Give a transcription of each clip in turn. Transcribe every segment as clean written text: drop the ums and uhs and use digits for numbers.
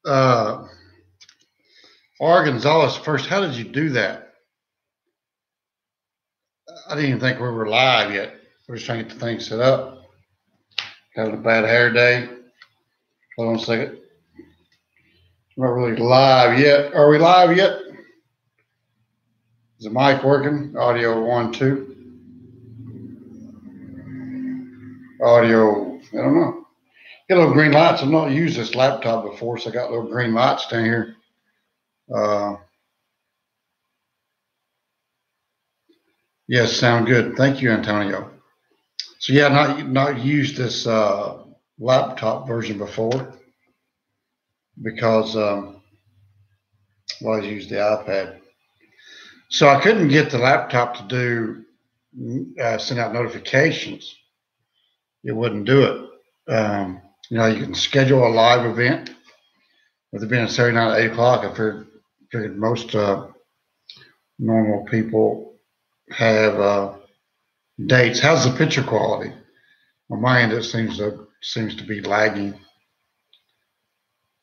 Uh, R. Gonzalez first. How did you do that? I didn't even think we were live yet. We're just trying to get the thing set up. Having a bad hair day. Hold on a second. We're not really live yet. Are we live yet? Is the mic working? Audio 1, 2. Audio, I don't know. Get little green lights. I've not used this laptop before, so I got little green lights down here. Yes, sound good. Thank you, Antonio. So yeah, not used this laptop version before because well, I used the iPad. So I couldn't get the laptop to do send out notifications. It wouldn't do it. You can schedule a live event with it being Saturday night at 8 o'clock. I figured most normal people have dates. How's the picture quality? On my end, it seems to be lagging.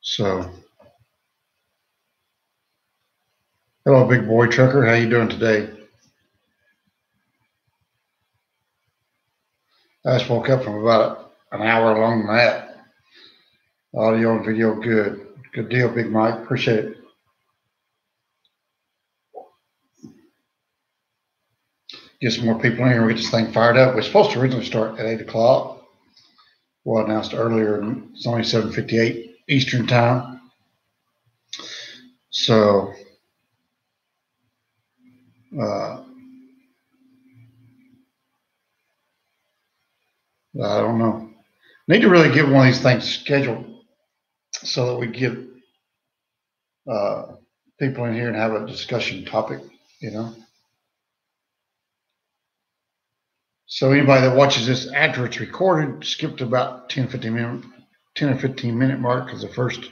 So, hello, big boy trucker. How you doing today? I just woke up from about an hour along that. Audio and video, good. Good deal, Big Mike. Appreciate it. Get some more people in here. We get this thing fired up. We're supposed to originally start at 8 o'clock. Well, announced earlier. It's only 7:58 Eastern time. So, I don't know. Need to really get one of these things scheduled so that we get people in here and have a discussion topic, So anybody that watches this after it's recorded, skip to about 10 or 15 minute mark because the first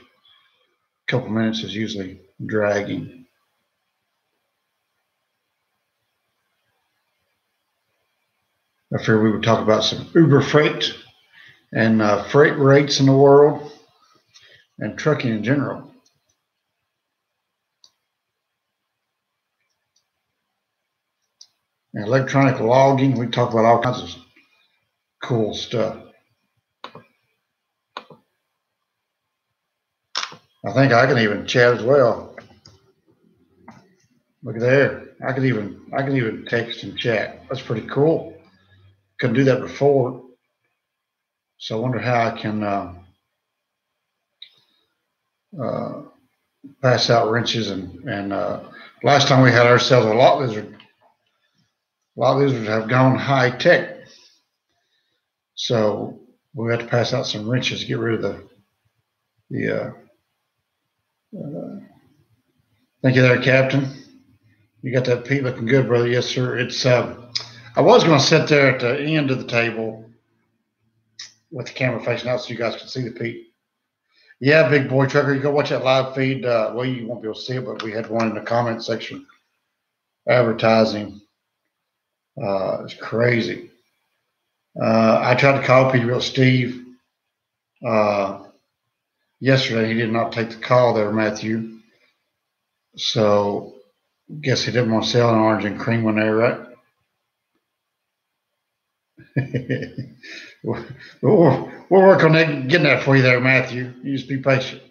couple minutes is usually dragging. I figured we would talk about some Uber freight and freight rates in the world and trucking in general. And electronic logging, we talk about all kinds of cool stuff. I think I can even chat as well. Look at there. I can even text and chat. That's pretty cool. Couldn't do that before. So I wonder how I can pass out wrenches and last time we had ourselves a lot lizard. A lot of lizards have gone high tech. So we had to pass out some wrenches to get rid of the thank you there, Captain. You got that Pete looking good, brother. Yes, sir. It's I was going to sit there at the end of the table with the camera facing out so you guys can see the Pete. Yeah, big boy trucker. You go watch that live feed. Well, you won't be able to see it, but we had one in the comment section advertising. It's crazy. I tried to call Peterbilt Steve yesterday. He did not take the call there, Matthew. So guess he didn't want to sell an orange and cream one there, right? we'll work on that, getting that for you there, Matthew. You just be patient.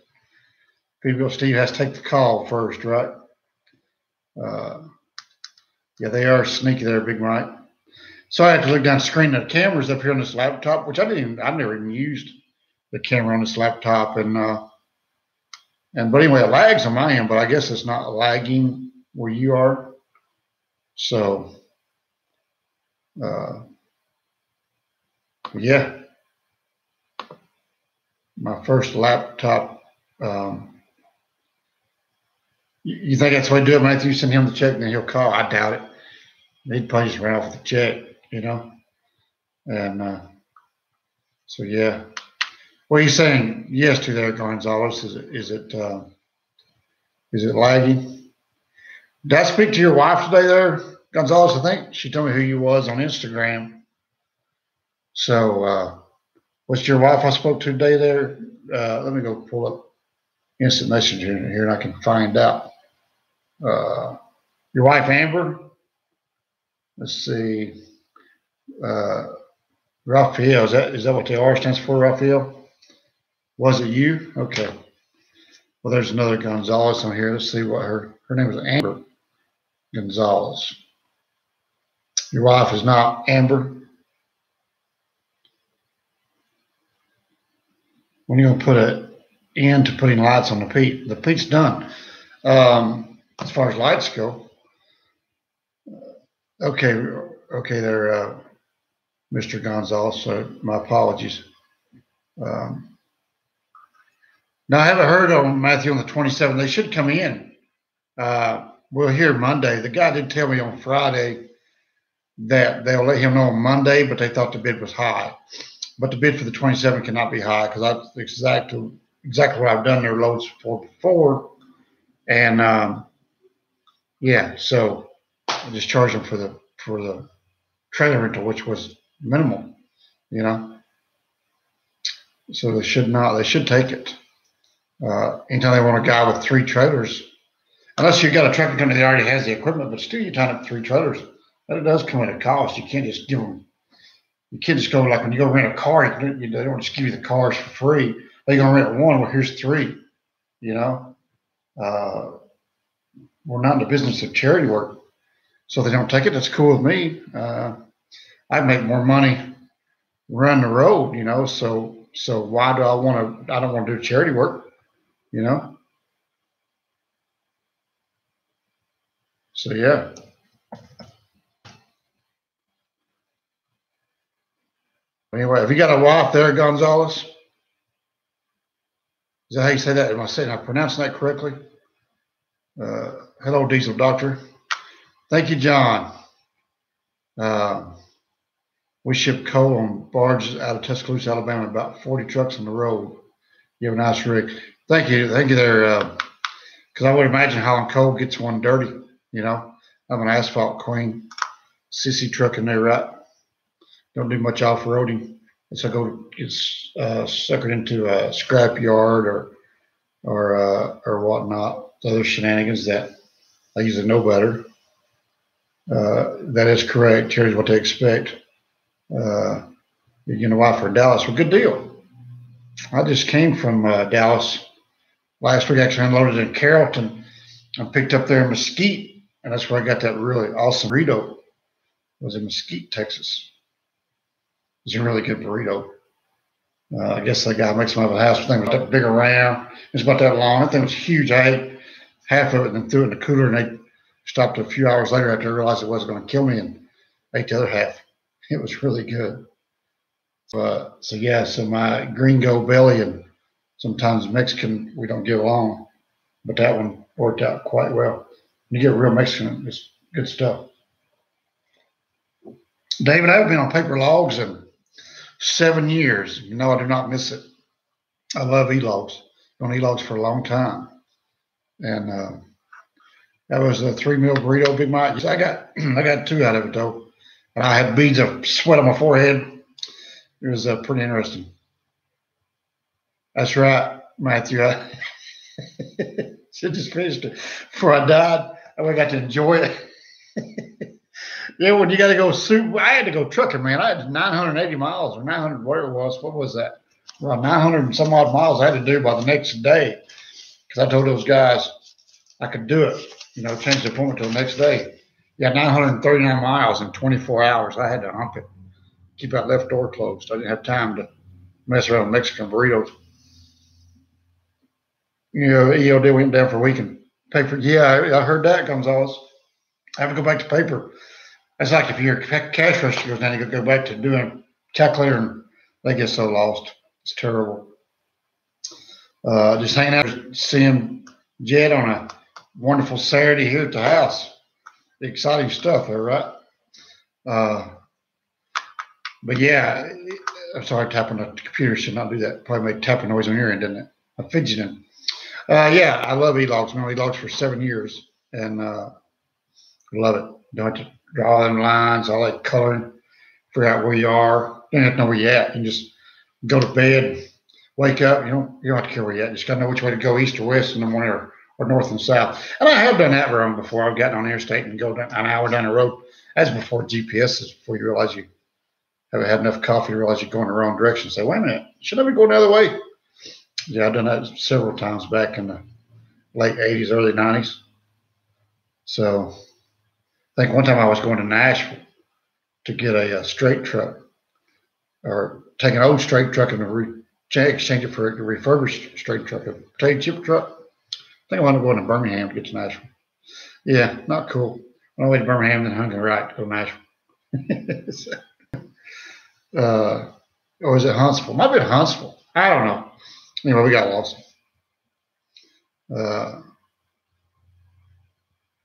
Peterbilt Steve has to take the call first, right? Yeah, they are sneaky there, Big Mike. So I had to look down the screen of the cameras up here on this laptop, which I've never even used the camera on this laptop, but anyway, it lags on my end, but I guess it's not lagging where you are. So, yeah, my first laptop. You think that's the way to do it, Matthew? Send him the check and then he'll call. I doubt it. He'd probably just run off with the check, And so, yeah. What are you saying yes to there, Gonzalez? Is it lagging? Did I speak to your wife today there, Gonzalez? I think she told me who you was on Instagram. So, what's your wife I spoke to today there? Let me go pull up instant messenger here, and I can find out. Your wife Amber. Let's see. Raphael, is that what the R stands for, Raphael? Was it you? Okay. Well, there's another Gonzalez on here. Let's see what her name is Amber Gonzalez. Your wife is not Amber. When are you going to put an end to putting lights on the peat? The peat's done. As far as lights go. Okay there, Mr. Gonzalez. So my apologies. Now, I haven't heard on Matthew on the 27th. They should come in. We'll hear Monday. The guy did tell me on Friday that they'll let him know on Monday, but they thought the bid was high. But the bid for the 27 cannot be high because that's exactly what I've done their loads for before. And yeah, so I just charged them for the trailer rental, which was minimal, you know. So they should take it. Anytime they want a guy with 3 trailers, unless you've got a trucking company that already has the equipment, but still you tie up 3 trailers, that does come at a cost. You can't just give them. You can't just go like when you go rent a car, they don't just give you the cars for free. They're gonna rent one. Well, here's 3. You know, we're not in the business of charity work, so if they don't take it, that's cool with me. I make more money run the road, you know. So why do I want to? I don't want to do charity work, you know. So yeah. Anyway, have you got a wife there, Gonzalez? Is that how you say that? Am I pronouncing that correctly? Hello, Diesel Doctor. Thank you, John. We ship coal on barges out of Tuscaloosa, Alabama, about 40 trucks on the road. You have a nice rig. Thank you there. Because I would imagine how coal gets one dirty, you know. I'm an asphalt queen. Sissy truck in there, right? Don't do much off-roading. So it's suckered into a scrap yard or whatnot. Other shenanigans that I usually know better. That is correct. Here's what they expect. You're getting a wife for Dallas. Well, good deal. I just came from Dallas last week. Actually unloaded in Carrollton and picked up there in Mesquite, and that's where I got that really awesome burrito. It was in Mesquite, Texas. It's a really good burrito. I guess that guy makes them out of the house. The thing was that big around. It's about that long. That thing was huge. I ate half of it and then threw it in the cooler, and they stopped a few hours later after I realized it wasn't going to kill me and ate the other half. It was really good. So yeah, so my gringo belly and sometimes Mexican, we don't get along, but that one worked out quite well. When you get real Mexican, it's good stuff. David, I haven't been on paper logs in 7 years. You know, I do not miss it. I love e-logs. Been on e-logs for a long time. And that was a 3 meal burrito, Big Mike. I got 2 out of it though. And I had beads of sweat on my forehead. It was pretty interesting. That's right, Matthew. I just finished it before I died. I got to enjoy it. Yeah, when you got to go I had to go trucking, man. I had 980 miles or 900, whatever it was. What was that? Around 900 and some odd miles I had to do by the next day because I told those guys I could do it. You know, change the appointment till the next day. Yeah, 939 miles in 24 hours. I had to hump it. Keep that left door closed. I didn't have time to mess around with Mexican burritos. You know, EOD went down for a week and paper. Yeah, I heard that, Gonzalez. I have to go back to paper. That's like if your cash register goes down, you go back to doing calculator and they get so lost. It's terrible. Just hanging out, seeing Jed on a wonderful Saturday here at the house. Exciting stuff there, right? But yeah, I'm sorry, tapping the computer should not do that. Probably made tapping noise on your end, didn't it? I'm fidgeting. Yeah, I love e-logs. I've been on e-logs for 7 years, and I love it. Don't have to draw them lines, all that coloring, figure out where you are. You don't have to know where you're at. You can just go to bed, wake up, you don't have to care where you're at. You just got to know which way to go, east or west in the morning, or north and south. And I have done that wrong before. I've gotten on the interstate and go down, an hour down the road. That's before GPS is, before you realize you haven't had enough coffee to realize you're going the wrong direction. Say, wait a minute, should I be going the other way? Yeah, I've done that several times back in the late 80s, early 90s. So I think one time I was going to Nashville to get a straight truck, or take an old straight truck and exchange it for a refurbished straight truck, a potato chip truck. I think I wanted to go into Birmingham to get to Nashville. Yeah, not cool. On the way to Birmingham, then hung a right to go to Nashville. Or is it Huntsville? Might be Huntsville. I don't know. Anyway, we got lost. All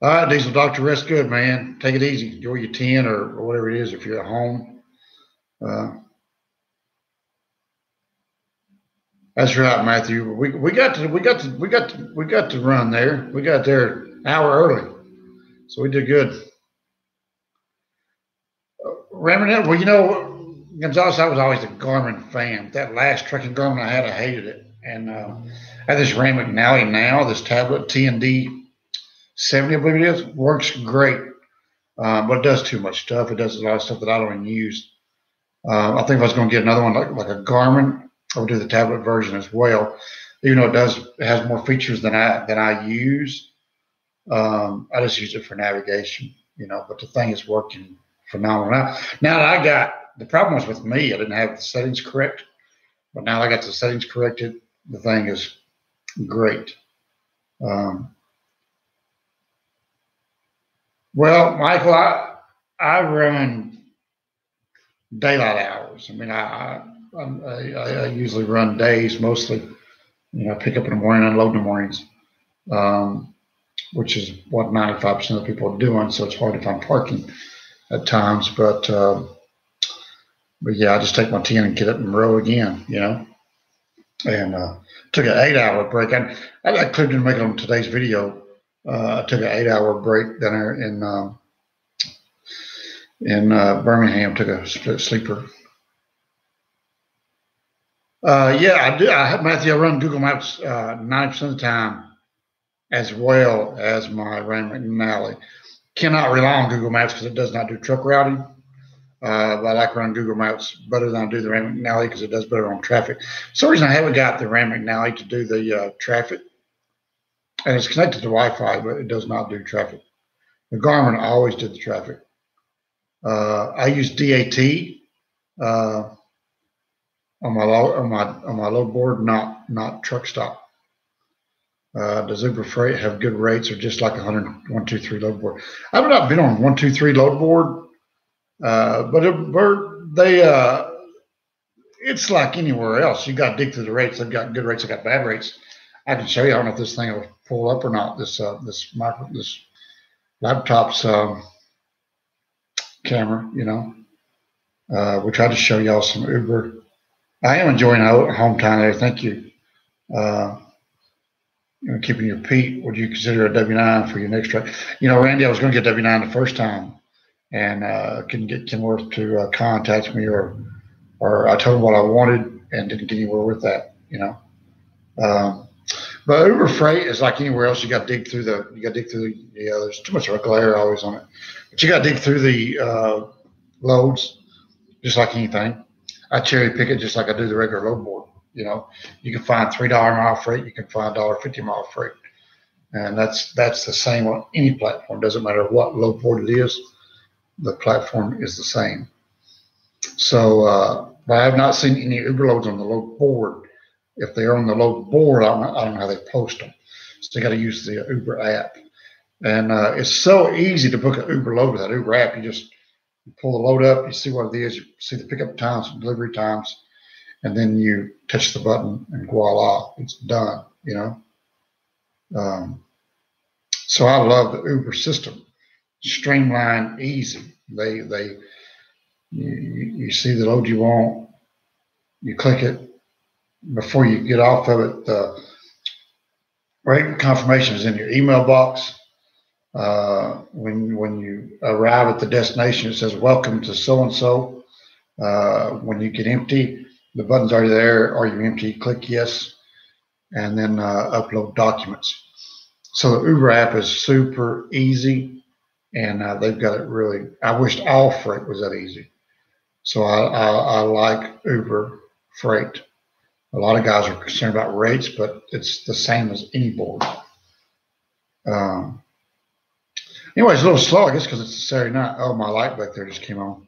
right, Diesel Doctor, rest good, man. Take it easy. Enjoy your 10 or whatever it is if you're at home. That's right, Matthew. We got to run there. We got there an hour early, so we did good. Ramonette, well, Gonzalez, I was always a Garmin fan. That last trucking Garmin I had, I hated it. And I have this Rand McNally now, this tablet, TND 70, I believe it is, works great. But it does too much stuff. It does a lot of stuff that I don't even use. I think if I was going to get another one like a Garmin, I would do the tablet version as well. Even though it has more features than I use. I just use it for navigation, but the thing is working phenomenal. Now that I got, the problem was with me, I didn't have the settings correct, but now I got the settings corrected, the thing is great. Well, Michael, I run daylight hours. I mean, I usually run days mostly. I pick up in the morning, unload in the mornings, which is what 95% of the people are doing. So it's hard to find parking at times. But yeah, I just take my 10 and get up and row again, And took an 8-hour break. I couldn't even make it on today's video. I took an 8-hour break down there in Birmingham. Took a sleeper. Yeah, I do. Matthew, I run Google Maps 90% of the time, as well as my Rand McNally. Cannot rely on Google Maps because it does not do truck routing. But I like running Google Maps better than I do the Rand McNally because it does better on traffic. For some reason, I haven't got the Rand McNally to do the traffic. And it's connected to Wi-Fi, but it does not do traffic. The Garmin always did the traffic. I use DAT on my load board, not truck stop. Does Uber Freight have good rates, or just like 123 load board? I've not been on 123 load board, but it's like anywhere else. You got to dig through the rates. They've got good rates. They've got bad rates. I can show you. I don't know if this thing will pull up or not. This laptop's camera. We tried to show y'all some Uber. I am enjoying home time there. Thank you. Keeping your Pete. Would you consider a W9 for your next truck? Randy, I was going to get W9 the first time, and couldn't get Kenworth to contact me, or I told him what I wanted and didn't get anywhere with that. But Uber Freight is like anywhere else. You got to dig through there's too much of a glare always on it, but you got to dig through the loads, just like anything. I cherry pick it just like I do the regular load board. You can find $3 mile freight, you can find $1.50 mile freight, and that's the same on any platform. Doesn't matter what load board it is, the platform is the same. So, but I have not seen any Uber loads on the load board. If they're on the load board, I don't know how they post them. So you got to use the Uber app, and it's so easy to book an Uber load with that Uber app. You just pull the load up, you see what it is, you see the pickup times, delivery times, and then you touch the button and voila, it's done. So I love the Uber system. Streamlined, easy. You see the load you want, you click it. Before you get off of it, the rate confirmation is in your email box. When you arrive at the destination, it says "Welcome to so and so." When you get empty, The button's already there. Are you empty? Click yes, and then upload documents. So the Uber app is super easy, and they've got it really. I wished all freight was that easy. So I like Uber Freight. A lot of guys are concerned about rates, but it's the same as any board. Anyway, it's a little slow, I guess, because it's a Saturday night. Oh, my light back there just came on.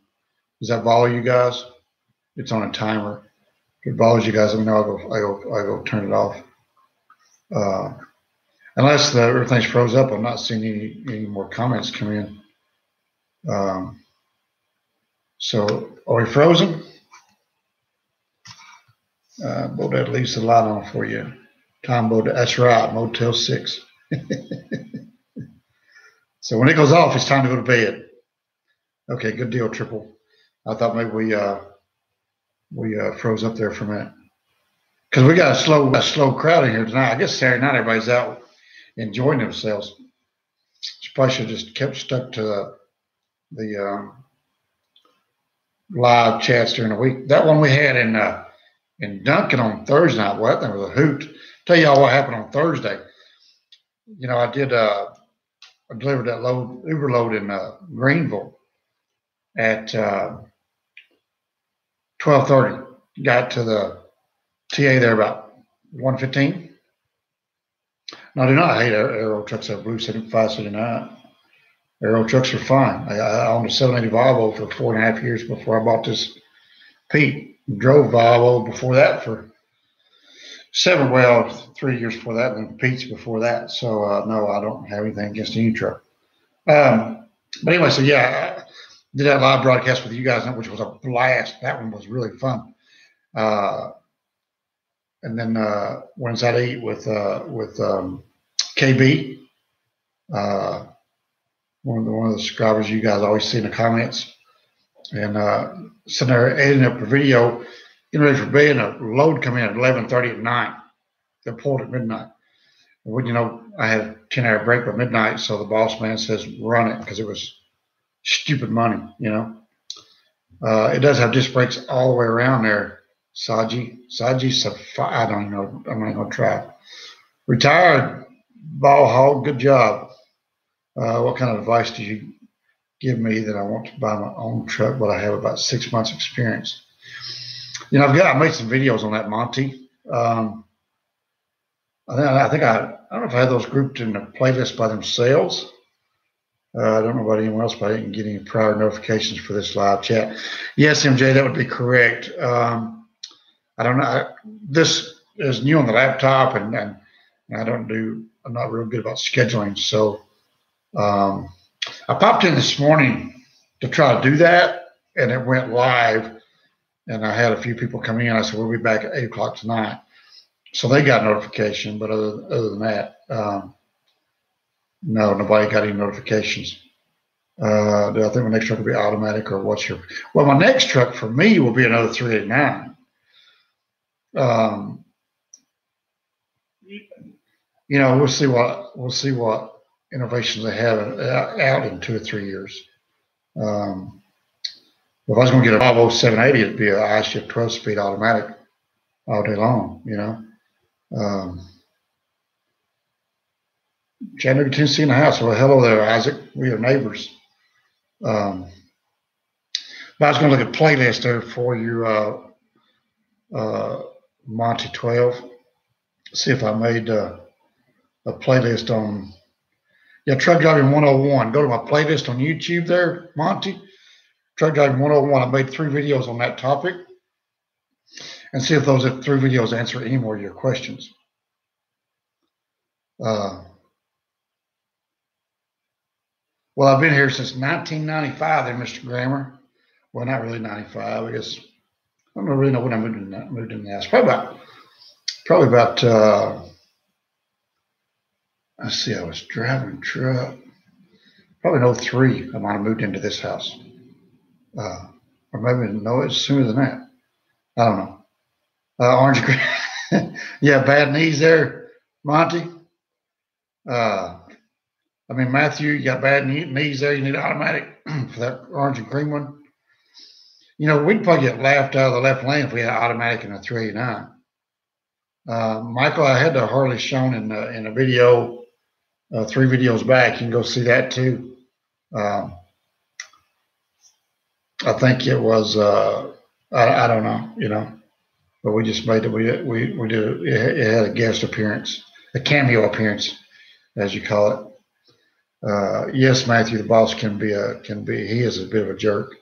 Does that bother you guys? It's on a timer. If it bothers you guys, let me know. I go turn it off. Unless everything's froze up, I'm not seeing any more comments come in. So are we frozen? Bodette leaves the light on for you. Tom Bodette, that's right, Motel 6. So when it goes off, it's time to go to bed. Okay, good deal, Triple. I thought maybe we froze up there for a minute. Because we got a slow crowd in here tonight. I guess Saturday night everybody's out enjoying themselves. You probably should have just kept stuck to the live chats during the week. That one we had in Duncan on Thursday night, well, that thing was a hoot. Tell y'all what happened on Thursday. You know, I delivered that Uber load in Greenville at 12:30. Got to the TA there about 1:15. Now, I do not hate aero trucks that blue 579. Aero trucks are fine. I owned a 780 Volvo for 4.5 years before I bought this Pete. Drove Volvo before that for 3 years before that, and Pete's before that. So, no, I don't have anything against any truck. But anyway, so yeah, I did that live broadcast with you guys, which was a blast. That one was really fun. And then went inside to eat with KB, one of the subscribers you guys always see in the comments, and sitting there editing up a video, getting ready for bed, and a load come in at 11:30 at night. They pulled at midnight. Well, you know, I had a 10-hour break by midnight, so the boss man says run it because it was stupid money, you know. It does have disc brakes all the way around there. Saji Safi, I don't know. I'm not going to try. Retired ball hog, good job. What kind of advice do you give me that I want to buy my own truck, but I have about 6 months experience? You know, I made some videos on that, Monty. I don't know if I had those grouped in a playlist by themselves. I don't know about anyone else, but I didn't get any prior notifications for this live chat. Yes, MJ, that would be correct. I don't know. This is new on the laptop, and I'm not real good about scheduling. So I popped in this morning to try to do that, and it went live, and I had a few people come in. I said, we'll be back at 8 o'clock tonight. So they got notification, but other than that, no, nobody got any notifications. Do I think my next truck will be automatic, or what's your? Well, my next truck for me will be another 389. You know, we'll see what innovations they have out in 2 or 3 years. If I was going to get a Volvo 780, it'd be an iShift 12-speed automatic all day long. You know. Chattanooga, Tennessee in the house. Well, hello there, Isaac. We are neighbors. But I was going to look at playlist there for you, Monty 12. See if I made a playlist on, Truck Driving 101. Go to my playlist on YouTube there, Monty. Truck Driving 101. I made 3 videos on that topic. And see if those 3 videos answer any more of your questions. Well, I've been here since 1995 there, Mr. Grammer. Well, not really 95. I guess I don't really know when I moved in the house. Probably about let's see, I was driving a truck. Probably in 03, I might have moved into this house. Or maybe no, it's sooner than that. I don't know. Orange Green. Yeah, bad knees there, Monty. I mean, Matthew, you got bad knees there. You need automatic for that orange and cream one. we'd probably get laughed out of the left lane if we had automatic in a 389. Michael, I had the Harley shown in a video, 3 videos back. You can go see that too. I think it was, I don't know, but we just made it. We did it had a guest appearance, a cameo appearance, as you call it. Yes, Matthew, the boss can be he is a bit of a jerk.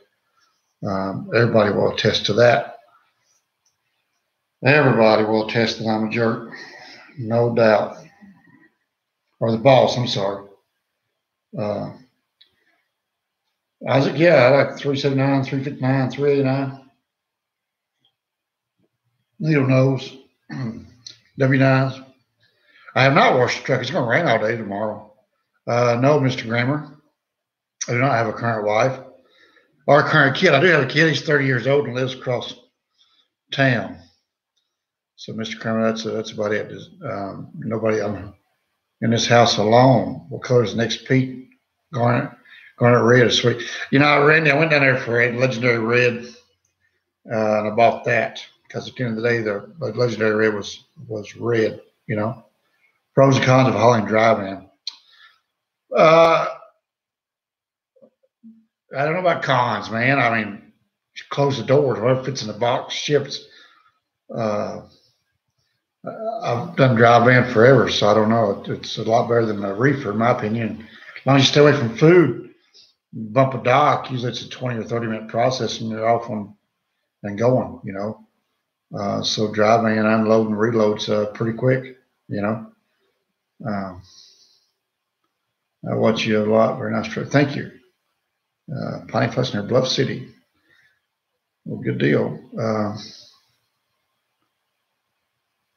Everybody will attest to that. Everybody will attest that I'm a jerk, no doubt. Or the boss, I'm sorry. Isaac, yeah, I like 379, 359, 389. Needle nose, W9s. I have not washed the truck. It's going to rain all day tomorrow. No, Mr. Grammer. I do not have a current wife or a current kid. I do have a kid. He's 30 years old and lives across town. So, Mr. Kramer, that's about it. Nobody in this house alone. What color is next Pete? Garnet red is sweet. Randy, I went down there for a legendary red, and I bought that because at the end of the day, the legendary red was red. Pros and cons of hauling dry van. I don't know about cons, man. I mean, close the doors. Whatever fits in the box ships. I've done dry van forever, so I don't know. It's a lot better than a reefer, in my opinion. As long as you stay away from food, bump a dock. Usually it's a 20 or 30-minute process, and you're off and going. So dry van unload and reload's pretty quick. I watch you a lot. Very nice truck. Thank you. Piney Fuss near Bluff City. Well, good deal.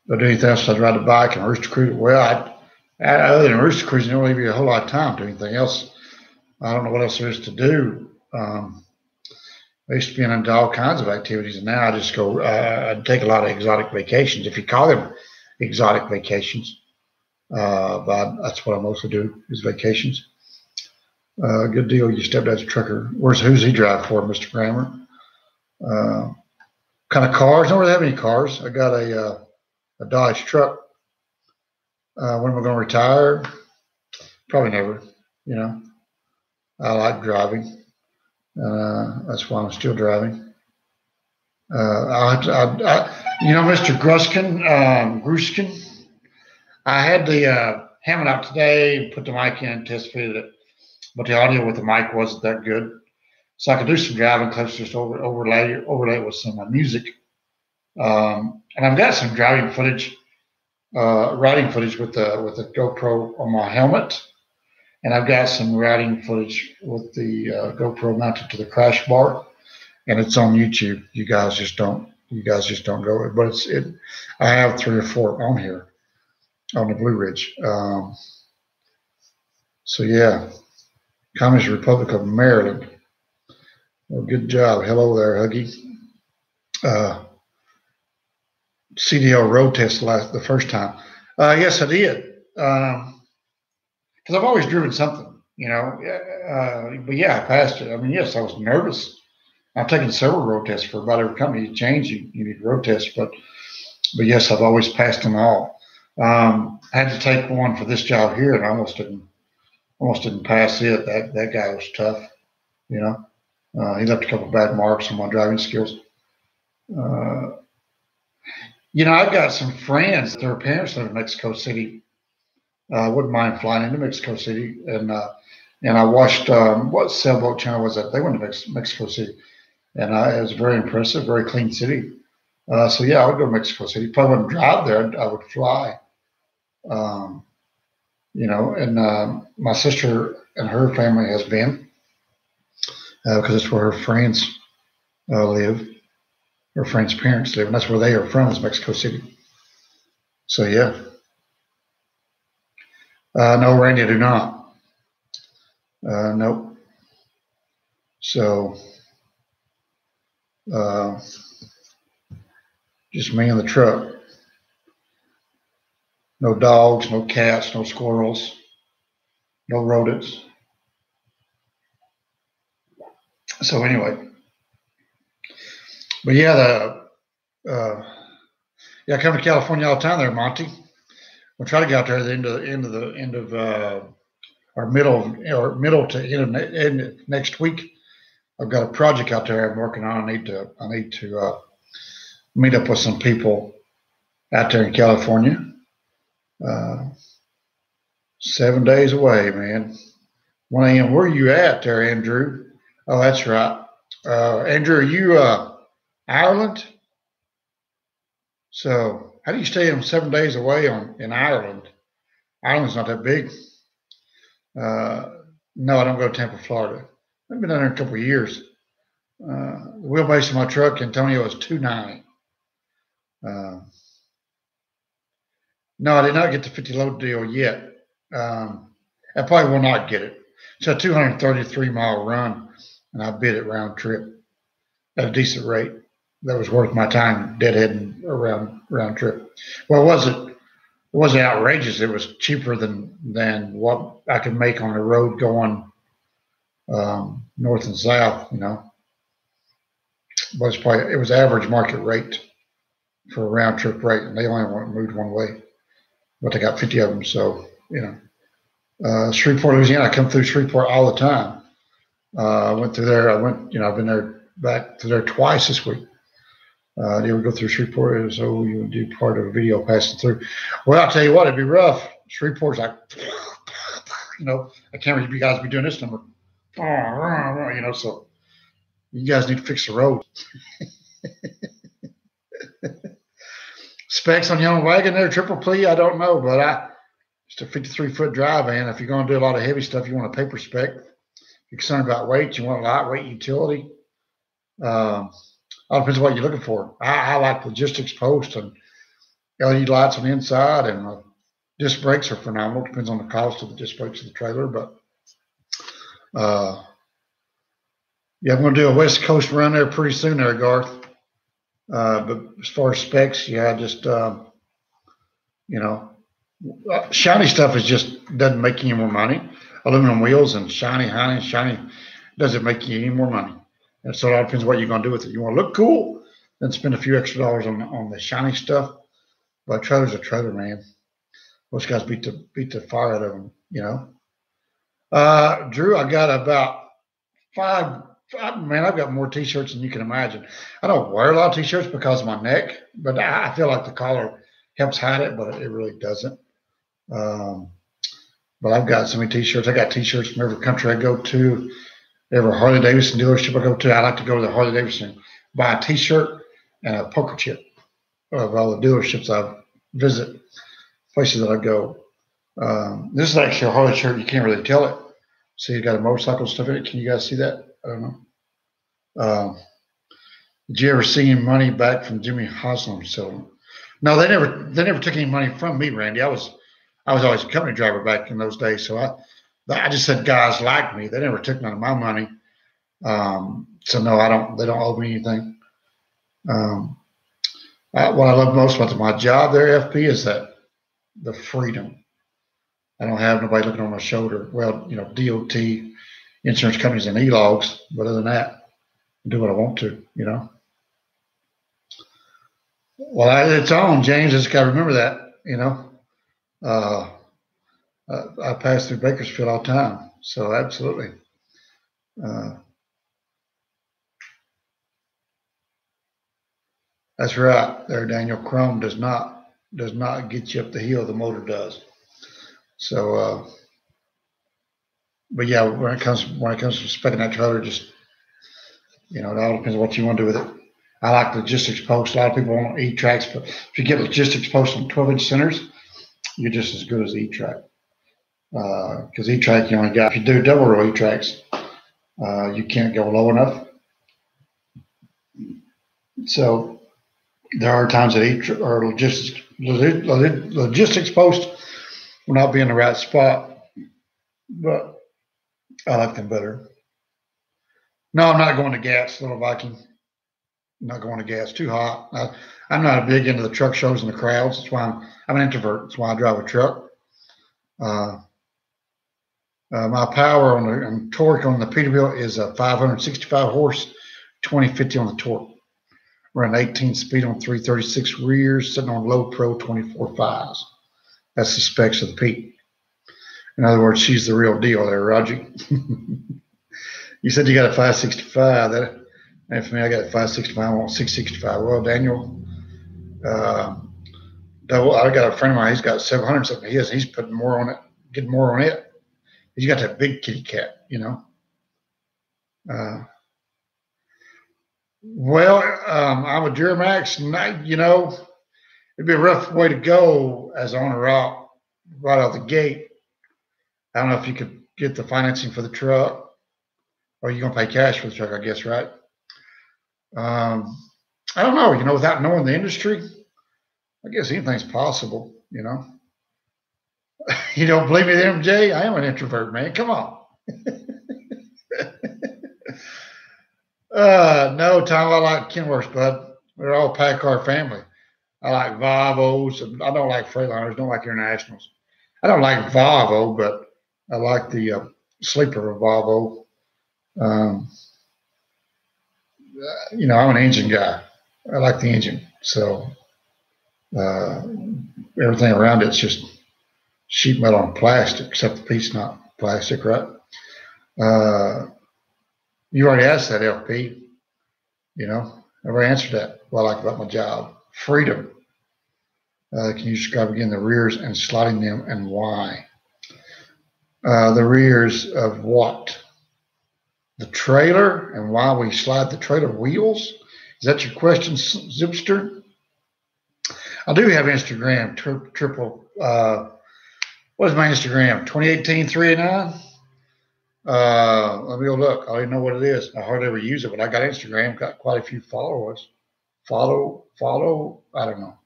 Do anything else? I'd ride a bike and Rooster Cruise. Well, other than Rooster Cruise, you don't leave you a whole lot of time to do anything else. I don't know what else there is to do. I used to be into all kinds of activities, and now I just go. I take a lot of exotic vacations, if you call them exotic vacations. But that's what I mostly do is vacations. Good deal. You stepped as a trucker. Who's he drive for, Mr. Grammer? Kind of cars? I don't really have any cars. I got a Dodge truck. When am I going to retire? Probably never. I like driving. That's why I'm still driving. Mr. Gruskin, I had the Hammond out today, put the mic in, test fitted it, but the audio with the mic wasn't that good. So I could do some driving clips, just overlay it with some music. And I've got some driving footage, riding footage with the GoPro on my helmet, and I've got some riding footage with the GoPro mounted to the crash bar, and it's on YouTube. You guys just don't go, but I have 3 or 4 on here on the Blue Ridge. So yeah, Communist Republic of Maryland. Well, good job. Hello there, Huggy. CDL road test the first time. Yes, I did. Because I've always driven something, but yeah, I passed it. I mean, yes, I was nervous. I've taken several road tests for about every company you change. You need road tests, but yes, I've always passed them all. I had to take one for this job here, and I almost didn't pass it. That guy was tough, He left a couple of bad marks on my driving skills. I've got some friends. Their parents live in Mexico City. I wouldn't mind flying into Mexico City, and I watched what sailboat channel was that? They went to Mexico City, and it was very impressive, very clean city. So yeah, I would go to Mexico City. Probably wouldn't drive there. I would fly. And my sister and her family has been because it's where her friends live. Her friends' parents live, and that's where they are from, is Mexico City. So yeah. No, Randy, I do not. Nope. So just me and the truck. No dogs, no cats, no squirrels, no rodents. So anyway, But yeah, yeah, I come to California all the time there, Monty. We'll try to get out there at the end of or middle to end of next week. I've got a project out there I'm working on. I need to meet up with some people out there in California. 7 days away, man. 1 a.m. Where are you at there, Andrew? Oh, that's right. Andrew, are you Ireland? So how do you stay 7 days away in Ireland? Ireland's not that big. No, I don't go to Tampa, Florida. I've been down there a couple of years. The wheelbase of my truck, Antonio, is 290. No, I did not get the 50 load deal yet. I probably will not get it. It's a 233-mile run, and I bid it round trip at a decent rate. That was worth my time deadheading around round trip. Well, it wasn't outrageous. It was cheaper than what I could make on the road going north and south, you know. But it was average market rate for a round trip rate, and they only moved one way, but they got 50 of them. So, you know, Shreveport, Louisiana, I come through Shreveport all the time. I went through there. I've been there back through there twice this week. Do you ever go through Shreveport? So you would do part of a video passing through. Well, I'll tell you what, it'd be rough. Shreveport's like, you know, I can't believe you guys be doing this number. You know, so you guys need to fix the road. Specs on your own wagon there, triple P, I don't know, but it's a 53-foot drive, man. If you're going to do a lot of heavy stuff, you want a paper spec. If you're concerned about weight, you want a lightweight utility. All depends on what you're looking for. I like logistics post and LED lights on the inside, and disc brakes are phenomenal. Depends on the cost of the disc brakes of the trailer, but yeah, I'm going to do a West Coast run there pretty soon there, Garth. But as far as specs, yeah, just you know, shiny stuff doesn't make you any more money. Aluminum wheels and shiny doesn't make you any more money. And so it all depends on what you're going to do with it. You want to look cool, then spend a few extra dollars on the shiny stuff. But a trailer's a trailer, man. Most guys beat the fire out of them, you know. Drew, I got about man, I've got more T-shirts than you can imagine. I don't wear a lot of T-shirts because of my neck, but I feel like the collar helps hide it, but it really doesn't. But I've got so many T-shirts. I got T-shirts from every country I go to, every Harley Davidson dealership I go to. I like to go to the Harley Davidson, buy a T-shirt and a poker chip of all the dealerships I visit, places that I go. This is actually a Harley shirt. You can't really tell it. See, you got a motorcycle stuff in it. Can you guys see that? I don't know. Did you ever see any money back from Jimmy Haslam settlement? No, they never took any money from me, Randy. I was always a company driver back in those days, so I just said guys like me. They never took none of my money. So no, they don't owe me anything. What I love most about my job there, FP, is that the freedom. I don't have nobody looking on my shoulder. Well, you know, DOT, insurance companies, and e-logs, but other than that, I do what I want to, you know. Well, it's on, James. I just got to remember that, you know. I pass through Bakersfield all the time, so absolutely. That's right there, Daniel. Chrome does not get you up the hill. The motor does. So, but yeah, when it comes to speccing that trailer, just, you know, it all depends on what you want to do with it. I like logistics posts. A lot of people want E-Tracks, but if you get logistics posts on 12-inch centers, you're just as good as E-Track. Because E-Track, you only got, if you do double row E-Tracks, you can't go low enough. So there are times that logistics posts will not be in the right spot, but I like them better. No, I'm not going to gas, Little Viking. I'm not going to gas. Too hot. I'm not a big into the truck shows and the crowds. That's why I'm an introvert. That's why I drive a truck. My power and torque on the Peterbilt is a 565 horse, 2050 on the torque. running 18 speed on 336 rears, sitting on low pro 24 fives. That's the specs of the Pete. In other words, she's the real deal there, Roger. You said you got a 565. And for me, I got a 565. I want 665. Well, Daniel, I got a friend of mine. He's got 700 something. He's putting more on it, getting more on it. He's got that big kitty cat, you know. I'm a Duramax. You know, it'd be a rough way to go as owner out right out the gate. I don't know if you could get the financing for the truck, or you're gonna pay cash for the truck, I guess, right? I don't know. You know, without knowing the industry, I guess anything's possible. You know. You don't believe me, there, MJ? I am an introvert, man. Come on. No, Tom, I like Kenworths, bud. We're all PACCAR family. I like Volvos. I don't like Freightliners. Don't like Internationals. I don't like Volvo, but I like the sleeper of Volvo. You know, I'm an engine guy. I like the engine. So everything around it's just sheet metal and plastic, except the piece not plastic, right? You already asked that, LP. You know, I already answered that. What I like about my job. Freedom. Can you describe again the rears and sliding them and why? The rears of what? The trailer and why we slide the trailer wheels? Is that your question, Zipster? I do have Instagram, triple. What is my Instagram? 2018 389? Let me go look. I don't even know what it is. I hardly ever use it, but I got Instagram, got quite a few followers. Follow, I don't know.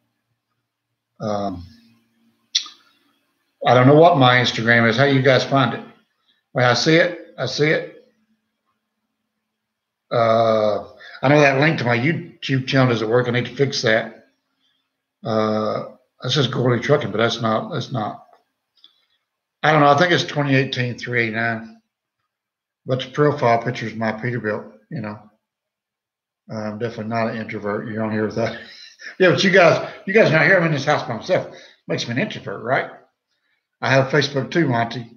I don't know what my Instagram is. How you guys find it? Well, I see it. I know that link to my YouTube channel doesn't work. I need to fix that. That's just Gordy Trucking, but that's not. I don't know. I think it's 2018 389. But the profile picture is my Peterbilt, you know. I'm definitely not an introvert. You're on here with that. Yeah, but you guys not here. I'm in this house by myself. Makes me an introvert, right? I have Facebook too, Monty.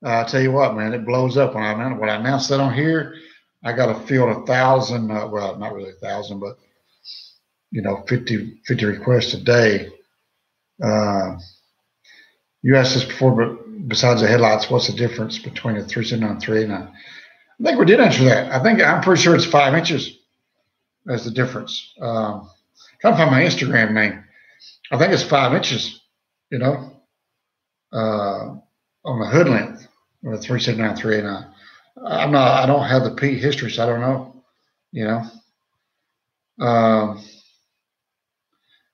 I tell you what, man, it blows up when I announce that on here. I got to field 1,000. Well, not really 1,000, but you know, 50 requests a day. You asked this before, but besides the headlights, what's the difference between a 379 and 389? I think we did answer that. I'm pretty sure it's 5 inches. That's the difference. Trying to find my Instagram name. I think it's 5 inches, you know, on the hood length of a 379, 389. I don't have the P history, so I don't know, you know.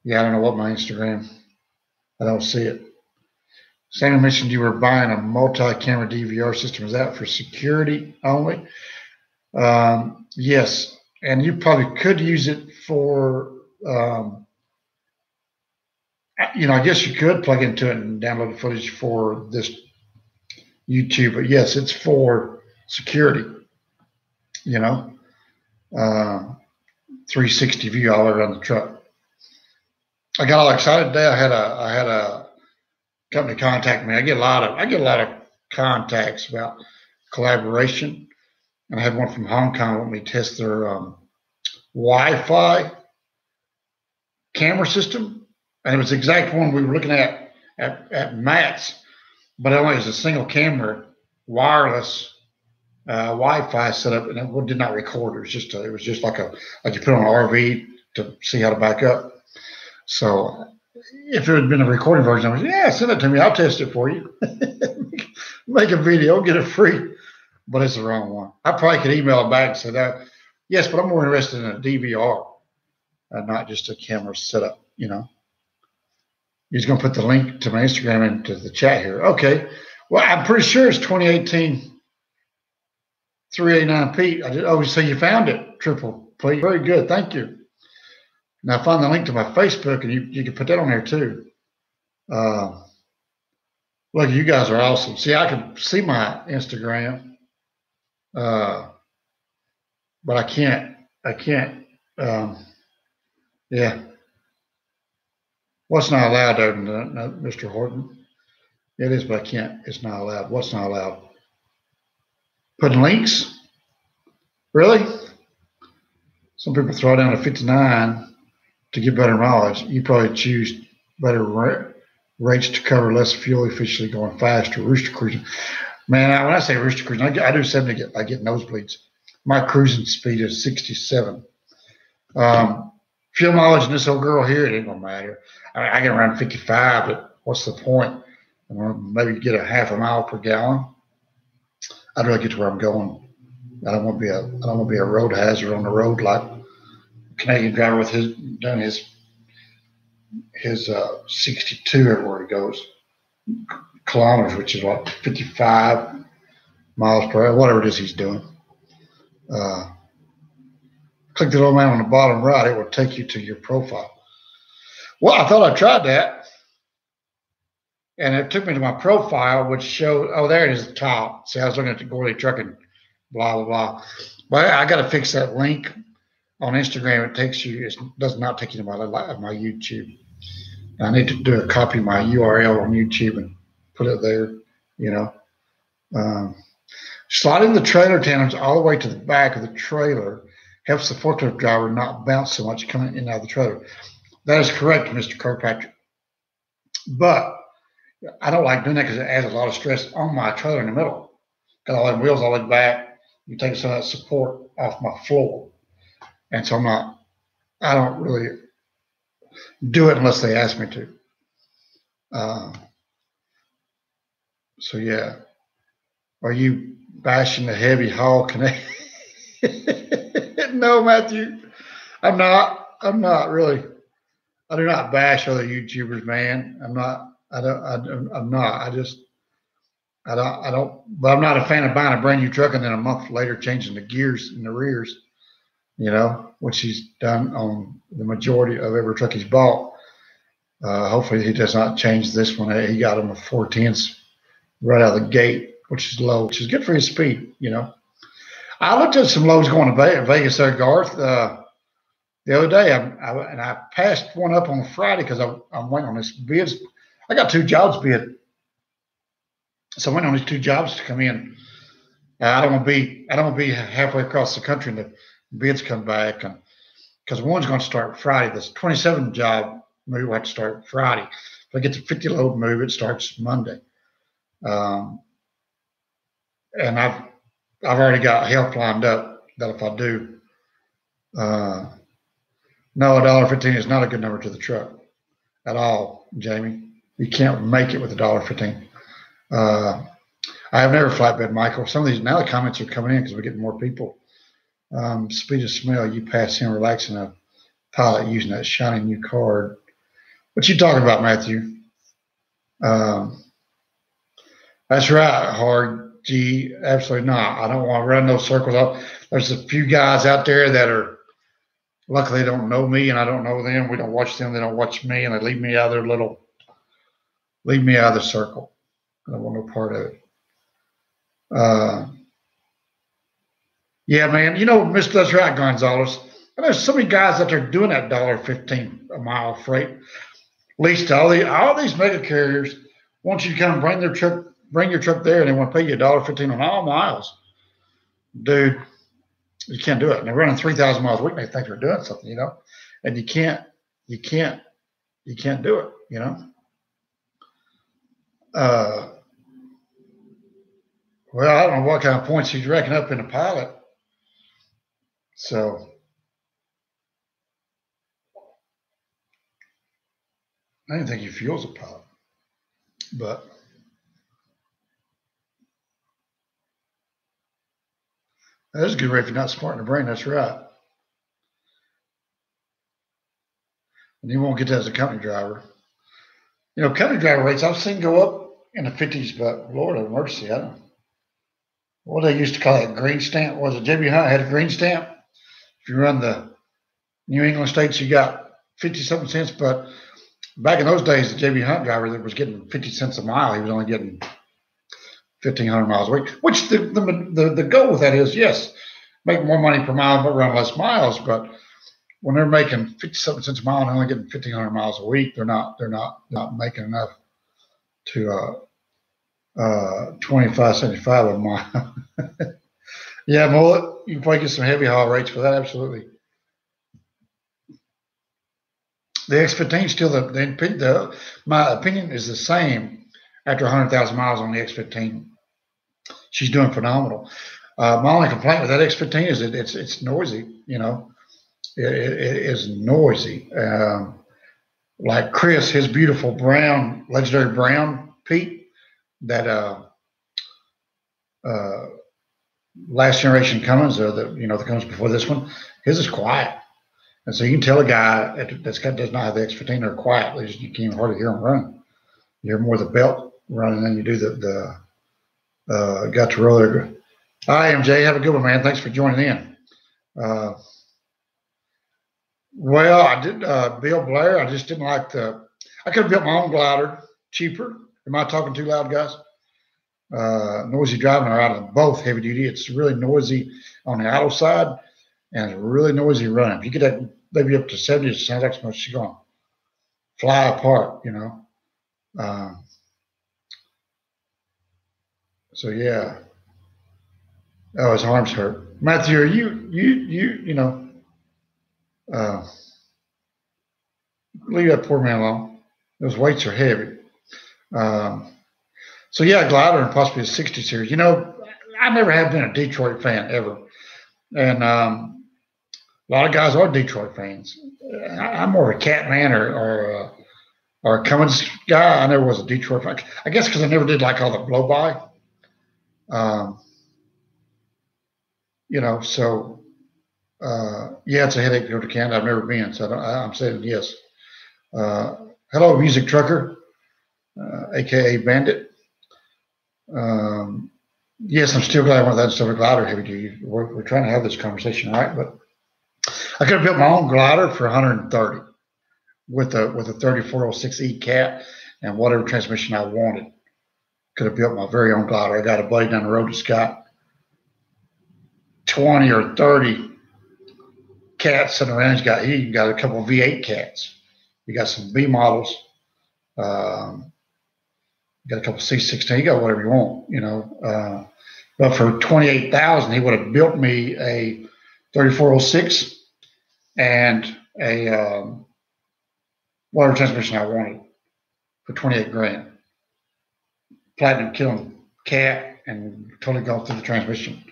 Yeah, I don't know what my Instagram. I don't see it. Sammy mentioned you were buying a multi-camera DVR system. Is that for security only? Yes, and you probably could use it for, you know, I guess you could plug into it and download the footage for this YouTube. But yes, it's for security. You know, 360 view all around the truck. I got all excited today. I had a company contact me. I get a lot of contacts about collaboration, and I had one from Hong Kong want me to test their Wi-Fi camera system, and it was the exact one we were looking at Matt's, but it only was a single camera, wireless Wi-Fi setup, and it did not record. It was just like you put on an RV to see how to back up. So if it had been a recording version, I was, yeah, send it to me. I'll test it for you. Make a video, get it free. But it's the wrong one. I probably could email it back and say that, yes, but I'm more interested in a DVR, not just a camera setup, you know. He's going to put the link to my Instagram into the chat here. Okay. Well, I'm pretty sure it's 2018 389 Pete. So you found it, Triple Pete. Very good. Thank you. Now find the link to my Facebook, and you can put that on there too. Look, you guys are awesome. See, I can see my Instagram, but I can't Yeah. What's not allowed there, Mr. Horton? It is, but I can't. It's not allowed. What's not allowed? Putting links? Really? Some people throw down a 59 to get better mileage. You probably choose better rates to cover less fuel efficiently going faster. Rooster cruising. Man, when I say rooster cruising, I do 70. I get nosebleeds. My cruising speed is 67. Fuel mileage in this old girl here, it ain't gonna matter. I can run 55, but what's the point? Maybe get a half a mile per gallon. I'd rather get to where I'm going. I don't want to be a road hazard on the road like a Canadian driver with his 62 everywhere he goes kilometers, which is what 55 miles per hour, whatever it is he's doing. Click the little man on the bottom right, it will take you to your profile. Well, I thought I tried that, and it took me to my profile, which showed, oh, there it is at the top. See, I was looking at the Gorley Trucking, blah, blah, blah. But I got to fix that link on Instagram. It does not take you to my YouTube. I need to do a copy of my URL on YouTube and put it there, you know. Sliding the trailer tandems all the way to the back of the trailer helps the forklift driver not bounce so much coming in and out of the trailer. That is correct, Mr. Kirkpatrick. But I don't like doing that because it adds a lot of stress on my trailer in the middle. Got all them wheels all the way back. You take some of that support off my floor. And so I don't really do it unless they ask me to. So yeah. Are you bashing the heavy haul connect? No, Matthew, I'm not really. I do not bash other YouTubers, man. I'm not. I don't. But I'm not a fan of buying a brand new truck and then a month later changing the gears in the rears, you know, which he's done on the majority of every truck he's bought. Hopefully he does not change this one. He got him a 410s right out of the gate, which is low, which is good for his speed, you know. I looked at some lows going to Vegas there, Garth, the other day, and I passed one up on Friday because I'm waiting on this bids. I got 2 jobs bid, so I'm waiting on these 2 jobs to come in. I don't want to be halfway across the country and the bids come back, and because one's going to start Friday. This 27 job move will have to start Friday. If I get the 50 load move, it starts Monday. And I've already got help lined up that if I do, no, $1.15 is not a good number to the truck at all, Jamie. You can't make it with $1.15. I have never flatbed, Michael. Some of these now the comments are coming in because we're getting more people. Speed of smell, you pass him relaxing a pilot using that shiny new card. What you talking about, Matthew? That's right, Hard G. Absolutely not. I don't want to run those circles. There's a few guys out there that are luckily they don't know me and I don't know them. We don't watch them. They don't watch me, and they leave me out of the circle. I don't want no part of it. Yeah, man. You know, Mr. That's right, Gonzalez. And there's so many guys out there doing that $1.15 a mile freight. At least all these mega carriers want you to come bring your truck there, and they want to pay you $1.15 on all miles. Dude, you can't do it. And they're running 3,000 miles a week, and they think they're doing something, you know. And you can't do it, you know. Well, I don't know what kind of points he's racking up in a pilot. So I didn't think he fuels a pilot, but that's a good rate if you're not smart in the brain. That's right. And you won't get that as a company driver. You know, company driver rates I've seen go up in the 50s, but Lord have mercy, I don't know. What they used to call it, green stamp. Was it J.B. Hunt had a green stamp? If you run the New England states, you got 50-something cents. But back in those days, the J.B. Hunt driver that was getting 50 cents a mile, he was only getting 1,500 miles a week. Which the goal with that is, yes, make more money per mile but run less miles. But when they're making 50-something cents a mile and only getting 1,500 miles a week, they're not making enough to 25.75 a mile. Yeah, Mullet, you can probably get some heavy haul rates for that. Absolutely. The X15 still my opinion is the same after 100,000 miles on the X15. She's doing phenomenal. My only complaint with that X15 is it's noisy. You know, it is noisy. Like Chris, his beautiful brown, legendary brown Pete, that last generation Cummins, or the Cummins before this one, his is quiet. And so you can tell a guy does not have the X15, they're quiet. You can't hardly hear them run. You hear more of the belt running than you do the got to roll there. Hi, MJ. Have a good one, man. Thanks for joining in. Well, I did Bill Blair. I just didn't like I could have built my own glider cheaper. Am I talking too loud, guys? Noisy driving are out of both heavy duty. It's really noisy on the idle side, and it's really noisy running. If you get that maybe up to 70, it sounds like so much she's going to fly apart, you know. So yeah. Oh, his arms hurt. Matthew, are you know, leave that poor man alone. Those weights are heavy. So yeah, glider and possibly a 60 series. You know, I never have been a Detroit fan ever, and a lot of guys are Detroit fans. I'm more of a Cat man or a Cummins guy. I never was a Detroit fan. I guess because I never did like all the blow by. You know, so yeah, it's a headache to go to Canada. I've never been, so I'm saying yes. Hello, Music Trucker, aka Bandit. Yes, I'm still glad I went that instead of a glider heavy duty. We're trying to have this conversation, right? But I could have built my own glider for 130 with a 3406E cat and whatever transmission I wanted. Could have built my very own glider. I got a buddy down the road that's got 20 or 30 cats sitting around. He got a couple of V8 cats. He got some B models. Got a couple of C16. You got whatever you want, you know. But for $28,000, he would have built me a 3406 and a whatever transmission I wanted for 28 grand. Platinum killing cat and totally gone through the transmission,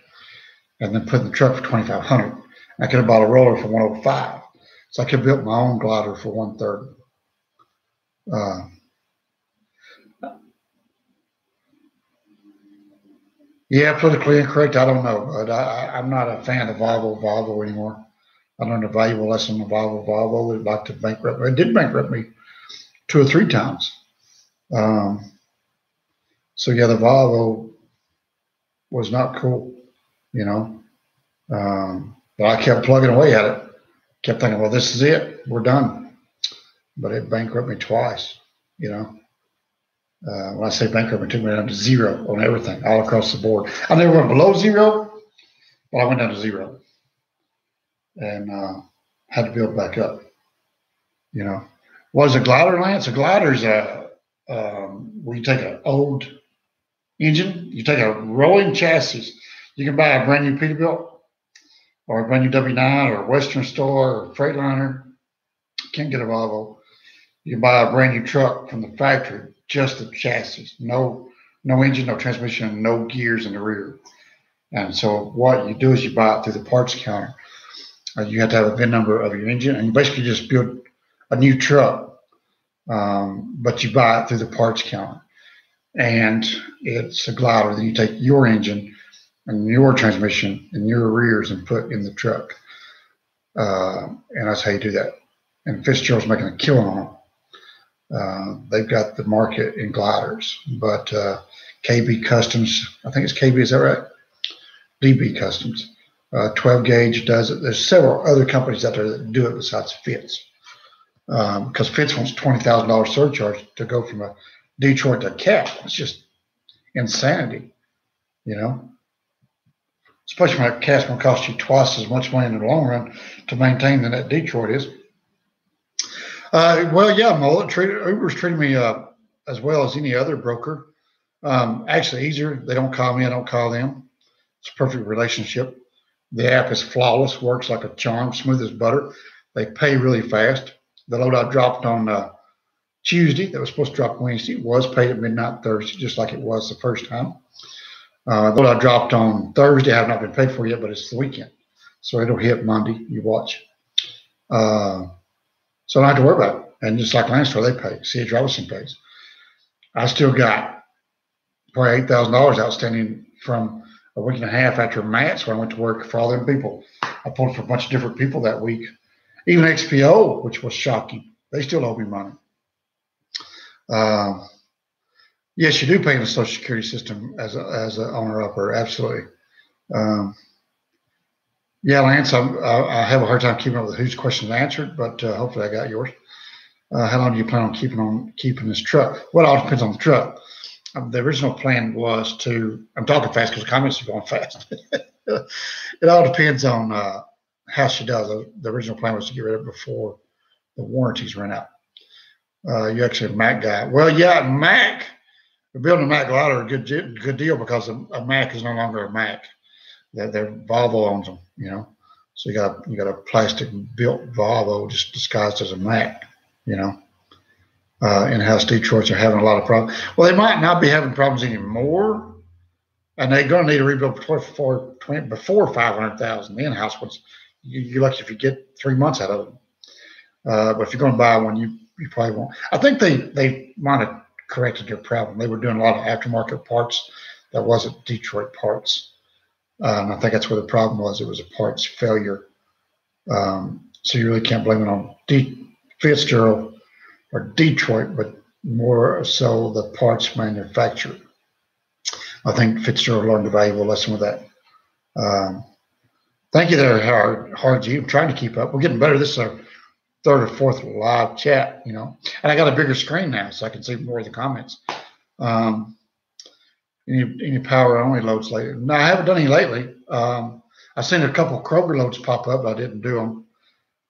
and then put in the truck for 2,500. I could have bought a roller for 105, so I could have built my own glider for 130. Yeah, politically incorrect. I don't know, but I'm not a fan of Volvo anymore. I learned a valuable lesson of Volvo. It'd like to bankrupt me. It did bankrupt me 2 or 3 times. So yeah, the Volvo was not cool, you know. But I kept plugging away at it. Kept thinking, well, this is it. We're done. But it bankrupted me twice, you know. When I say bankrupt, it took me down to 0 on everything, all across the board. I never went below 0, but I went down to 0. And had to build back up, you know. What is a glider, Lance? A glider is where you take an old engine, you take a rolling chassis. You can buy a brand new Peterbilt or a brand new W9 or a Western Star or a Freightliner. Can't get a Volvo. You can buy a brand new truck from the factory, just the chassis, no engine, no transmission, no gears in the rear. And so what you do is you buy it through the parts counter. You have to have a VIN number of your engine, and you basically just build a new truck, but you buy it through the parts counter. And it's a glider. Then you take your engine and your transmission and your rears and put in the truck. And that's how you do that. And Fitzgerald's making a killing on them. They've got the market in gliders, but KB Customs, I think it's KB, is that right? DB Customs, 12 gauge does it. There's several other companies out there that do it besides Fitz, because Fitz wants $20,000 surcharge to go from a Detroit to Cat. It's just insanity, you know. especially when cash will cost you twice as much money in the long run to maintain than that Detroit is. Well, yeah, Mullet, Uber's treating me as well as any other broker. Actually, easier. They don't call me, I don't call them. It's a perfect relationship. The app is flawless, works like a charm, smooth as butter. They pay really fast. The load I dropped on Tuesday, that was supposed to drop Wednesday, was paid at midnight Thursday, just like it was the first time. The load I dropped on Thursday, I have not been paid for yet, but it's the weekend. So it'll hit Monday. You watch. So I don't have to worry about it. And just like Landstar, they pay. C.H. Robinson pays. I still got probably $8,000 outstanding from a week and a half after Matt's when I went to work for all them people. I pulled for a bunch of different people that week. Even XPO, which was shocking, they still owe me money. Yes, you do pay in the Social Security system as an owner-upper, absolutely. Yeah, Lance, I have a hard time keeping up with whose question answered, but hopefully I got yours. How long do you plan on keeping this truck? Well, it all depends on the truck. The original plan was to, I'm talking fast because the comments are going fast. It all depends on how she does. The original plan was to get rid of it before the warranties ran out. You're actually a Mac guy. Well, yeah, Mac, we're building a Mac glider, a good deal because a Mac is no longer a Mac. They're Volvo owns them, you know. So you got a plastic built Volvo just disguised as a Mac, you know. In-house Detroits are having a lot of problems. Well, they might not be having problems anymore, and they're going to need a rebuild before 500,000. The in-house ones, you're lucky if you get 3 months out of them. But if you're going to buy one, you probably won't. I think they might have corrected their problem. They were doing a lot of aftermarket parts that wasn't Detroit parts. And I think that's where the problem was. It was a parts failure. So you really can't blame it on Fitzgerald or Detroit, but more so the parts manufacturer. I think Fitzgerald learned a valuable lesson with that. Thank you there, Hard G. I'm trying to keep up. We're getting better. This is our third or fourth live chat, you know. And I got a bigger screen now, so I can see more of the comments. Any power only loads lately? No, I haven't done any lately. I've seen a couple Kroger loads pop up, but I didn't do them.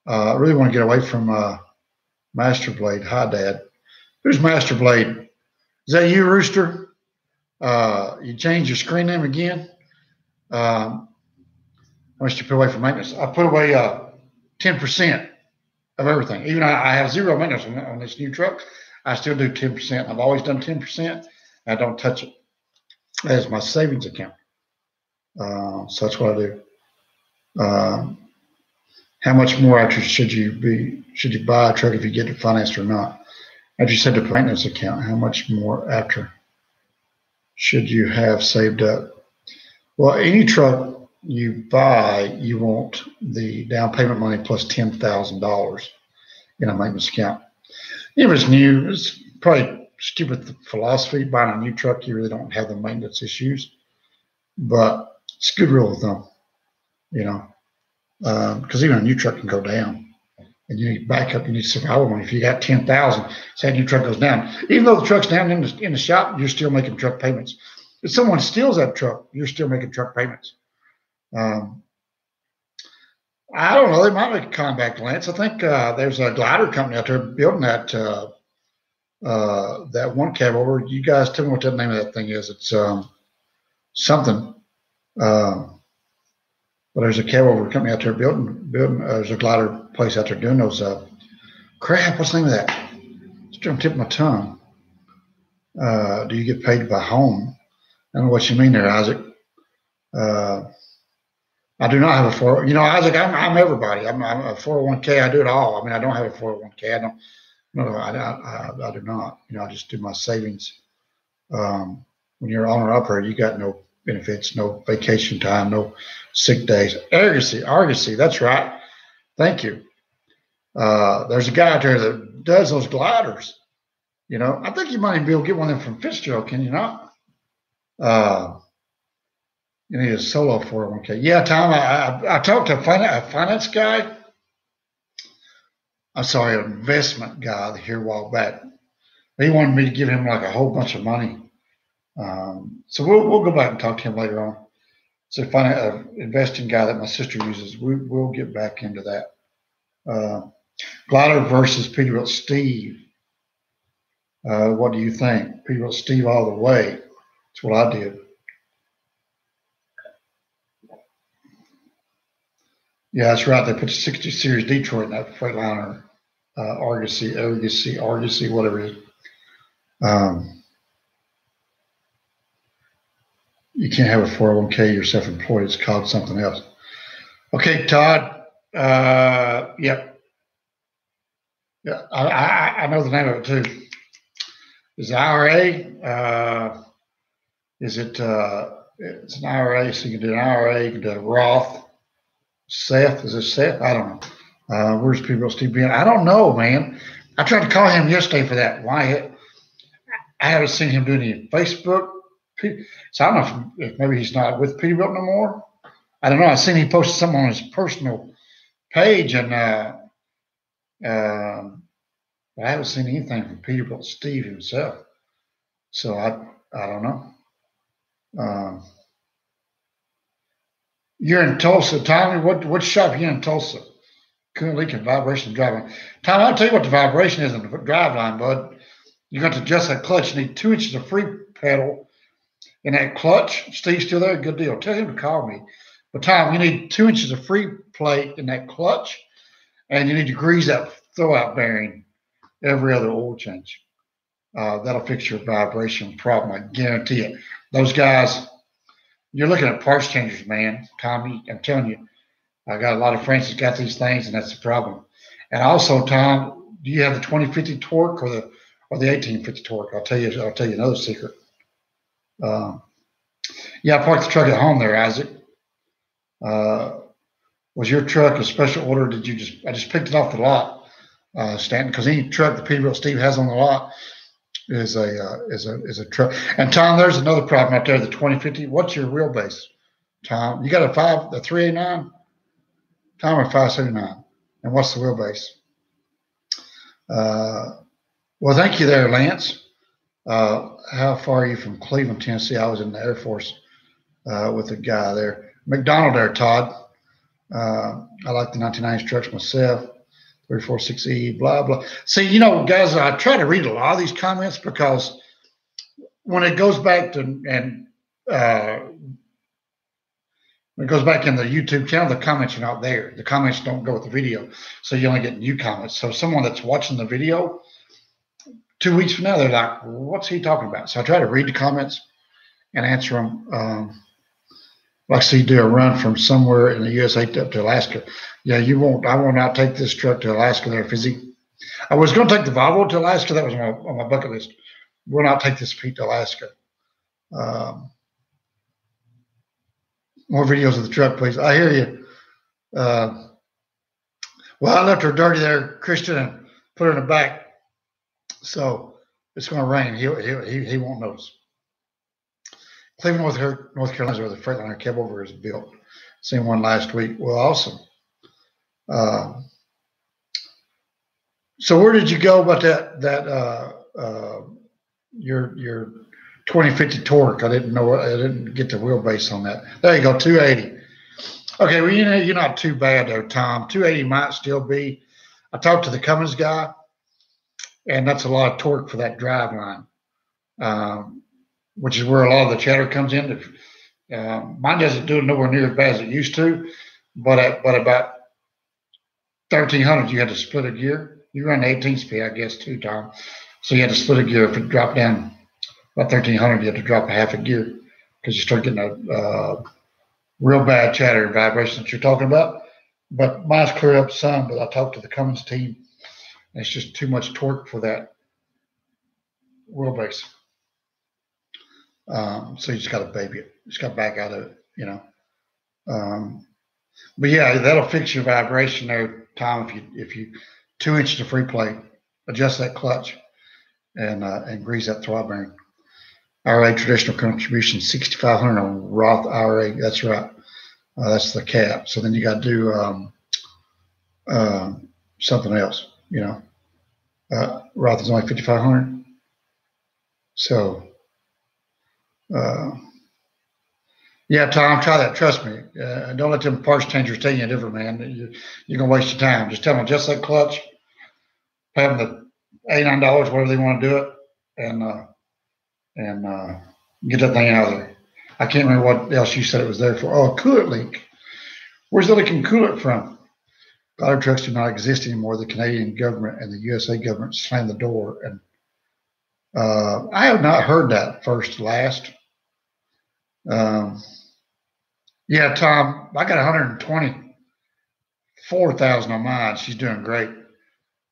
I really want to get away from Master Blade. Hi, Dad. Who's Master Blade? Is that you, Rooster? You changed your screen name again? How much did you put away for maintenance? I put away 10% of everything. Even I have zero maintenance on this new truck. I still do 10%. I've always done 10%. I don't touch it. As my savings account. So that's what I do. How much more after should you buy a truck if you get it financed or not? As you said, the maintenance account, how much more after should you have saved up? Well, any truck you buy, you want the down payment money plus $10,000 in a maintenance account. If it's new, it's probably stupid philosophy. Buying a new truck, you really don't have the maintenance issues, but it's a good rule of thumb, you know, because even a new truck can go down, and you need backup. You need survival money. If you got 10,000, say a new truck goes down, even though the truck's down in the shop, you're still making truck payments. If someone steals that truck, you're still making truck payments. I don't know. They might make a comeback, Lance. I think there's a glider company out there building that one cab over. You guys tell me what the name of that thing is. It's something. But there's a cab over company out there building. There's a glider place out there doing those. Crap, what's the name of that? It's on the tip of my tongue. Do you get paid by home? I don't know what you mean there, Isaac. I do not have a 401k. You know, Isaac, I'm everybody. I'm a 401k. I do it all. I mean, I don't have a 401k. I don't. No, I do not. You know, I just do my savings. When you're an owner-operator, you got no benefits, no vacation time, no sick days. Argosy, that's right. Thank you. There's a guy out there that does those gliders. You know, I think you might even be able to get one of them from Fitzgerald, can you not? You need a solo 401k. Yeah, Tom, I talked to a finance guy. I'm sorry, an investment guy here a while back. He wanted me to give him like a whole bunch of money. So we'll go back and talk to him later on. So find an investing guy that my sister uses. We'll get back into that. Glider versus Peterbilt Steve. What do you think? Peterbilt Steve all the way. That's what I did. Yeah, that's right. They put the 60 Series Detroit in that Freightliner Argosy, whatever it is. You can't have a 401k. You're self-employed. It's called something else. Okay, Todd. Yep. Yeah, I know the name of it too. Is it IRA? Is it? It's an IRA, so you can do an IRA. You can do a Roth. Seth, is it Seth? I don't know. Where's Peterbilt Steve being? I don't know, man. I tried to call him yesterday for that. Why? I haven't seen him do any Facebook. So I don't know if maybe he's not with Peterbilt no more. I don't know. I seen he posted something on his personal page, and I haven't seen anything from Peterbilt Steve himself. So I don't know. You're in Tulsa, Tommy. What shop are you in Tulsa? Coolant leak and vibration driving. Tommy, I'll tell you what the vibration is in the drive line, bud. You're going to adjust that clutch. You need 2 inches of free pedal in that clutch. Steve's still there? Good deal. Tell him to call me. But Tom, you need 2 inches of free plate in that clutch, and you need to grease that throwout bearing every other oil change. That'll fix your vibration problem. I guarantee it. Those guys, you're looking at parts changers, man. Tommy, I'm telling you, I got a lot of friends that got these things, and that's the problem. And also, Tom, do you have the 2050 torque or the 1850 torque? I'll tell you another secret. Yeah, I parked the truck at home there, Isaac. Was your truck a special order? Did you I just picked it off the lot, Stanton, because any truck that Peterbilt Steve has on the lot is a truck. And Tom, there's another problem out there, the 2050. What's your wheelbase, Tom? You got a 389, Tom, or 579? And what's the wheelbase? Well, thank you there, Lance. How far are you from Cleveland, Tennessee? I was in the Air Force with a guy there. McDonald there, Todd. I like the 1990s trucks myself. 346E, blah, blah. See, you know, guys, I try to read a lot of these comments because when it goes back to, and when it goes back in the YouTube channel, the comments are not there. The comments don't go with the video. So you only get new comments. So someone that's watching the video 2 weeks from now, they're like, what's he talking about? So I try to read the comments and answer them. Like, see, do a run from somewhere in the USA up to Alaska. Yeah, you won't. I will not take this truck to Alaska there, Fizzy. I was going to take the Volvo to Alaska. That was on my bucket list. Will not take this Pete to Alaska. More videos of the truck, please. I hear you. Well, I left her dirty there, Christian, and put her in the back. So it's going to rain. He won't notice. Cleveland, North Carolina is where the Freightliner cab over is built. Seen one last week. Well, awesome. So where did you go about your 2050 torque? I didn't know. I didn't get the wheelbase on that. There you go, 280. Okay, well, you're not too bad there, Tom. 280 might still be. I talked to the Cummins guy, and that's a lot of torque for that drive line. Which is where a lot of the chatter comes in. Mine doesn't do it nowhere near as bad as it used to, but about 1300, you had to split a gear. You run 18 speed, I guess, too, Tom. So you had to split a gear. If it dropped down about 1300, you had to drop a half a gear because you start getting a real bad chatter and vibration that you're talking about. But mine's cleared up some, but I talked to the Cummins team, and it's just too much torque for that wheelbase. So you just got to baby it. You just got to back out of it, you know. But yeah, that'll fix your vibration there, Tom. If you 2 inches of free plate, adjust that clutch, and grease that throttle bearing. IRA traditional contribution 6,500 on Roth IRA. That's right. That's the cap. So then you got to do something else. You know, Roth is only 5,500. So. Yeah, Tom, try that. Trust me. Don't let them parts changers tell you different, man. You're gonna waste your time. Just tell them just that clutch, pay them the $89, whatever they want to do it, and get that thing out of there. I can't remember what else you said it was there for. Oh, a coolant leak. Where's the leaking coolant from? Glider trucks do not exist anymore. The Canadian government and the USA government slammed the door, and I have not heard that first to last. Yeah, Tom, I got 124,000 on mine. She's doing great.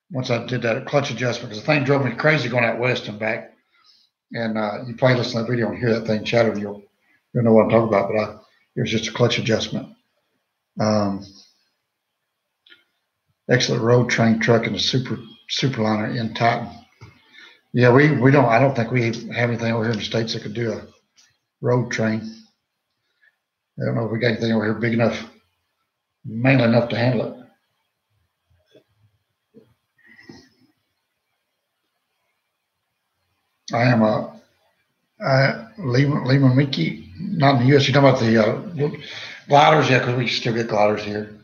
Once I did that clutch adjustment, because the thing drove me crazy going out west and back. And you probably listen to that video and hear that thing chatter, you'll know what I'm talking about. But it was just a clutch adjustment. Excellent road train truck and a superliner in Titan. Yeah, we don't. I don't think we have anything over here in the States that could do a road train. I don't know if we got anything over here big enough, mainly enough to handle it. I am Lima Mickey, not in the U.S. You're talking about the gliders, yeah, because we still get gliders here.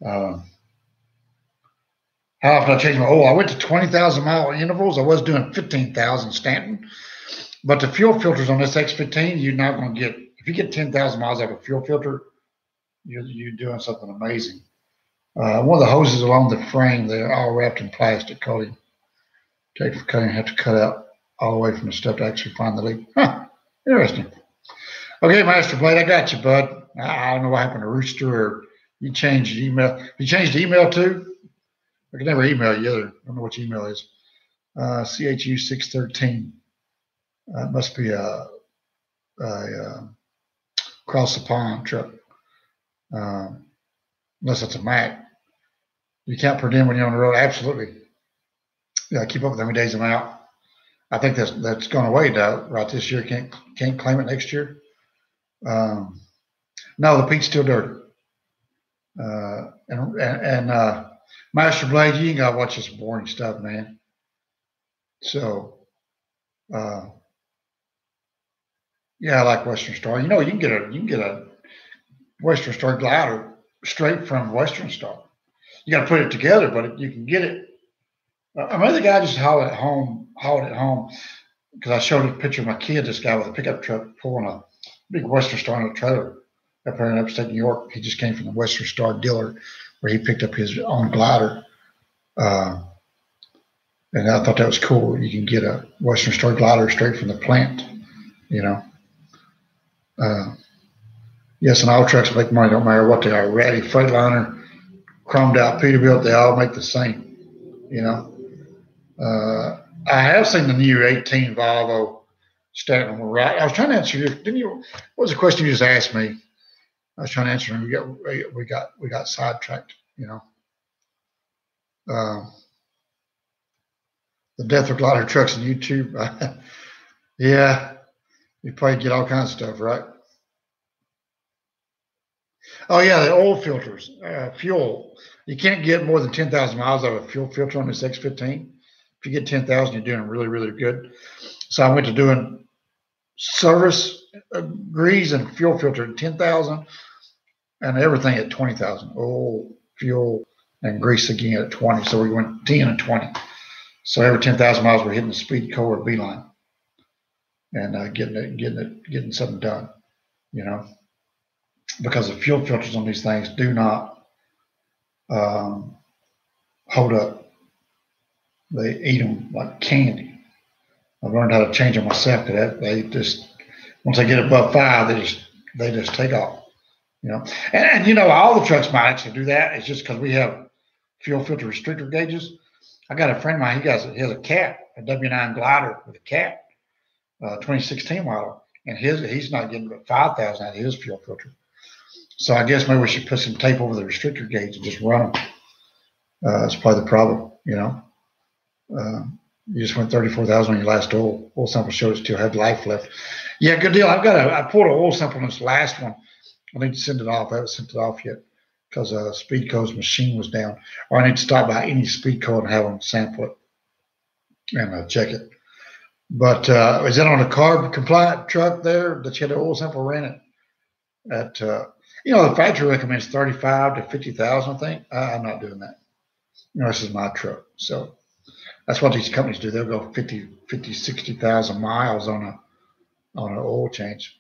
How often I change my oil? I went to 20,000 mile intervals. I was doing 15,000 Stanton, but the fuel filters on this X15, you're not going to get. If you get 10,000 miles out of a fuel filter, you're doing something amazing. One of the hoses along the frame, they're all wrapped in plastic coating. Take for cutting, have to cut out all the way from the stuff to actually find the leak. Huh, interesting. Okay, Master Blade, I got you, bud. I don't know what happened to Rooster, or you changed your email. You changed the email too? I can never email you either. I don't know what your email is. CHU 613. It must be a across the pond truck. Unless it's a Mac. You can't per diem when you're on the road. Absolutely. Yeah, keep up with how many days I'm out. I think that's gone away now, right this year. Can't claim it next year. No, the peat's still dirty. And Master Blade, you ain't gotta watch this boring stuff, man. So yeah, I like Western Star. You know, you can get a Western Star glider straight from Western Star. You got to put it together, but you can get it. I remember the guy just hauled it home because I showed a picture of my kid. This guy with a pickup truck pulling a big Western Star on a trailer up there in upstate New York. He just came from the Western Star dealer where he picked up his own glider. And I thought that was cool. You can get a Western Star glider straight from the plant, you know. Yes, and all trucks make money, don't matter what they are. Ratty, Freightliner, chromed out, Peterbilt, they all make the same, you know. I have seen the new 18 Volvo Stanton. Right. I was trying to answer you. What was the question you just asked me? I was trying to answer, and we got sidetracked, you know. The death of glider trucks on YouTube. Yeah, you probably get all kinds of stuff, right? Oh yeah, the oil filters, fuel. You can't get more than 10,000 miles out of a fuel filter on this X15. If you get 10,000, you're doing really, really good. So I went to doing service grease and fuel filter at 10,000, and everything at 20,000. Oil, fuel, and grease again at 20. So we went 10 and 20. So every 10,000 miles, we're hitting the speed core or beeline, and getting something done, you know. Because the fuel filters on these things do not hold up. They eat them like candy. I've learned how to change them myself. They just, once they get above 5, they just take off. You know, and you know, all the trucks might actually do that. It's just because we have fuel filter restrictor gauges. I got a friend of mine. He has a Cat, a W9 glider with a Cat, 2016 model, and he's not getting but 5,000 out of his fuel filter. So I guess maybe we should put some tape over the restrictor gauge and just run them. That's probably the problem, you know. You just went 34,000 on your last oil sample. Showed it still had life left. Yeah, good deal. I pulled an oil sample in this last one. I need to send it off. I haven't sent it off yet because Speedco's machine was down. Or I need to stop by any Speedco and have them sample it and check it. But is that on a CARB compliant truck there that you had the oil sample ran it? at the factory recommends 35 to 50,000. I think I'm not doing that. This is my truck, so that's what these companies do. They'll go 50, 60,000 miles on an oil change.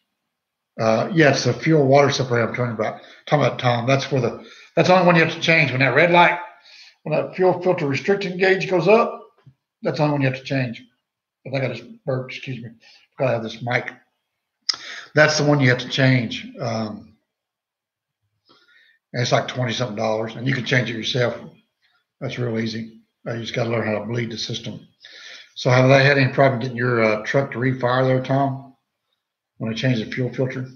Yeah, it's the fuel water separator I'm talking about, Tom. That's the only one you have to change when that red light, when that fuel filter restriction gauge goes up. That's the only one you have to change. I think I just burped. Excuse me. I have this mic. That's the one you have to change. And it's like $20-something, and you can change it yourself. That's real easy. You just got to learn how to bleed the system. So have they had any problem getting your truck to refire there, Tom, when they change the fuel filter?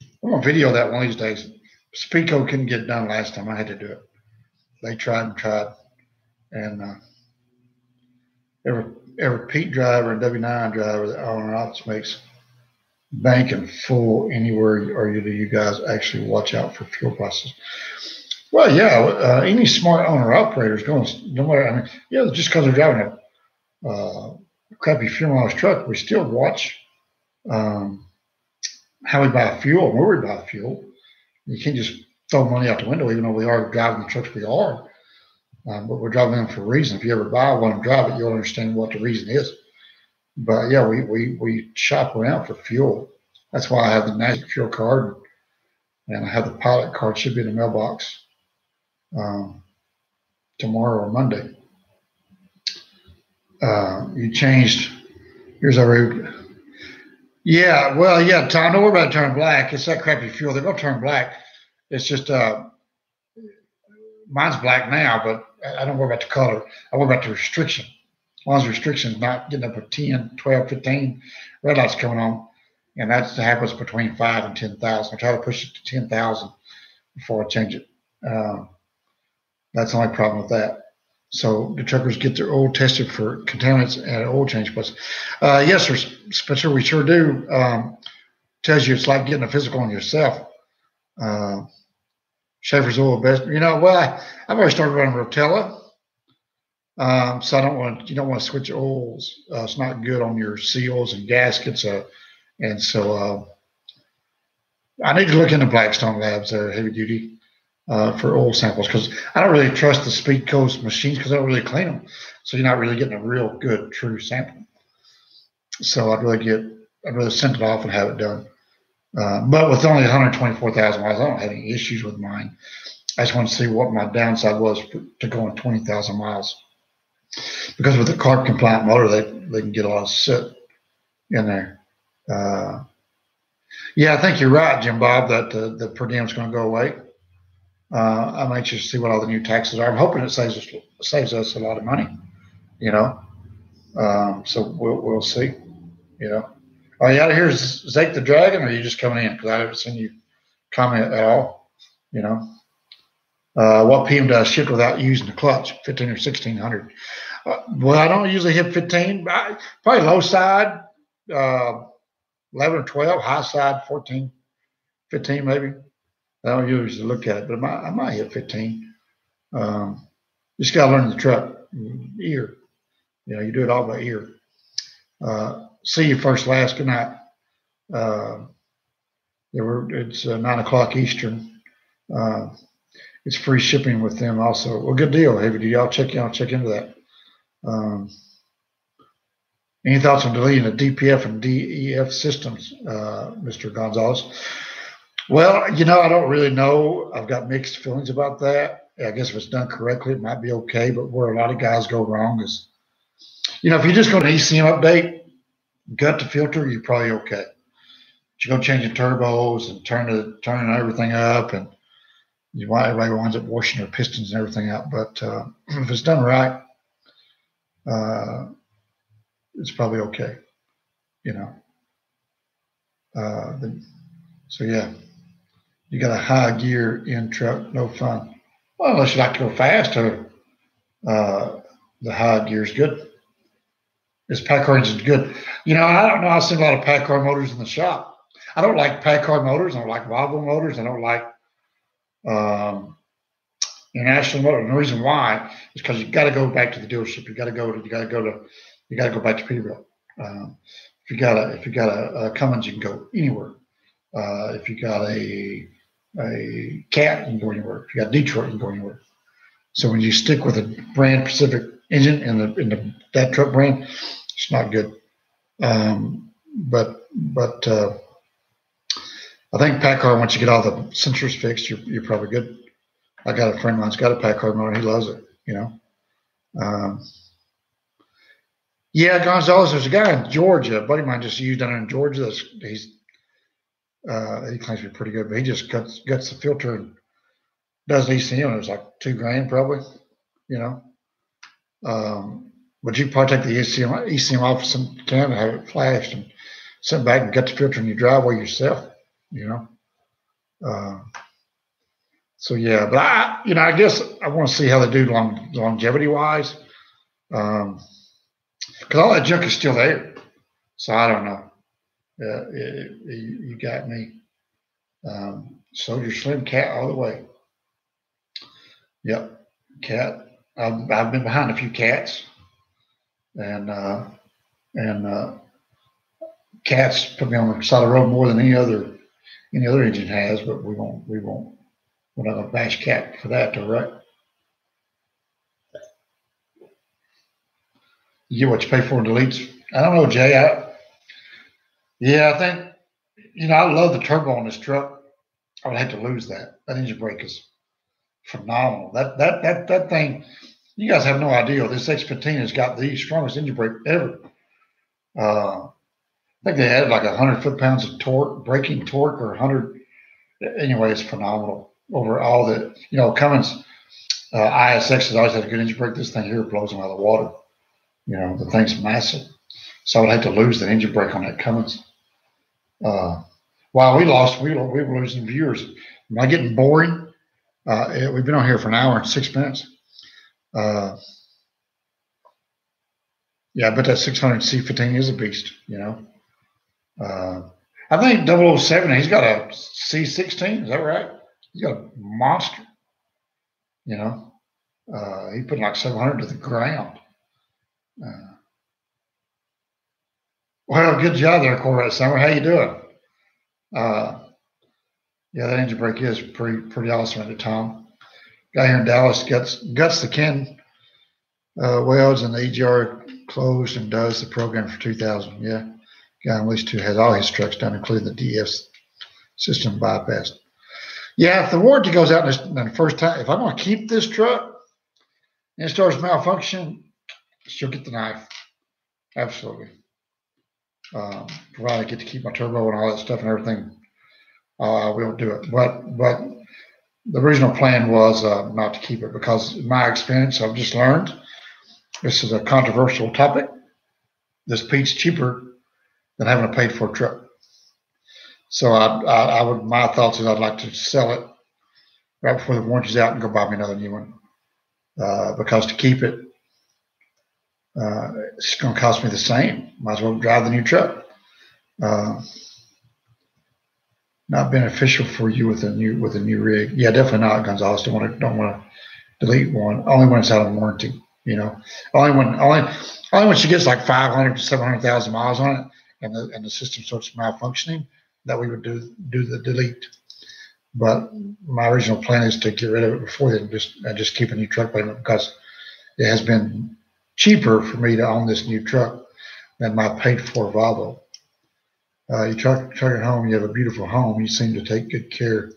I'm going to video that one of these days. Speedco couldn't get it done last time. I had to do it. They tried and tried. And every Pete driver and W9 driver that owner ops makes bank and full anywhere you guys actually watch out for fuel prices. Well, yeah, any smart owner operator is going to, no matter, I mean, yeah, just because they're driving a crappy fuel mileage truck, we still watch how we buy fuel and where we buy fuel. You can't just throw money out the window, even though we are driving the trucks we are. But we're driving them for a reason. If you ever buy one and drive it, you'll understand what the reason is. But yeah, we shop around for fuel. That's why I have the National Fuel card, and I have the pilot card. Should be in the mailbox tomorrow or Monday. You changed. Here's our route. Yeah, well, yeah, Tom, don't worry about turning black. It's that crappy fuel. They're going to turn black. It's just mine's black now, but I don't worry about the color. I worry about the restriction. As long as the restriction is not getting up to 10, 12, 15, red lights coming on, and that happens between 5 and 10,000. I try to push it to 10,000 before I change it. That's the only problem with that. So the truckers get their oil tested for contaminants at an oil change place. Yes, sir, Spencer, we sure do. Tells you it's like getting a physical on yourself. Schaefer's Oil best. Well, I've already started running Rotella. So you don't want to switch oils. It's not good on your seals and gaskets. And so I need to look into Blackstone Labs there, heavy duty, for oil samples, because I don't really trust the Speedco machines because I don't really clean them. So you're not really getting a real good, true sample. So I'd rather send it off and have it done. But with only 124,000 miles, I don't have any issues with mine. I just want to see what my downside was to going 20,000 miles. Because with the carb compliant motor, they can get a lot of soot in there. Yeah, I think you're right, Jim Bob, that the per diem is going to go away. I'm anxious to see what all the new taxes are. I'm hoping it saves us a lot of money, So we'll see, Are you out of here, Zake the Dragon, or are you just coming in? Because I haven't seen you comment at all, What PM does shift without using the clutch, 15 or 1600? Well, I don't usually hit 15. Probably low side, 11 or 12, high side, 14, 15 maybe. I don't usually look at it, but I might hit 15. Just got to learn the truck, ear. You do it all by ear. See you first, last. Good night. It's 9 o'clock Eastern. It's free shipping with them also. Well, good deal, Heavy Duty. I'll check into that. Any thoughts on deleting the DPF and DEF systems, Mr. Gonzalez? Well, I don't really know. I've got mixed feelings about that. I guess if it's done correctly, it might be okay. But where a lot of guys go wrong is, if you're just going to ECM update, gut the filter, you're probably okay. But you go changing turbos and turning everything up, and everybody winds up washing their pistons and everything out. But if it's done right, it's probably okay. So yeah, you got a high gear in truck, no fun. Well, unless you like to go fast, or the high gear is good. This PACCAR engine is good. I don't know. I see a lot of PACCAR motors in the shop. I don't like PACCAR motors. I don't like Volvo motors. I don't like International Motors. And the reason why is because you got to go back to the dealership. You got to go back to Peterbilt. If you got a Cummins, you can go anywhere. If you got a Cat, you can go anywhere. If you got Detroit, you can go anywhere. So when you stick with a brand specific engine in that truck brand, it's not good. But I think PACCAR, once you get all the sensors fixed, you're probably good. I got a friend of mine's got a PACCAR motor. He loves it. Yeah, Gonzalez. There's a guy in Georgia. A buddy of mine just used down in Georgia. He claims to be pretty good, but he just guts the filter and does ECM. It was like $2,000 probably. But you probably take the ECM off some can and have it flashed and send back and get the filter in your driveway yourself. So yeah, but I guess I want to see how they do longevity wise, because all that junk is still there. So I don't know. You got me. Soldier Slim Cat all the way. Yep, Cat. I've been behind a few Cats, and Cats put me on the side of the road more than any other engine has. But we won't. We're not gonna bash Cat for that, though, right? You get what you pay for in deletes. I don't know, Jay. I think I love the turbo on this truck. I would hate to lose that. That engine brake is phenomenal. That thing, you guys have no idea. This X15 has got the strongest engine brake ever. I think they added like 100 foot-pounds of torque, braking torque, or 100. Anyway, it's phenomenal over all the, Cummins ISX has always had a good engine brake. This thing here blows them out of the water. The thing's massive. So I would hate to lose the engine brake on that Cummins. While we were losing viewers. Am I getting boring? We've been on here for an hour and 6 minutes. Yeah, but that 600 C15 is a beast, I think 007, he's got a C16, is that right? He's got a monster, he put like 700 to the ground. Well, good job there, Corvette Summer. How you doing? Yeah, that engine brake is pretty awesome at the time. Guy here in Dallas guts the Ken welds, and the EGR closed and does the program for 2000. Yeah, guy in Lease 2 has all his trucks done, including the DS system bypassed. Yeah, if the warranty goes out in the first time, if I'm going to keep this truck and it starts malfunctioning, she'll get the knife. Absolutely. Provided I get to keep my turbo and all that stuff and everything, we'll do it. But the original plan was not to keep it, because in my experience, I've just learned this is a controversial topic. This Pete's cheaper than having a paid for truck. So my thoughts is I'd like to sell it right before the warranty's out and go buy me another new one. Because to keep it, it's going to cost me the same. Might as well drive the new truck. Not beneficial for you with a new rig. Yeah, definitely not, Gonzalez. Don't want to delete one. Only when it's out of warranty. Only when she gets like 500 to 700,000 miles on it, and the system starts malfunctioning, that we would do the delete. But my original plan is to get rid of it before then, just keep a new truck payment, because it has been cheaper for me to own this new truck than my paid for Volvo. You truck at home, you have a beautiful home. You seem to take good care.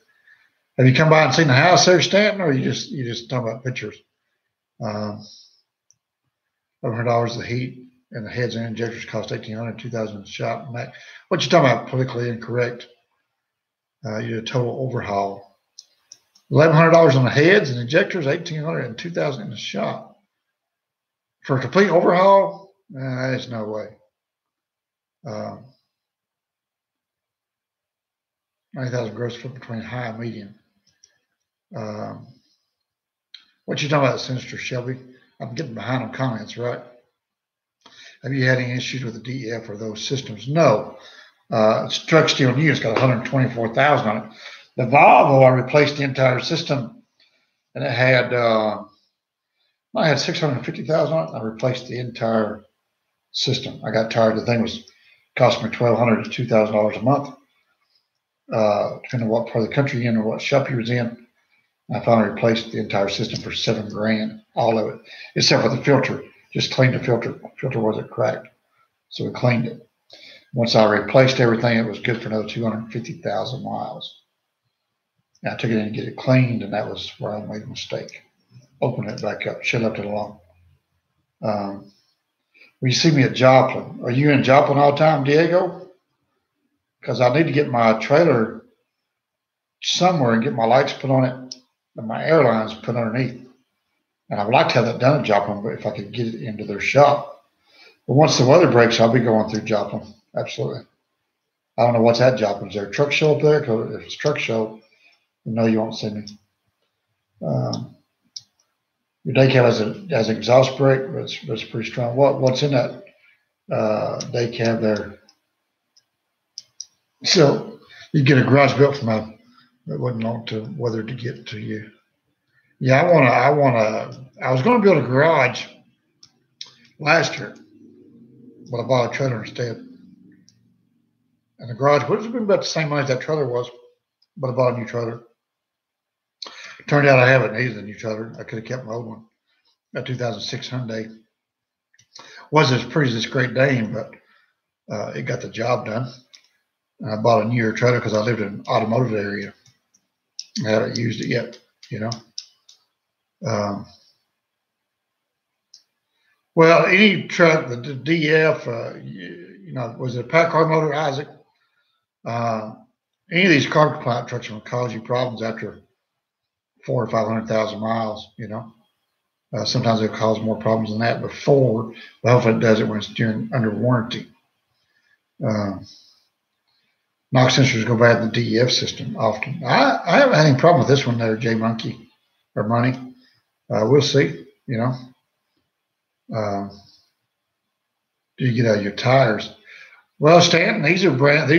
Have you come by and seen the house there, Stanton, or you just talking about pictures? $100 the heat and the heads and injectors cost $1,800, $2,000 in the shop. What you talking about? Politically incorrect. You did a total overhaul. $1,100 on the heads and injectors, $1,800 and $2,000 in the shop. For a complete overhaul, there's no way. 90,000 gross foot between high and medium. What you talking about, Senator Shelby? I'm getting behind on comments, right? Have you had any issues with the DEF or those systems? No. Truck Steel New has got 124,000 on it. The Volvo, I replaced the entire system, and it had I had 650,000 on it. I replaced the entire system. I got tired. The thing was costing me $1,200 to $2,000 a month. depending on what part of the country you're in or what shop you was in. I finally replaced the entire system for $7,000, all of it, except for the filter. Just cleaned the filter. The filter wasn't cracked, so we cleaned it. Once I replaced everything, it was good for another 250,000 miles. And I took it in and get it cleaned, and that was where I made a mistake. Open it back up. Should have left it alone. When you see me at Joplin, are you in Joplin all the time, Diego? Because I need to get my trailer somewhere and get my lights put on it and my airlines put underneath. And I would like to have that done at Joplin, but if I could get it into their shop. But once the weather breaks, I'll be going through Joplin. Absolutely. I don't know what's at Joplin. Is there a truck show up there? Because if it's a truck show, no, you won't see me. Your day cab has an exhaust brake, but it's pretty strong. What's in that day cab there? So you get a garage built from it wouldn't long to whether to get to you. Yeah, I was going to build a garage last year, but I bought a trailer instead. And the garage would have been about the same money as that trailer was, but I bought a new trailer. Turned out I haven't needed a new trailer. I could have kept my old one. A 2006 Hyundai. Wasn't as pretty as this Great Dane, but it got the job done. And I bought a newer trailer because I lived in an automotive area. I haven't used it yet, you know. Well, any truck, the DF, you know, was it a PACCAR motor, Isaac? Any of these carbon compliant trucks will cause you problems after 400,000 or 500,000 miles, you know. Sometimes it'll cause more problems than that before, but hopefully it does it when it's under warranty. Knock sensors go bad in the DEF system often. I haven't had any problem with this one there, J Monkey or Money. We'll see, you know. Do you get out of your tires? Well, Stanton, these are brand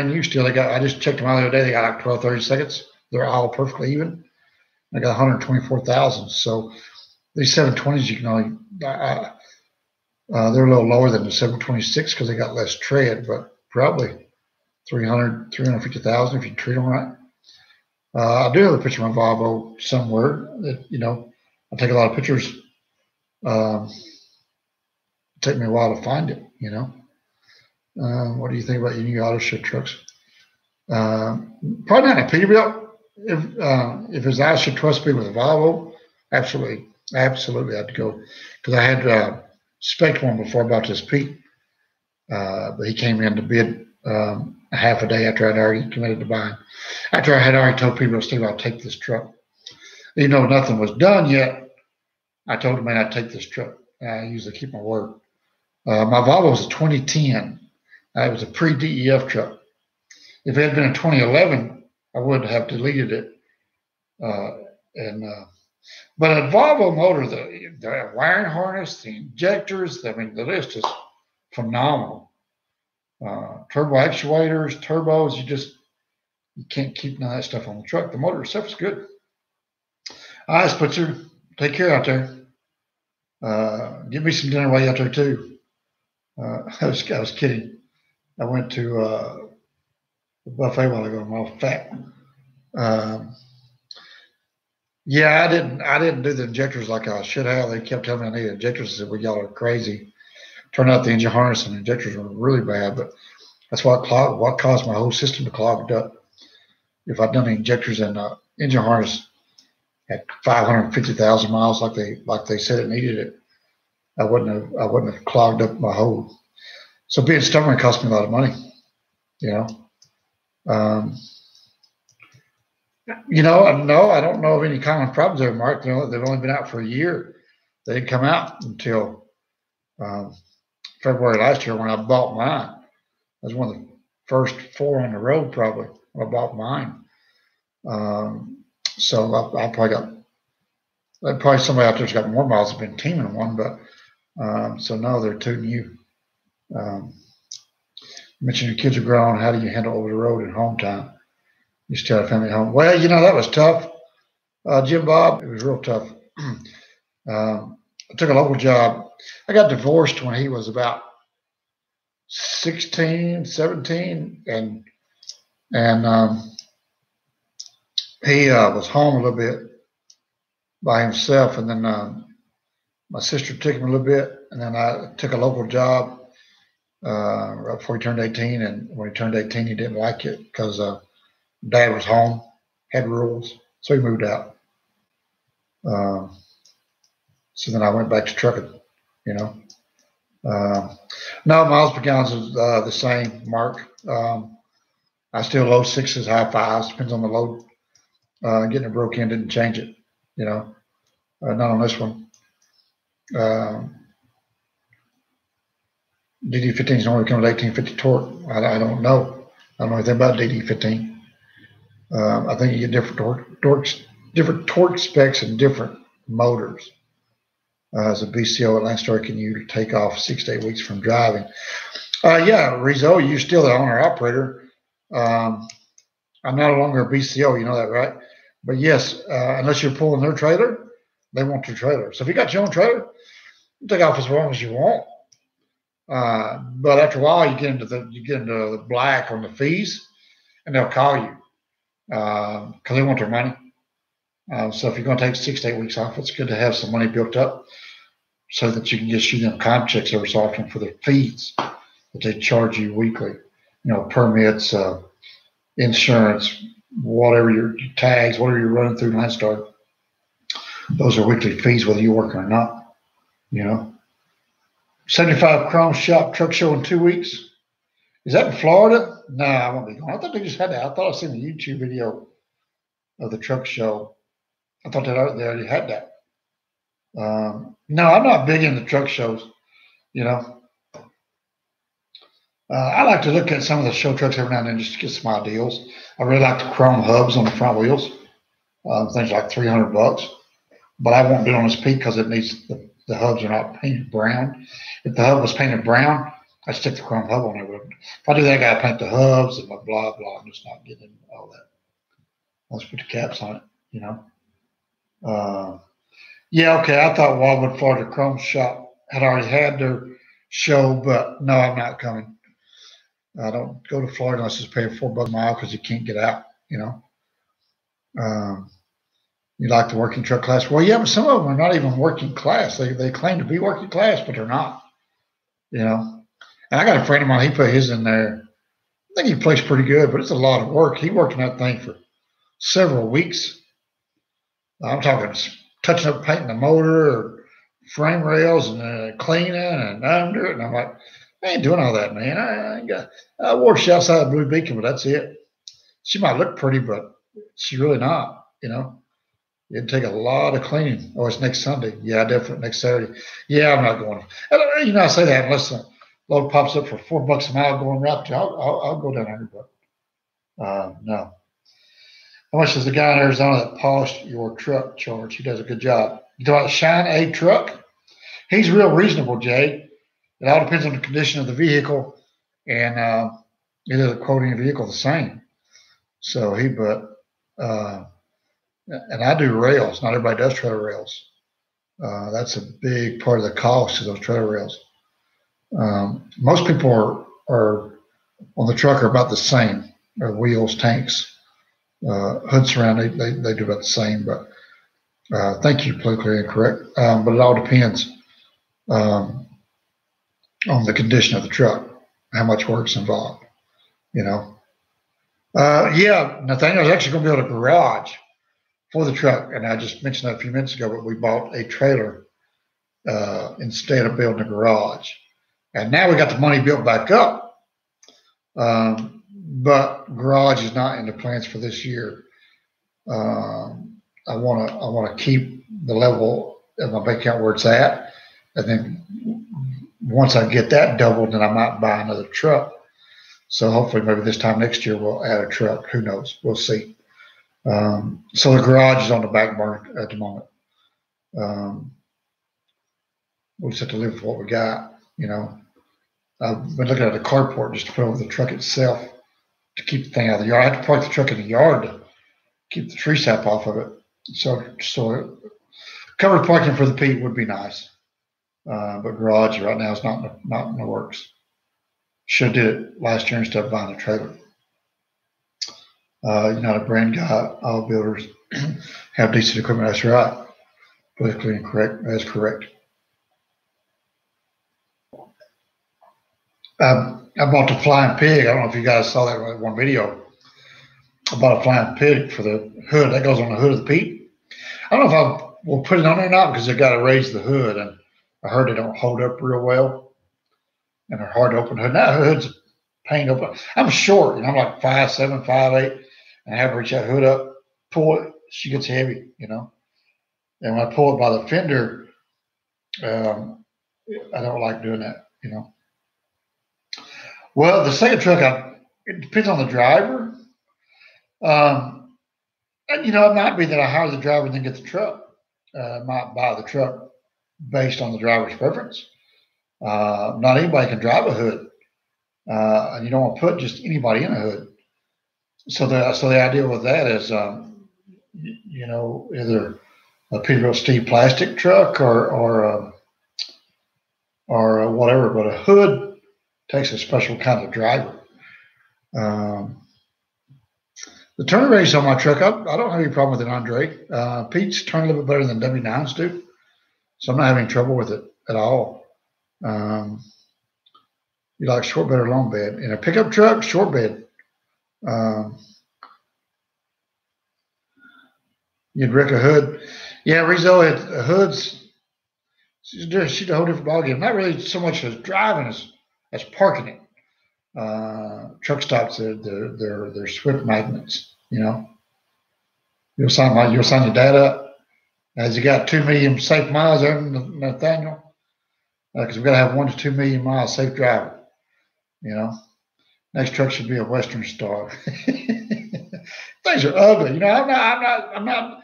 new still. I just checked them out the other day. They got like 12, 30 seconds. They're all perfectly even. I got 124,000. So these 720s, you can only they're a little lower than the 726 because they got less tread, but probably 350,000 if you treat them right. I do have a picture of my Volvo somewhere. That, you know, I take a lot of pictures. It take me a while to find it. You know. What do you think about your new auto shed trucks? Probably not a Peterbilt. If it's I should trust me with a Volvo, absolutely I'd go because I had spec'd one before I bought this Pete, but he came in to bid a half a day after I'd already committed to buying. After I had already told people I'll take this truck, even though nothing was done yet. I told him, man, I'd take this truck. I usually keep my word. My Volvo was a 2010. It was a pre-DEF truck. If it had been a 2011, I would have deleted it. But a Volvo motor, the wiring harness, the injectors, I mean, the list is phenomenal. Turbo actuators, turbos, you can't keep none of that stuff on the truck. The motor itself is good. All right, Spitzer, take care out there. Give me some dinner while you're out there too. I was kidding. I went to the buffet a while ago. I'm all fat. Yeah, I didn't do the injectors like I should have. They kept telling me I needed injectors. I said, well, y'all are crazy. Turned out the engine harness and injectors were really bad, but that's what caused my whole system to clog up. If I'd done the injectors and engine harness at 550,000 miles like they said it needed it, I wouldn't have clogged up my hole. So being stubborn cost me a lot of money, you know. You know, no, I don't know of any common problems there, Mark. They've only been out for a year. They didn't come out until February last year when I bought mine. I was one of the first 4 on the road probably when I bought mine. So I probably somebody out there's got more miles have been teaming one, but so no, they're too new. You mentioned your kids are grown. How do you handle over the road in home time? You still have a family at home. Well, you know, that was tough. Jim Bob, it was real tough. I took a local job. I got divorced when he was about 16, 17, and and he was home a little bit by himself, and then my sister took him a little bit, and then I took a local job right before he turned 18. And when he turned 18, he didn't like it because dad was home, had rules, so he moved out. So then I went back to trucking, you know. No, miles per gallon is the same, Mark. I still low sixes, high fives, depends on the load. Getting it broke in didn't change it, you know. Not on this one. DD15 is normally coming with 1850 torque. I don't know. I don't know anything about DD15. I think you get different torque specs and different motors. As a BCO at Landstar, can you take off 6 to 8 weeks from driving? Yeah, Rizzo, you're still the owner operator. I'm no longer a BCO, you know that, right? But yes, unless you're pulling their trailer, they want your trailer. So if you got your own trailer, you take off as long as you want. But after a while, you get into the black on the fees, and they'll call you because they want their money. So if you're going to take 6 to 8 weeks off, it's good to have some money built up so that you can just shoot them comp checks every so often for the fees that they charge you weekly. You know, permits, insurance, whatever your tags, whatever you're running through Landstar. Those are weekly fees, whether you're working or not. You know, 75 Chrome Shop Truck Show in 2 weeks. Is that in Florida? No, I won't be going. I thought they just had that. I thought I seen the YouTube video of the truck show. I thought they already had that. No, I'm not big into truck shows. You know, I like to look at some of the show trucks every now and then just to get some ideals. I really like the chrome hubs on the front wheels. Things like $300. But I won't do it on this peak because it needs the hubs are not painted brown. If the hub was painted brown, I'd stick the chrome hub on there. If I do that, I gotta paint the hubs and blah blah blah. I'm just not getting into all that. Let's put the caps on it, you know. Yeah, okay. I thought Wildwood, Florida Chrome Shop had already had their show, but no, I'm not coming. I don't go to Florida unless it's paying $4 a mile because you can't get out, you know. You like the working truck class? Well, yeah, but some of them are not even working class. They claim to be working class, but they're not, you know. And I got a friend of mine, he put his in there. I think he plays pretty good, but it's a lot of work. He worked on that thing for several weeks. I'm talking touching up, painting the motor or frame rails and cleaning and under it. And I'm like, I ain't doing all that, man. I wore she outside Blue Beacon, but that's it. She might look pretty, but she's really not, you know. It'd take a lot of cleaning. Oh, it's next Sunday. Yeah, definitely next Saturday. Yeah, I'm not going. You know, I say that unless the load pops up for $4 a mile going right to, I'll go down there, but no. How much does the guy in Arizona that polished your truck charge? He does a good job. You talking about Shine A truck? He's real reasonable, Jay. It all depends on the condition of the vehicle, and either the quoting the vehicle the same. So and I do rails. Not everybody does trailer rails. That's a big part of the cost of those trailer rails. Most people are on the truck are about the same. Wheels, tanks, hood surround, they do about the same. But thank you, politically incorrect. But it all depends on the condition of the truck, how much work's involved. You know. Yeah, Nathaniel's actually going to build a garage for the truck, and I just mentioned that a few minutes ago, but we bought a trailer instead of building a garage. And now we got the money built back up. But garage is not in the plans for this year. I want to keep the level of my bank account where it's at. And then once I get that doubled, then I might buy another truck. So hopefully maybe this time next year we'll add a truck. Who knows? We'll see. So the garage is on the back burner at the moment. We just have to live with what we got, you know. I've been looking at the carport just to put over the truck itself to keep the thing out of the yard. I have to park the truck in the yard to keep the tree sap off of it. So covered parking for the Pete would be nice. But garage right now is not in the works. Should have did it last year instead of buying a trailer. You're not a brand guy. All builders have decent equipment. That's right. Politically incorrect. That's correct. I bought the flying pig. I don't know if you guys saw that in one video. I bought a flying pig for the hood. That goes on the hood of the Pete. I don't know if I will put it on there or not because they got to raise the hood, and I heard they don't hold up real well, and they're hard to open hood. Now hood's pain open. I'm short, and I'm like 5'7", 5'8", and I have to reach that hood up, pull it. She gets heavy, And when I pull it by the fender, I don't like doing that. Well, the second truck, it depends on the driver. And it might be that I hire the driver and then get the truck. I might buy the truck based on the driver's preference. Not anybody can drive a hood, and you don't want to put just anybody in a hood. So the idea with that is, either a Peterbilt steel plastic truck or whatever. But a hood takes a special kind of driver. The turning radius on my truck, I don't have any problem with it, Andre. Pete's turn a little bit better than W9s do, so I'm not having trouble with it at all. You like short bed or long bed? In a pickup truck, short bed. You'd wreck a hood. Yeah, Rizzo, hoods, she's a whole different ballgame. Not really so much as driving as parking it. Truck stops, they're swift magnets. You'll sign your dad up. Has he got 2 million safe miles there, Nathaniel? Because we've got to have 1 to 2 million miles safe driving. Next truck should be a Western Star. Things are ugly. I'm not.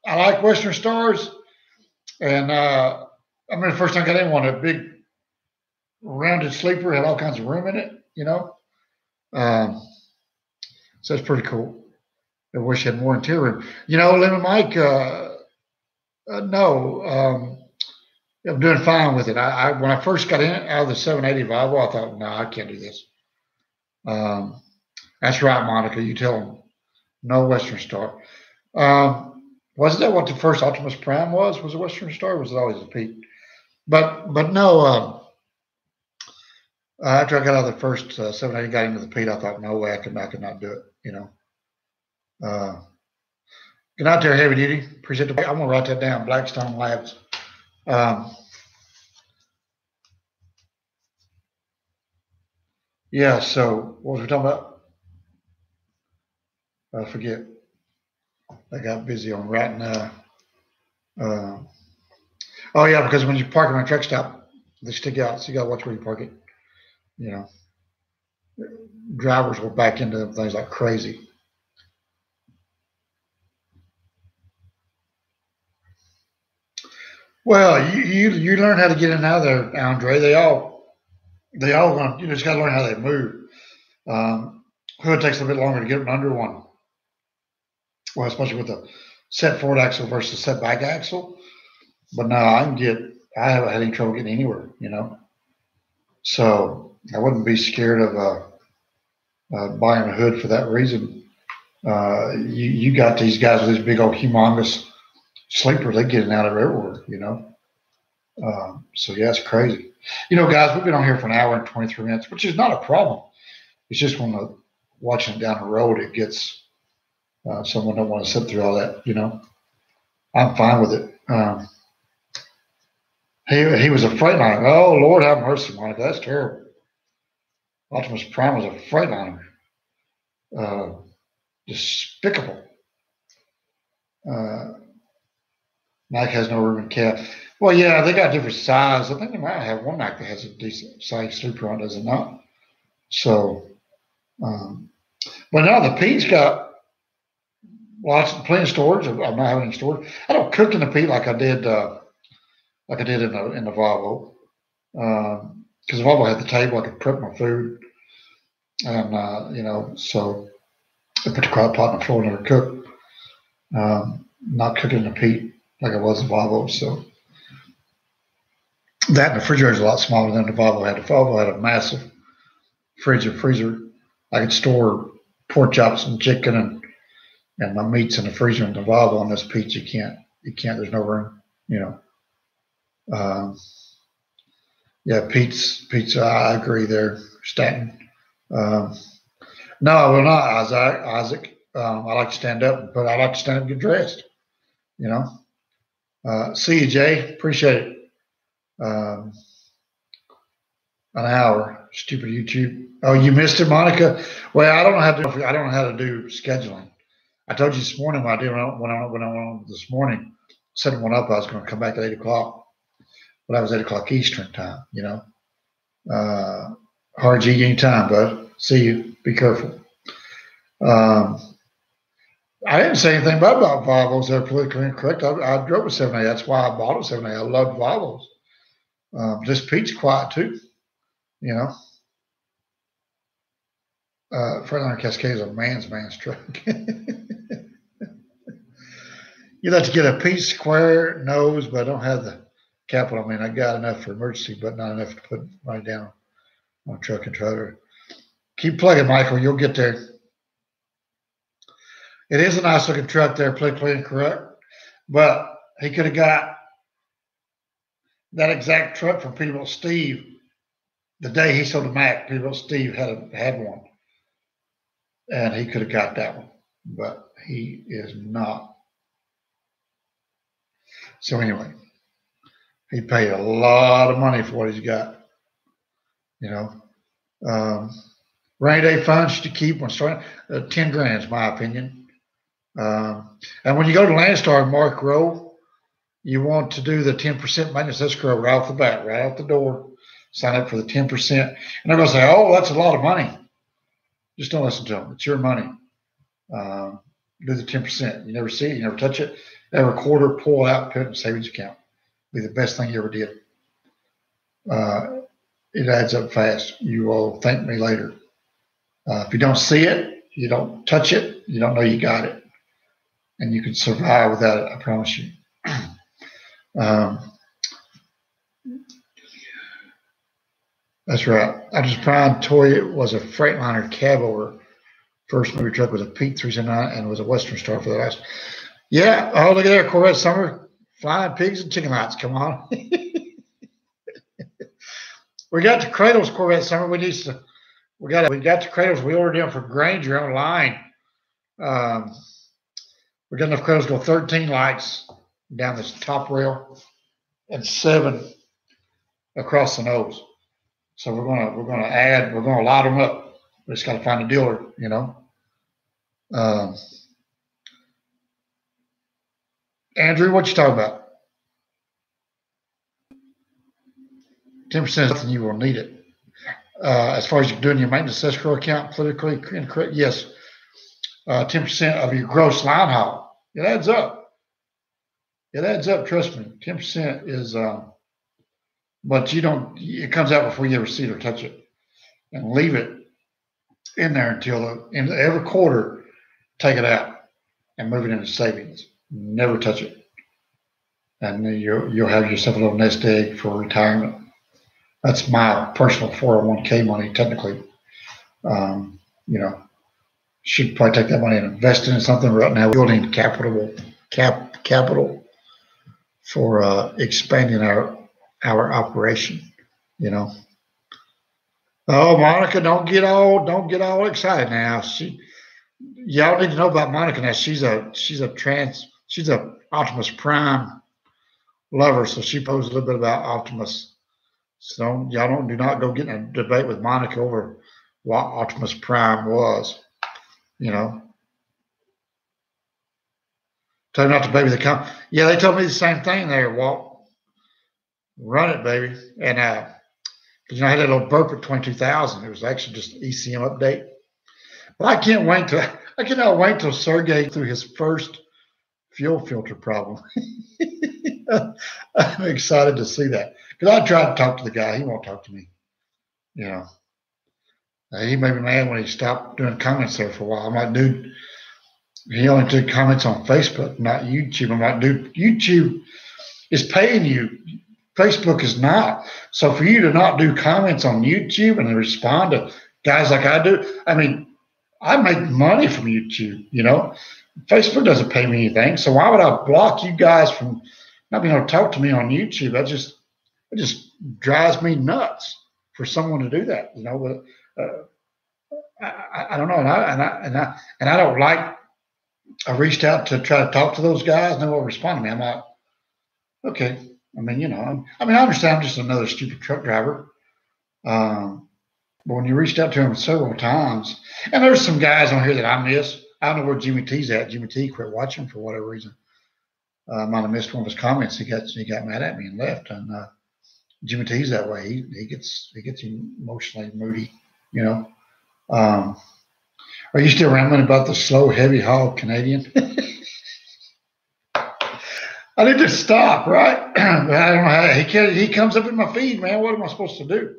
I like Western Stars, and I remember the first time I got in one, a big rounded sleeper had all kinds of room in it. So it's pretty cool. I wish I had more interior room. Lemon Mike. No. I'm doing fine with it. When I first got out of the 780 Volvo, I thought, no, I can't do this. That's right, Monica. You tell them. No Western Star. Wasn't that what the first Optimus Prime was? Was a Western Star? Or was it always a Pete? But no. After I got out of the first 780, got into the Pete, I thought, no way, I could not do it. Good night there, Heavy Duty. Appreciate the. I'm gonna write that down. Blackstone Labs. Yeah. So what was we talking about? I forget. I got busy on writing. Oh yeah, because when you park in a truck stop, they stick out, so you gotta watch where you park it. Drivers will back into things like crazy. Well, you learn how to get in and out of there, Andre. They all run. You just got to learn how they move. Hood takes a bit longer to get them under one. Well, especially with the set forward axle versus set back axle. But no, I haven't had any trouble getting anywhere. So I wouldn't be scared of buying a hood for that reason. You got these guys with these big old humongous sleepers. They get in and out of everywhere. So yeah, it's crazy. Guys, we've been on here for an hour and 23 minutes, which is not a problem. It's just when watching it down the road, it gets someone don't want to sit through all that. I'm fine with it. He was a Freightliner. Oh Lord, have mercy, Monica. That's terrible. Optimus Prime was a Freightliner. Despicable. Nike has no room in cab. Well, yeah, they got different size. I think they might have one Nike that has a decent size sleeper on, does it not? So, but now the Pete's got plenty of storage. I'm not having any storage. I don't cook in the Pete like I did in the Volvo, because the Volvo had the table. I could prep my food, and so I put the crock pot on the floor and never cook. Not cooking in the Pete like I was in Volvo. So that and the refrigerator is a lot smaller than the Volvo had. The Volvo had a massive fridge and freezer. I could store pork chops and chicken and my meat's in the freezer in the Volvo on this pizza. You can't, there's no room, you know. Yeah, pizza, I agree there, Stanton. No, I will not, Isaac. I like to stand up, but I like to stand up and get dressed, you know. See you, Jay. Appreciate it. An hour, stupid YouTube. Oh, you missed it, Monica? Well, I don't know how to do scheduling. I told you this morning when I went on this morning, setting one up, I was going to come back at 8 o'clock, but I was 8 o'clock Eastern time, you know. Hard G anytime, bud. See you. Be careful. I didn't say anything about Volvos. They're politically incorrect. I drove a 7A. That's why I bought a 7A. I love Volvos. This Pete's quiet too, you know. Freightliner Cascade is a man's truck. You'd like to get a Pete square nose, but I don't have the capital. I mean, I got enough for emergency, but not enough to put money down on a truck and trailer. Keep plugging, Michael. You'll get there. It is a nice looking truck there, politically incorrect, but he could have got that exact truck from Peterbilt Steve the day he sold the Mac. Peterbilt Steve had one, and he could have got that one, but he is not. So anyway, he paid a lot of money for what he's got, you know. Rainy day funds to keep when starting 10 grand is my opinion. And when you go to Landstar, Mark Rowe, you want to do the 10% maintenance escrow right off the bat, right out the door. Sign up for the 10%. And they're going to say, oh, that's a lot of money. Just don't listen to them. It's your money. Do the 10%. You never see it. You never touch it. Every quarter, pull it out, put it in a savings account. Be the best thing you ever did. It adds up fast. You will thank me later. If you don't see it, you don't touch it, you don't know you got it. And you can survive without it, I promise you. That's right. I just found Toy was a Freightliner cab over. First movie truck was a Pete 379 and was a Western Star for the last. Yeah. Oh, look at there, Corvette Summer, flying pigs and chicken lights. Come on. We got the Cradles, Corvette Summer. We got the Cradles. We ordered them from Granger online. We got enough Cradles to go 13 lights down this top rail and 7 across the nose. So we're gonna light them up. We just got to find a dealer, you know. Andrew, what you talking about? 10% is nothing. You will need it. As far as you're doing your maintenance escrow account, politically incorrect, yes. 10% of your gross line haul. It adds up. It adds up. Trust me. 10% is, but you don't. It comes out before you ever see it or touch it, and leave it in there until every quarter. Take it out and move it into savings. Never touch it, and you'll have yourself a little nest egg for retirement. That's my personal 401k money, technically. You know, should probably take that money and invest in something right now. Building capital for expanding our operation. You know. Oh, Monica, don't get all excited now. Y'all need to know about Monica now. She's a Optimus Prime lover, so she posed a little bit about Optimus. So y'all do not go get in a debate with Monica over what Optimus Prime was. You know. Tell them not to baby the com. Yeah, they told me the same thing there, Walt. Run it, baby. And because I had that little burp at 22,000. It was actually just an ECM update. But I cannot wait till Sergey through his first fuel filter problem. I'm excited to see that. Because I tried to talk to the guy. He won't talk to me. You know. He made me mad when he stopped doing comments there for a while. I'm like, dude, he only did comments on Facebook, not YouTube. I'm like, dude, YouTube is paying you. Facebook is not. So for you to not do comments on YouTube and respond to guys like I do, I mean, I make money from YouTube, you know. Facebook doesn't pay me anything, so why would I block you guys from not being able to talk to me on YouTube? It just drives me nuts for someone to do that, you know. But I don't know, and I don't like. I reached out to try to talk to those guys, and they won't respond to me. I'm like, okay. I mean, you know, I mean, I understand I'm just another stupid truck driver. Um, but when you reached out to him several times, and there's some guys on here that I miss. I don't know where Jimmy T's at. Jimmy T quit watching for whatever reason. I might have missed one of his comments. He got mad at me and left. And Jimmy T's that way. He gets emotionally moody. You know. Are you still rambling about the slow, heavy haul Canadian? I need to stop, right? I don't know how he comes up in my feed, man. What am I supposed to do?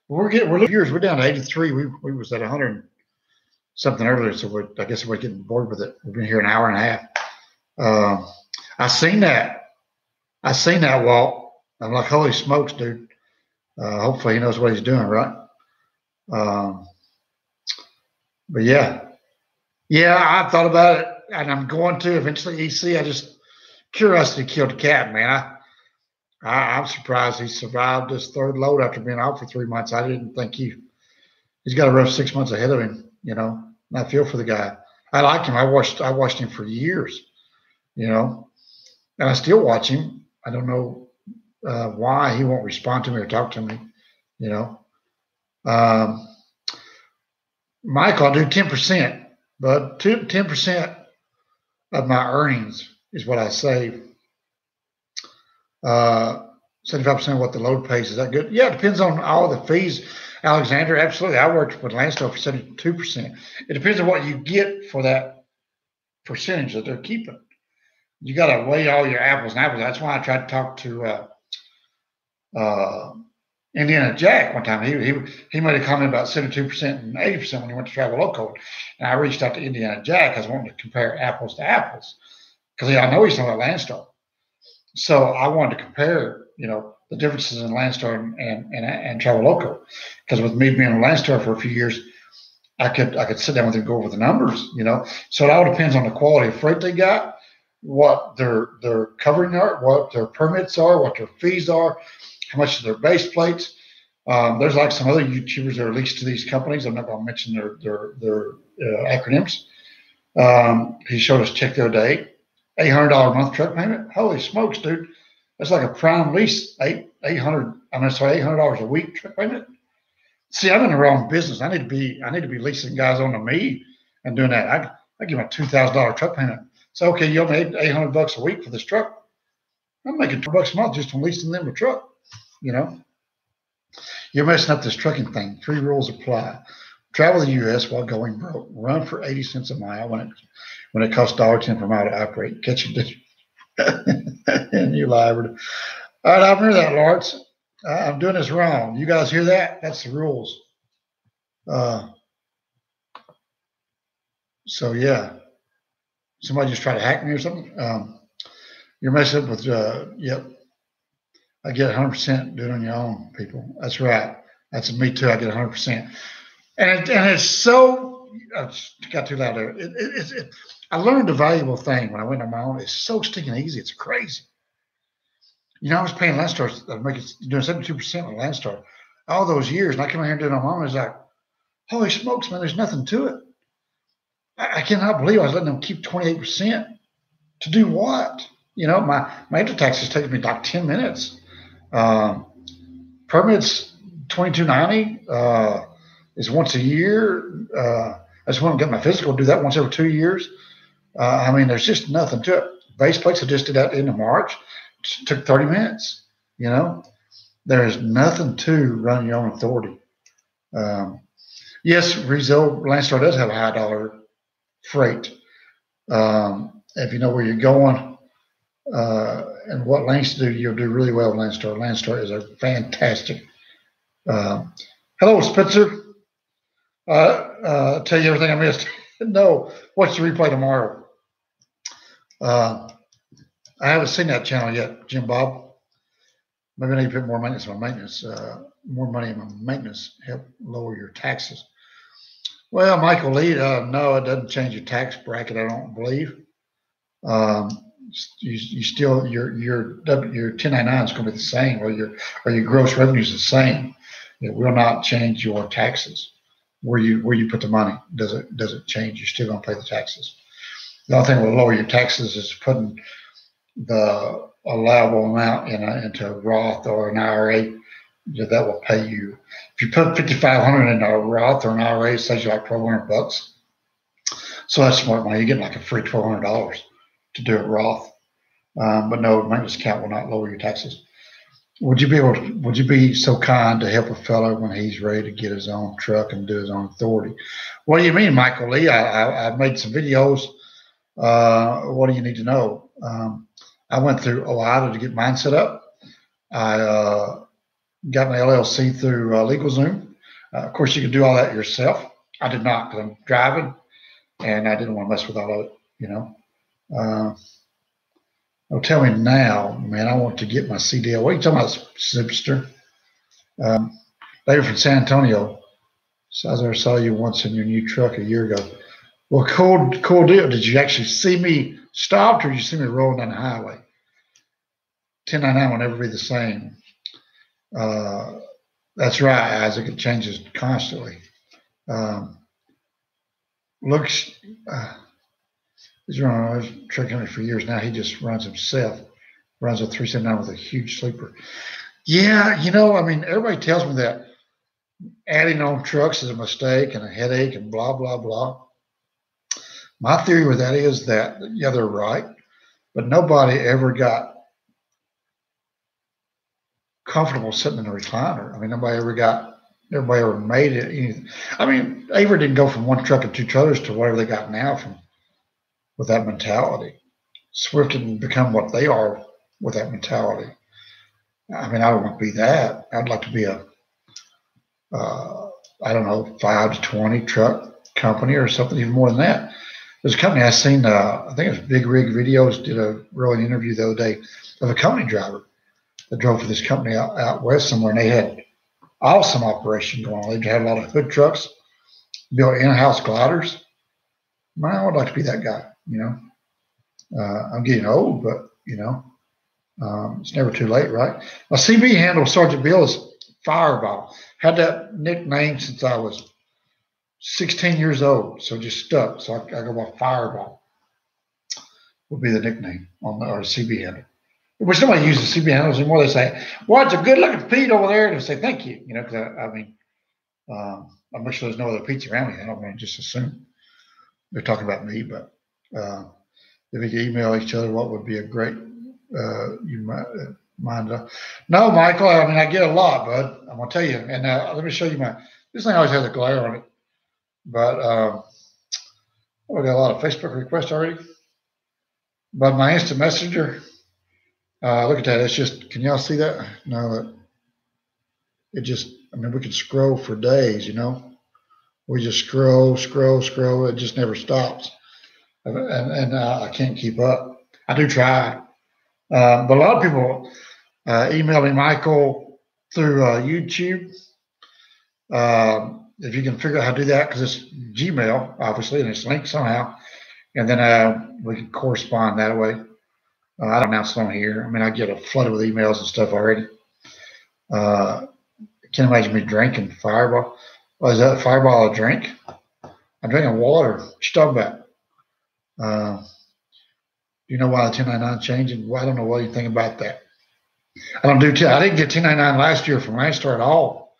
We're years. We're down to 83. We was at 100 something earlier, so I guess we're getting bored with it. We've been here an hour and a half. I seen that. Walt. I'm like, holy smokes, dude. Hopefully he knows what he's doing, right? But yeah, I thought about it, and I'm going to eventually. EC, curiosity killed the cat, man. I'm surprised he survived this third load after being out for 3 months. I didn't think he's got a rough 6 months ahead of him, you know. And I feel for the guy. I liked him. I watched him for years, you know, and I still watch him. I don't know why he won't respond to me or talk to me, you know. Michael, I'll do 10%, but 10% of my earnings is what I save. 75% of what the load pays. Is that good? Yeah, it depends on all the fees. Alexander, absolutely. I worked with Landstar for 72%. It depends on what you get for that percentage that they're keeping. You got to weigh all your apples and apples. That's why I tried to talk to Indiana Jack one time. He made a comment about 72% and 80% when he went to Travel Local. And I reached out to Indiana Jack. I was wanting to compare apples to apples because I know he's talking about Landstar. So I wanted to compare, you know, the differences in Landstar and Travel Local, because with me being in Landstar for a few years, I could sit down with him and go over the numbers, you know. So it all depends on the quality of freight they got, what their covering are, what their permits are, what their fees are, how much of their base plates. There's like some other YouTubers that are leased to these companies. I'm not going to mention their acronyms. He showed us check the other day. $800 a month truck payment. Holy smokes, dude! That's like a prime lease. $800 a week truck payment. See, I'm in the wrong business. I need to be leasing guys onto me and doing that. I give them a $2,000 truck payment. So okay, you owe me $800 a week for this truck. I'm making $2 a month just on leasing them a truck. You know, you're messing up this trucking thing. 3 rules apply: travel the U.S. while going broke. Run for 80 cents a mile when it costs $1.10 per mile to operate. Catch a ditch. And you lied. All right, I've heard that, Lawrence. I'm doing this wrong. You guys hear that? That's the rules. So yeah, somebody just tried to hack me or something. You're messing up with. Yep. I get 100%. Do it on your own, people. That's right. That's me too. I get 100%. And it's so. I got too loud there. I learned a valuable thing when I went on my own. It's so stinking easy. It's crazy. You know, I was paying Landstar, doing 72% on Landstar all those years, and I come in here and do it on my own. It's like, holy smokes, man! There's nothing to it. I cannot believe I was letting them keep 28%. To do what? You know, my income taxes taking me like 10 minutes. Permits $22.90 is once a year. I just want to get my physical, do that once every 2 years. I mean, there's just nothing to it. Base plates, I just did that in March. It took 30 minutes. You know, there's nothing to running your own authority. Yes, Landstar does have a high dollar freight. If you know where you're going and what lanes to do, you'll do really well with Landstar. Landstar is a fantastic. Hello, Spencer. Tell you everything I missed. No, watch the replay tomorrow. I haven't seen that channel yet, Jim Bob. Maybe I need to put more maintenance on maintenance. More money in my maintenance help lower your taxes. Well, Michael Lee, no, it doesn't change your tax bracket, I don't believe. Um, you still your 1099 is going to be the same, or your gross revenue is the same. It will not change your taxes. Where you put the money doesn't change. You're still going to pay the taxes. The only thing that will lower your taxes is putting the allowable amount into a Roth or an IRA. That will pay you. If you put 5,500 in a Roth or an IRA, it saves you like $1,200. So that's smart money. You get like a free $1,200 to do it Roth. But no, maintenance account will not lower your taxes. Would you be so kind to help a fellow when he's ready to get his own truck and do his own authority? What do you mean, Michael Lee? I've made some videos. What do you need to know? I went through OOIDA to get mine set up. I got my LLC through LegalZoom. Of course, you can do all that yourself. I did not because I'm driving and I didn't want to mess with all of it, tell me now, man, I want to get my CDL. What are you talking about, Zipster? David from San Antonio. So I saw you once in your new truck a year ago. Well, cool deal. Did you actually see me stopped or did you see me rolling down the highway? 1099 will never be the same. That's right, Isaac. It changes constantly. He's running a truck company for years now. He just runs himself. Runs a 379 with a huge sleeper. Yeah, everybody tells me that adding on trucks is a mistake and a headache and blah, blah, blah. My theory with that is that, yeah, they're right, but nobody ever got comfortable sitting in a recliner. Nobody ever made it. Avery didn't go from one truck and two trailers to whatever they got now with that mentality. Swift didn't become what they are with that mentality. I don't want to be that. I'd like to be a, 5 to 20 truck company or something even more than that. There's a company I seen, I think it was Big Rig Videos, did a rolling interview the other day of a company driver that drove for this company out west somewhere, and they had awesome operation going on. They had a lot of hood trucks, built in-house gliders. I would like to be that guy, I'm getting old, but, it's never too late, right? My CB handle, Sergeant Bill, is Fireball. Had that nickname since I was 16 years old, so just stuck. So I go by Fireball. Would be the nickname on our CB handle. Which nobody uses CB handles anymore. They say, "Well, it's a good-looking Pete over there," and they say, "Thank you." Because I make sure there's no other Pete's around me. I don't just assume they're talking about me. But if we could email each other, what would be a great you mind? No, Michael. I get a lot, bud. I'm gonna tell you. And let me show you this thing always has a glare on it. But I got a lot of Facebook requests already. But my instant messenger, look at that. It's just, can y'all see that? No, it just, we can scroll for days, We just scroll. It just never stops. And I can't keep up. I do try. But a lot of people email me, Michael, through YouTube. If you can figure out how to do that, because it's Gmail, obviously, and it's linked somehow, and then we can correspond that way. I don't announce it on here. I get flooded with emails and stuff already. Can't imagine me drinking Fireball. Is that Fireball a drink? I'm drinking water. What you talking about? Do you know why the 1099 changing? Well, I don't know what you think about that. I didn't get 1099 last year from Landstar at all.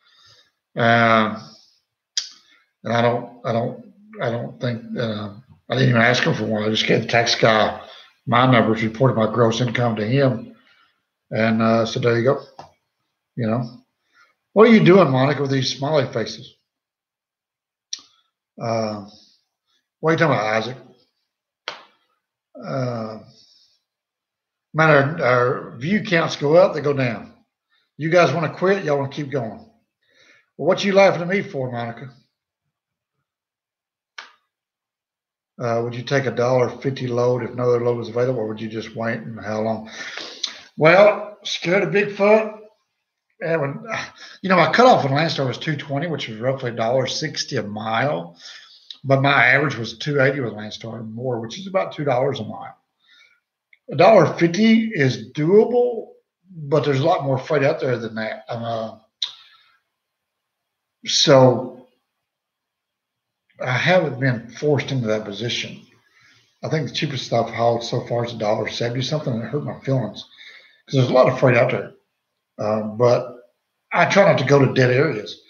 And I don't think I didn't even ask him for one. I just gave the tax guy my numbers, reported my gross income to him, and so there you go. What are you doing, Monica, with these smiley faces? What are you talking about, Isaac? Our view counts go up, they go down. You guys want to quit? Y'all want to keep going? Well, what you laughing at me for, Monica? Would you take $1.50 load if no other load was available, or would you just wait, and how long? Well, scared of Bigfoot, And when, my cutoff on Landstar was 220, which was roughly $1.60 a mile. But my average was 280 with Landstar and more, which is about $2 a mile. $1.50 is doable, but there's a lot more freight out there than that. So I haven't been forced into that position. I think the cheapest stuff I've hauled so far is $1.70 something, and it hurt my feelings because there's a lot of freight out there. But I try not to go to dead areas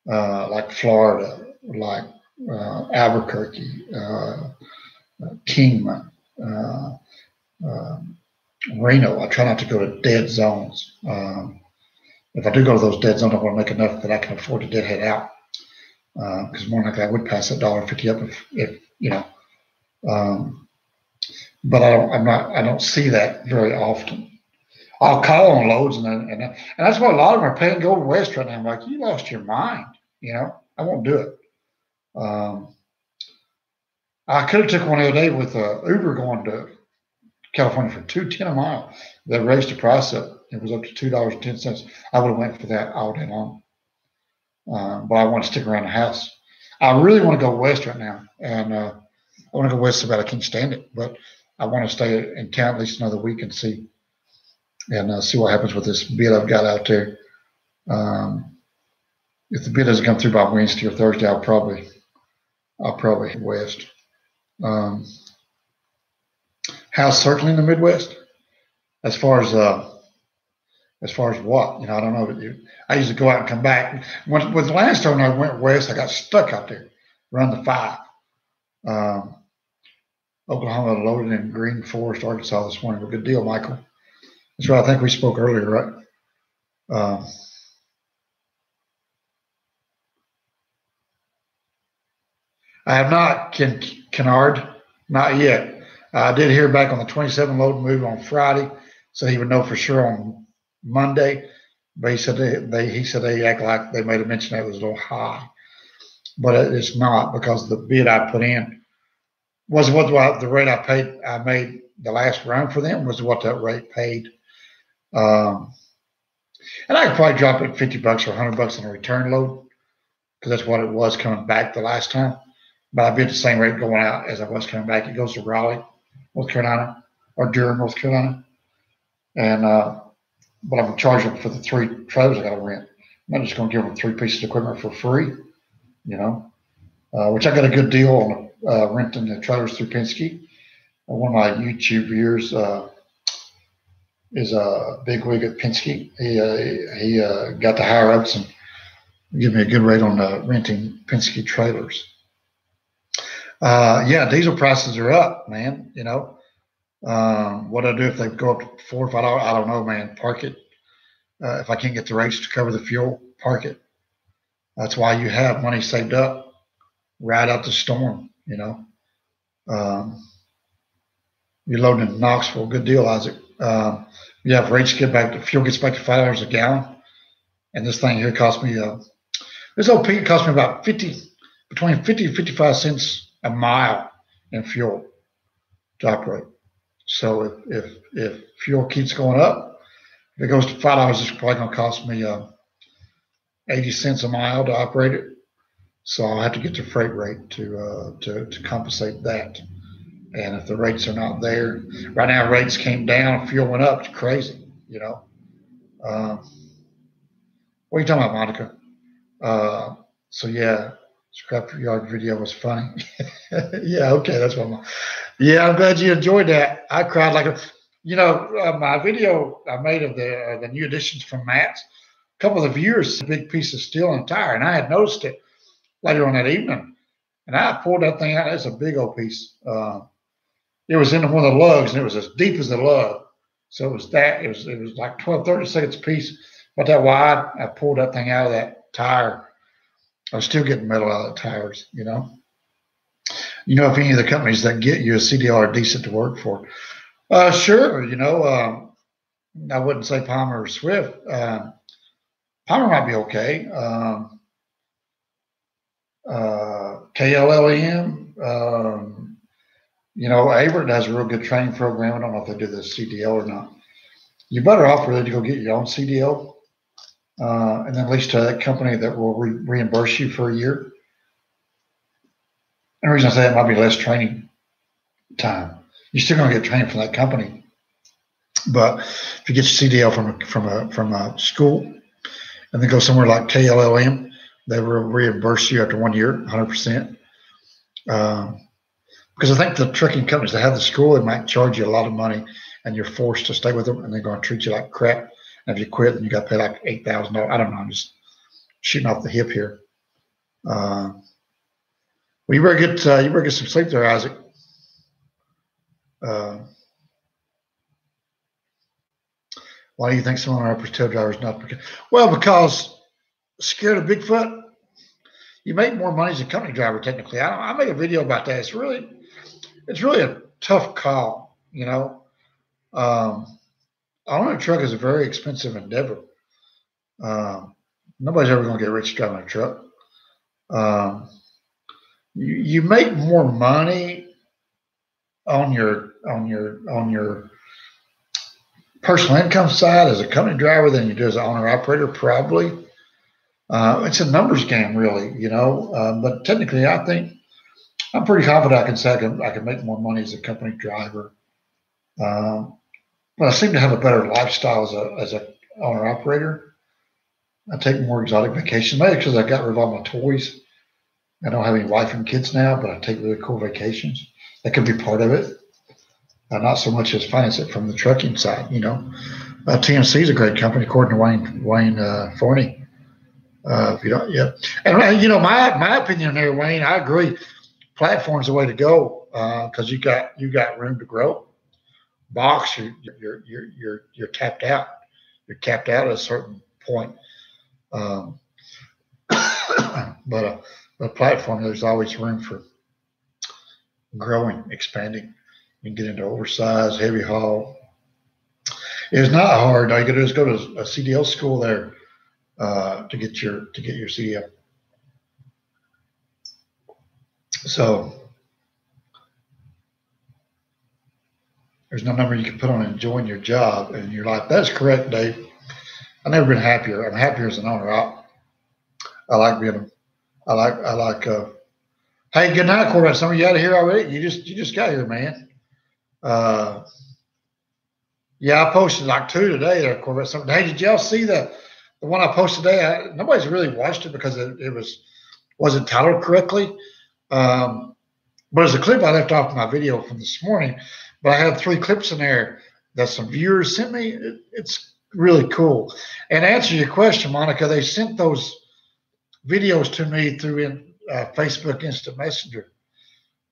like Florida, like Albuquerque, Kingman, Reno. I try not to go to dead zones. If I do go to those dead zones, I want to make enough that I can afford to deadhead out. Because more likely I would pass that $1.50 up if but I don't see that very often. I'll call on loads and that's why a lot of them are paying go west right now. I'm like, you lost your mind, I won't do it. I could have took one the other day with Uber going to California for $2.10 a mile. They raised the price up. It was up to $2.10. I would have went for that all day long. But I want to stick around the house. I really want to go west right now, and I want to go west so bad I can't stand it. But I want to stay in town at least another week and see what happens with this bid I've got out there. If the bid doesn't come through by Wednesday or Thursday, I'll probably head west. House circling the Midwest, as far as what, I don't know. I used to go out and come back. With the last time I went west, I got stuck out there, run the 5. Oklahoma loaded in Green Forest, Arkansas this morning. A good deal, Michael. That's right. I think we spoke earlier, right? I have not, Kennard, not yet. I did hear back on the 27 load move on Friday, so he would know for sure on Monday. But he said they act like they made a mention that it was a little high, but it's not, because the bid I put in was what the rate I made the last run for them was what that rate paid. And I could probably drop it $50 or $100 in a return load, because that's what it was coming back the last time. But I bid the same rate going out as I was coming back. It goes to Raleigh, North Carolina, or Durham, North Carolina, and but I'm charging for the 3 trailers I got to rent. I'm not just going to give them 3 pieces of equipment for free, which I got a good deal on renting the trailers through Penske. One of my YouTube viewers is a big wig at Penske. He got the higher ups and give me a good rate on renting Penske trailers. Diesel prices are up, man. What do I do if they go up to $4 or $5? I don't know, man. Park it. If I can't get the rates to cover the fuel, park it. That's why you have money saved up, ride out the storm. You're loading in Knoxville. Good deal, Isaac. If rates fuel gets back to $5 a gallon, and this thing here cost me this OP cost me about between 50 and 55 cents a mile in fuel to operate. So if fuel keeps going up, if it goes to $5, it's probably going to cost me 80 cents a mile to operate it. So I'll have to get the freight rate to compensate that. And if the rates are not there, right now rates came down, fuel went up. It's crazy, What are you talking about, Monica? Scrapyard video was funny. Yeah, okay, that's what I'm glad you enjoyed that. I cried like my video I made of the new additions from Matt's. A couple of the viewers, a big piece of steel and tire, and I had noticed it later on that evening, and I pulled that thing out. That's a big old piece. It was in one of the lugs, and it was as deep as the lug. So it was like 30 seconds a piece, but that wide. I pulled that thing out of that tire. I was still getting metal out of the tires, if any of the companies that get you a CDL are decent to work for. Sure, I wouldn't say Palmer or Swift. Palmer might be okay. KLLM, Averitt has a real good training program. I don't know if they do the CDL or not. You're better off really to go get your own CDL and then lease to that company that will reimburse you for a year. And the reason I say it might be less training time. You're still going to get training from that company, but if you get your CDL from a school and then go somewhere like KLLM, they will reimburse you after 1 year, 100%. Because I think the trucking companies that have the school, they might charge you a lot of money, and you're forced to stay with them, and they're going to treat you like crap. And if you quit, then you got to pay like $8,000. I don't know. I'm just shooting off the hip here. Well, you better get some sleep there, Isaac. Why do you think some of our tail drivers not? Well, because scared of Bigfoot. You make more money as a company driver, technically. I make a video about that. It's really a tough call, you know. Owning a truck is a very expensive endeavor. Nobody's ever going to get rich driving a truck. You make more money on your personal income side as a company driver than you do as an owner operator, probably. It's a numbers game, really, you know. But technically, I think I'm pretty confident I can say I can make more money as a company driver. But I seem to have a better lifestyle as a owner operator. I take more exotic vacations, maybe because I got rid of all my toys. I don't have any wife and kids now, but I take really cool vacations. That could be part of it. Not so much as finance it from the trucking side, you know. TMC is a great company, according to Wayne Forney. If you don't, yeah. And you know, my opinion there, Wayne, I agree. Platform's the way to go because you got room to grow. Box, you're tapped out. You're capped out at a certain point. But a platform, there's always room for growing, expanding. You can get into oversized, heavy haul. It's not hard. All you gotta do is go to a CDL school there to get your CDL. So there's no number you can put on enjoying your job and your life. That's correct, Dave. I've never been happier. I'm happier as an owner. I like being. I like. Hey, good night, Corvette. Some of you out of here already? You just got here, man. Yeah, I posted like 2 today there, Corvette. Hey, did y'all see the one I posted today? Nobody's really watched it because it wasn't titled correctly. But it's a clip I left off my video from this morning. But I had 3 clips in there that some viewers sent me. It's really cool. And to answer your question, Monica, they sent those videos to me through Facebook Instant Messenger.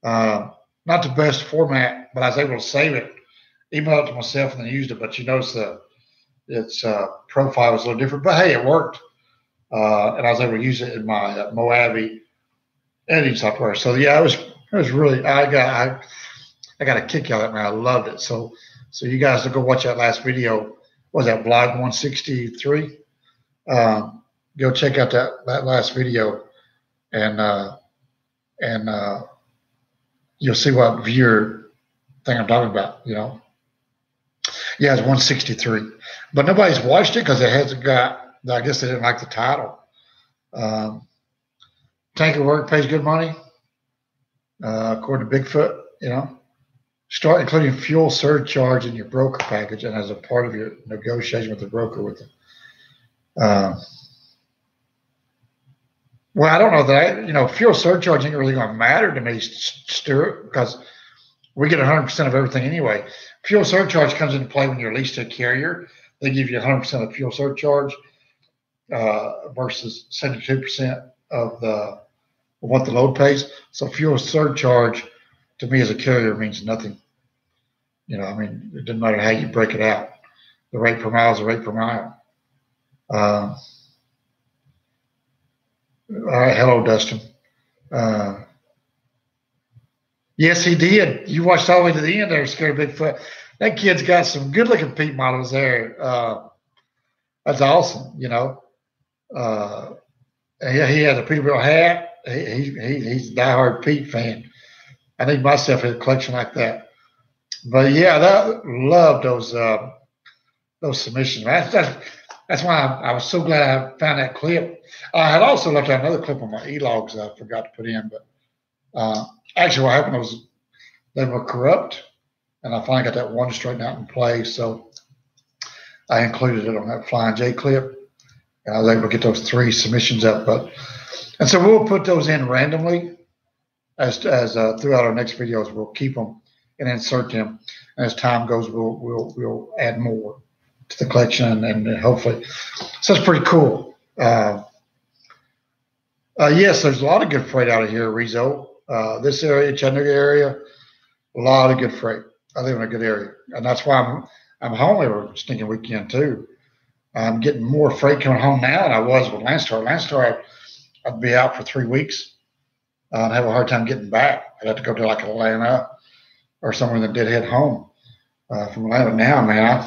Not the best format, but I was able to save it, email it to myself, and then used it. But you notice its profile was a little different. But hey, it worked, and I was able to use it in my Moavi editing software. So yeah, it was really I got a kick out of it, man. I loved it. So you guys will go watch that last video. What was that, Blog 163? Go check out that last video, and you'll see what viewer thing I'm talking about. You know, yeah, it's 163, but nobody's watched it because it hasn't got. I guess they didn't like the title. Tanker work pays good money, according to Bigfoot. You know, start including fuel surcharge in your broker package and as a part of your negotiation with the broker with the. Well, I don't know that fuel surcharge ain't really going to matter to me, Stuart, because we get 100% of everything anyway. Fuel surcharge comes into play when you're leased to a carrier. They give you 100% of fuel surcharge versus 72% of what the load pays. So fuel surcharge to me as a carrier means nothing. You know, I mean, it doesn't matter how you break it out. The rate per mile is the rate per mile. All right, hello, Dustin. Yes, he did. You watched all the way to the end there, Scared Bigfoot. That kid's got some good-looking Pete models there. That's awesome, you know. He has a Peterbilt hat. He's a diehard Pete fan. I need myself a collection like that. But yeah, love those submissions. That's why I was so glad I found that clip. I had also left out another clip on my e-logs that I forgot to put in, but actually what happened was they were corrupt, and I finally got that one straightened out in place. So I included it on that Flying J clip, and I was able to get those 3 submissions up. And so we'll put those in randomly as throughout our next videos. We'll keep them and insert them, and as time goes, we'll add more to the collection, and hopefully, so it's pretty cool. Yes, there's a lot of good freight out of here, Rizzo. This area, Chattanooga area, a lot of good freight. I live in a good area, and that's why I'm home every stinking weekend too. I'm getting more freight coming home now than I was with Landstar. Landstar, I'd be out for 3 weeks. I'd have a hard time getting back. I'd have to go to like Atlanta or somewhere that did head home. From Atlanta now, man,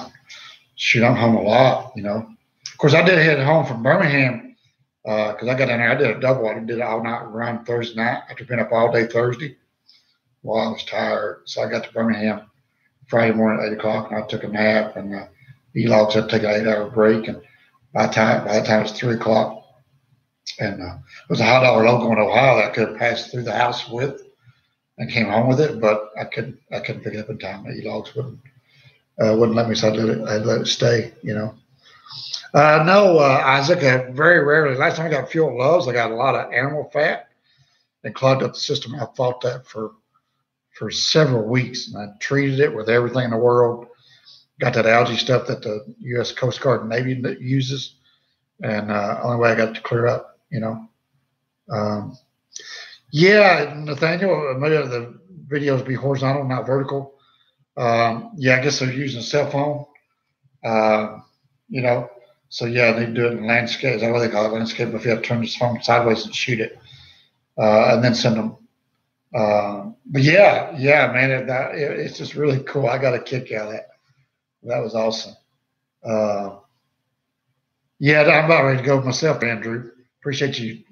I'm home a lot, you know. Of course, I did head home from Birmingham because I got in there. I did a double. I did an all-night run Thursday night after being up all day Thursday. Well, I was tired, so I got to Birmingham Friday morning at 8 o'clock, and I took a nap, and E-Logs had to take an 8-hour break, and by the time it was 3 o'clock, and it was a high dollar load going to Ohio that I could have passed through the house with and came home with it, but I couldn't pick it up in time. The E-Logs wouldn't let me, so I'd let it stay, you know. No, Isaac, very rarely. Last time I got fuel at Love's, I got a lot of animal fat and clogged up the system. I fought that for several weeks, and I treated it with everything in the world. Got that algae stuff that the U.S. Coast Guard and Navy uses, and only way I got it to clear up, you know. Yeah, Nathaniel, maybe the videos be horizontal, not vertical. Yeah, I guess they're using a cell phone, you know. So yeah, they do it in landscape. Is that what they call it? Landscape. If you have to turn this phone sideways and shoot it, and then send them. But yeah, man, it's just really cool. I got a kick out of that. That was awesome. Yeah, I'm about ready to go myself, Andrew. Appreciate you.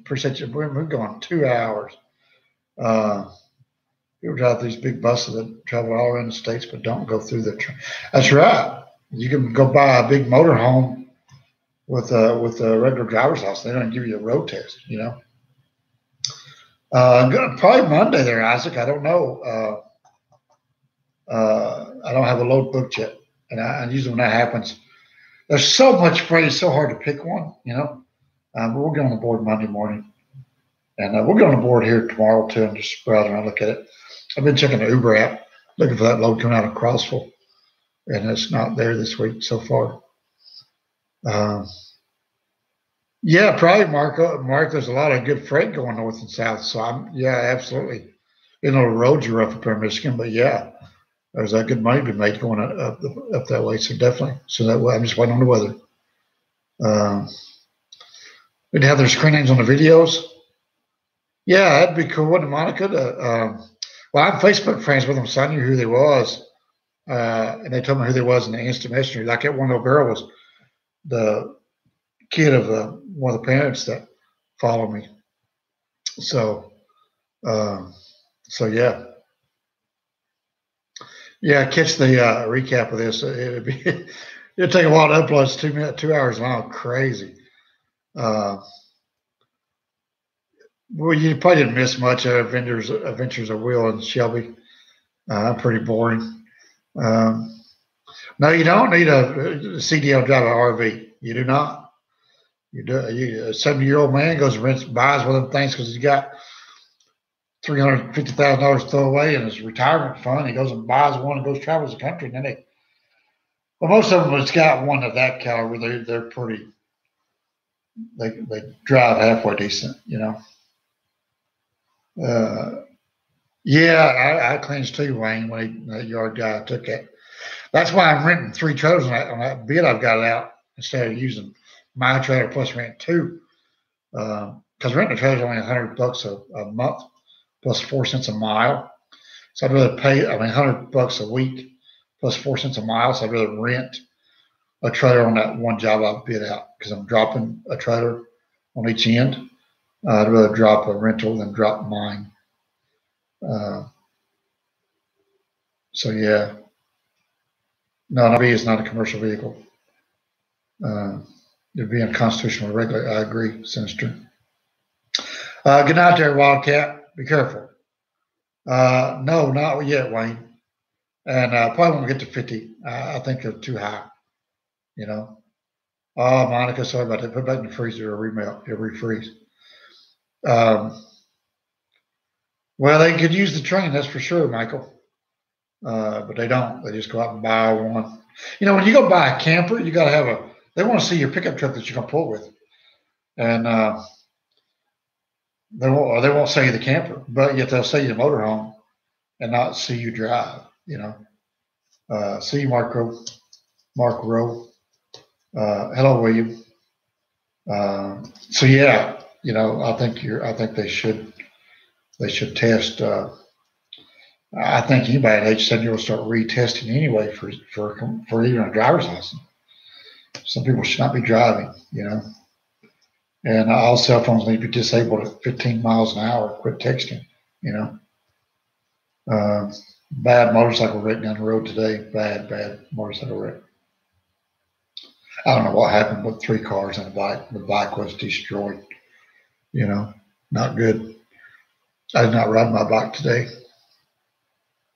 We're going 2 hours. People drive these big buses that travel all around the states, but don't go through the. That's right. You can go buy a big motorhome with a regular driver's license. They don't give you a road test, you know. Probably Monday there, Isaac. I don't know. I don't have a load booked yet, and usually when that happens, there's so much freight. It's so hard to pick one, you know. But we'll get on the board Monday morning, and we'll get on the board here tomorrow too, and just browse around, look at it. I've been checking the Uber app, looking for that load coming out of Crossville, and it's not there this week so far. Yeah, probably, Mark. There's a lot of good freight going north and south, so yeah, absolutely. You know, the roads are rough up there in Michigan, but yeah, there's that good money to be made going up that way. So definitely. So that way, I'm just waiting on the weather. We'd have their screen names on the videos. Yeah, that'd be cool, wouldn't it, Monica? Well, I'm Facebook friends with them, so I knew who they was, and they told me who they was in the instant messenger. Like that one little girl was the kid of one of the parents that follow me. So yeah. Yeah, catch the recap of this. It'd take a while to upload. It's 2 hours long. Crazy. Well, you probably didn't miss much of Adventures of Will and Shelby. Pretty boring. No, you don't need a CDL drive an RV. You do not. You do. A 70-year-old man goes and buys one of them things because he's got $350,000 to throw away in his retirement fund. He goes and buys one and goes travels the country. And then most of them has got one of that caliber. They're pretty. They drive halfway decent, you know. Yeah, I cleansed too, Wayne, when that yard guy took it. That's why I'm renting 3 trailers on that bid I've got out instead of using my trailer plus rent 2. Because renting a trailer is only $100 a month plus 4 cents a mile. So I'd rather pay, $100 a week plus 4 cents a mile. So I'd rather rent a trailer on that one job I've bid out because I'm dropping a trailer on each end. I'd rather drop a rental than drop mine. So yeah. No, an RV is not a commercial vehicle. They're being constitutional regular. I agree, Sinister. Good night there, Wildcat. Be careful. No, not yet, Wayne. And probably won't get to 50. I think they're too high. You know. Oh, Monica, sorry about that. Put it back in the freezer. It'll refreeze. Well, they could use the train, that's for sure, Michael. But they don't. They just go out and buy one. You know, when you go buy a camper, you got to have a. They want to see your pickup truck that you're gonna pull with, and they won't sell you the camper, but yet they'll sell you the motorhome and not see you drive. You know. See you, Mark Rowe. Hello, William. So yeah, you know, I think they should test. I think anybody at age 70 will start retesting anyway for even a driver's license. Some people should not be driving, you know. And all cell phones need to be disabled at 15 miles an hour. Quit texting, you know. Bad motorcycle wreck down the road today. Bad motorcycle wreck. I don't know what happened with 3 cars and a bike. The bike was destroyed. You know, not good. I did not ride my bike today.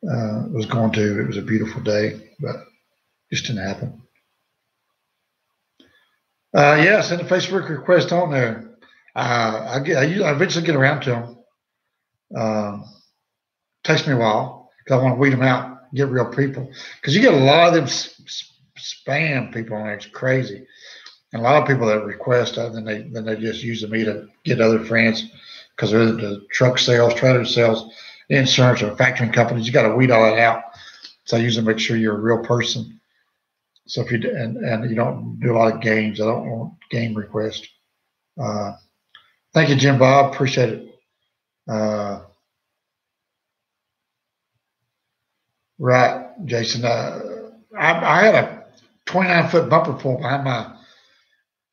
Was going to. It was a beautiful day, but just didn't happen. Yeah, send a Facebook request on there. I eventually get around to them. Takes me a while because I want to weed them out, get real people. Because you get a lot of them spam people on there. It's crazy. And a lot of people that request, then they just use me to get other friends because they're the truck sales, trailer sales, insurance, or factoring companies. You got to weed all that out. So I usually make sure you're a real person. So if you and you don't do a lot of games, I don't want game requests. Thank you, Jim Bob. Appreciate it. Right, Jason. I had a 29-foot bumper pull behind my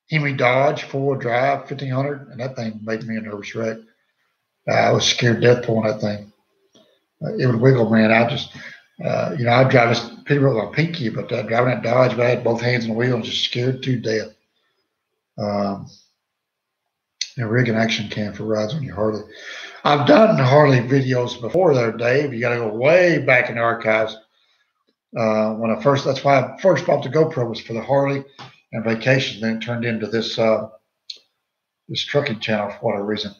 Hemi Dodge 4-wheel drive 1500, and that thing made me a nervous wreck. I was scared to death pulling that thing. It would wiggle, man. I just, you know, I'd drive this people with my pinky, but driving that Dodge, I had both hands on the wheel and just scared to death. A rig and action cam for rides on your Harley. I've done Harley videos before there, Dave. You got to go way back in the archives. That's why I first bought the GoPro was for the Harley and vacation. Then it turned into this this trucking channel for whatever reason.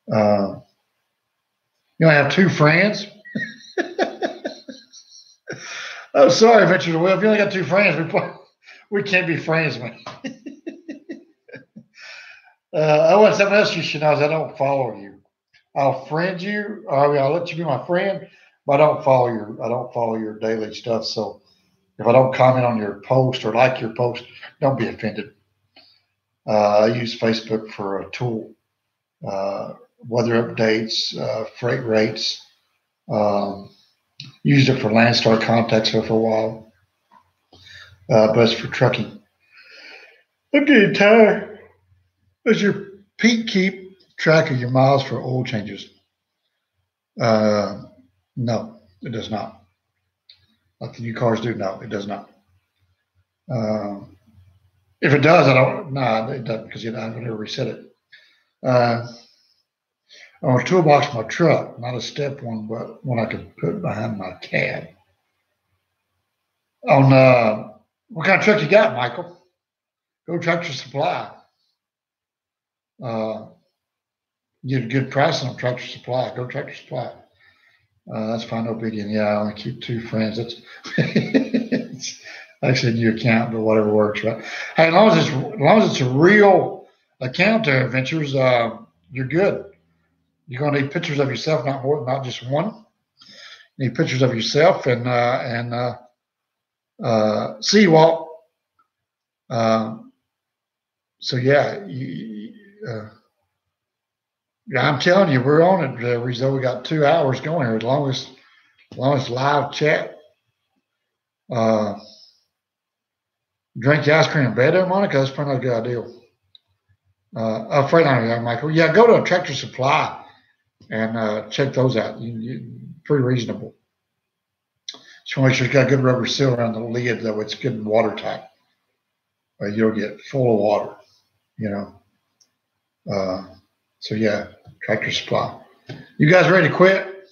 You only have 2 friends. Oh, sorry, Adventure to Will. If you only got 2 friends, we can't be friends, man. Want something else you should know is I don't follow you. I'll friend you, or I'll let you be my friend, but I don't follow your daily stuff. So if I don't comment on your post or like your post, don't be offended. I use Facebook for a tool, weather updates, freight rates. Used it for Landstar contacts for a while, but it's for trucking. I'm getting tired. Does your Pete keep track of your miles for oil changes? No, it does not. Like the new cars do. No, it does not. If it does, I don't. No, it doesn't because I've never reset it. On a toolbox for my truck, not a step one, but one I could put behind my cab. On what kind of truck you got, Michael? Go Tractor Supply. Get a good price on Tractor Supply. Go Tractor Supply. That's fine, no biggie. Yeah, I only keep 2 friends. That's it's actually a new account, but whatever works, right? Hey, as long as it's a real account there, Adventures, you're good. You're gonna need pictures of yourself, not just one. You need pictures of yourself and Seawalk. So yeah, I'm telling you, we're on it, Rizzo. We got 2 hours going here, as long as live chat. Drink the ice cream in bed there, Monica. That's probably not a good idea. Freightliner, Michael. Yeah, go to a Tractor Supply and check those out. Pretty reasonable. Just want to make sure it's got a good rubber seal around the lid, though. It's good and watertight. you'll get full of water, you know. So yeah, Tractor Supply. You guys ready to quit?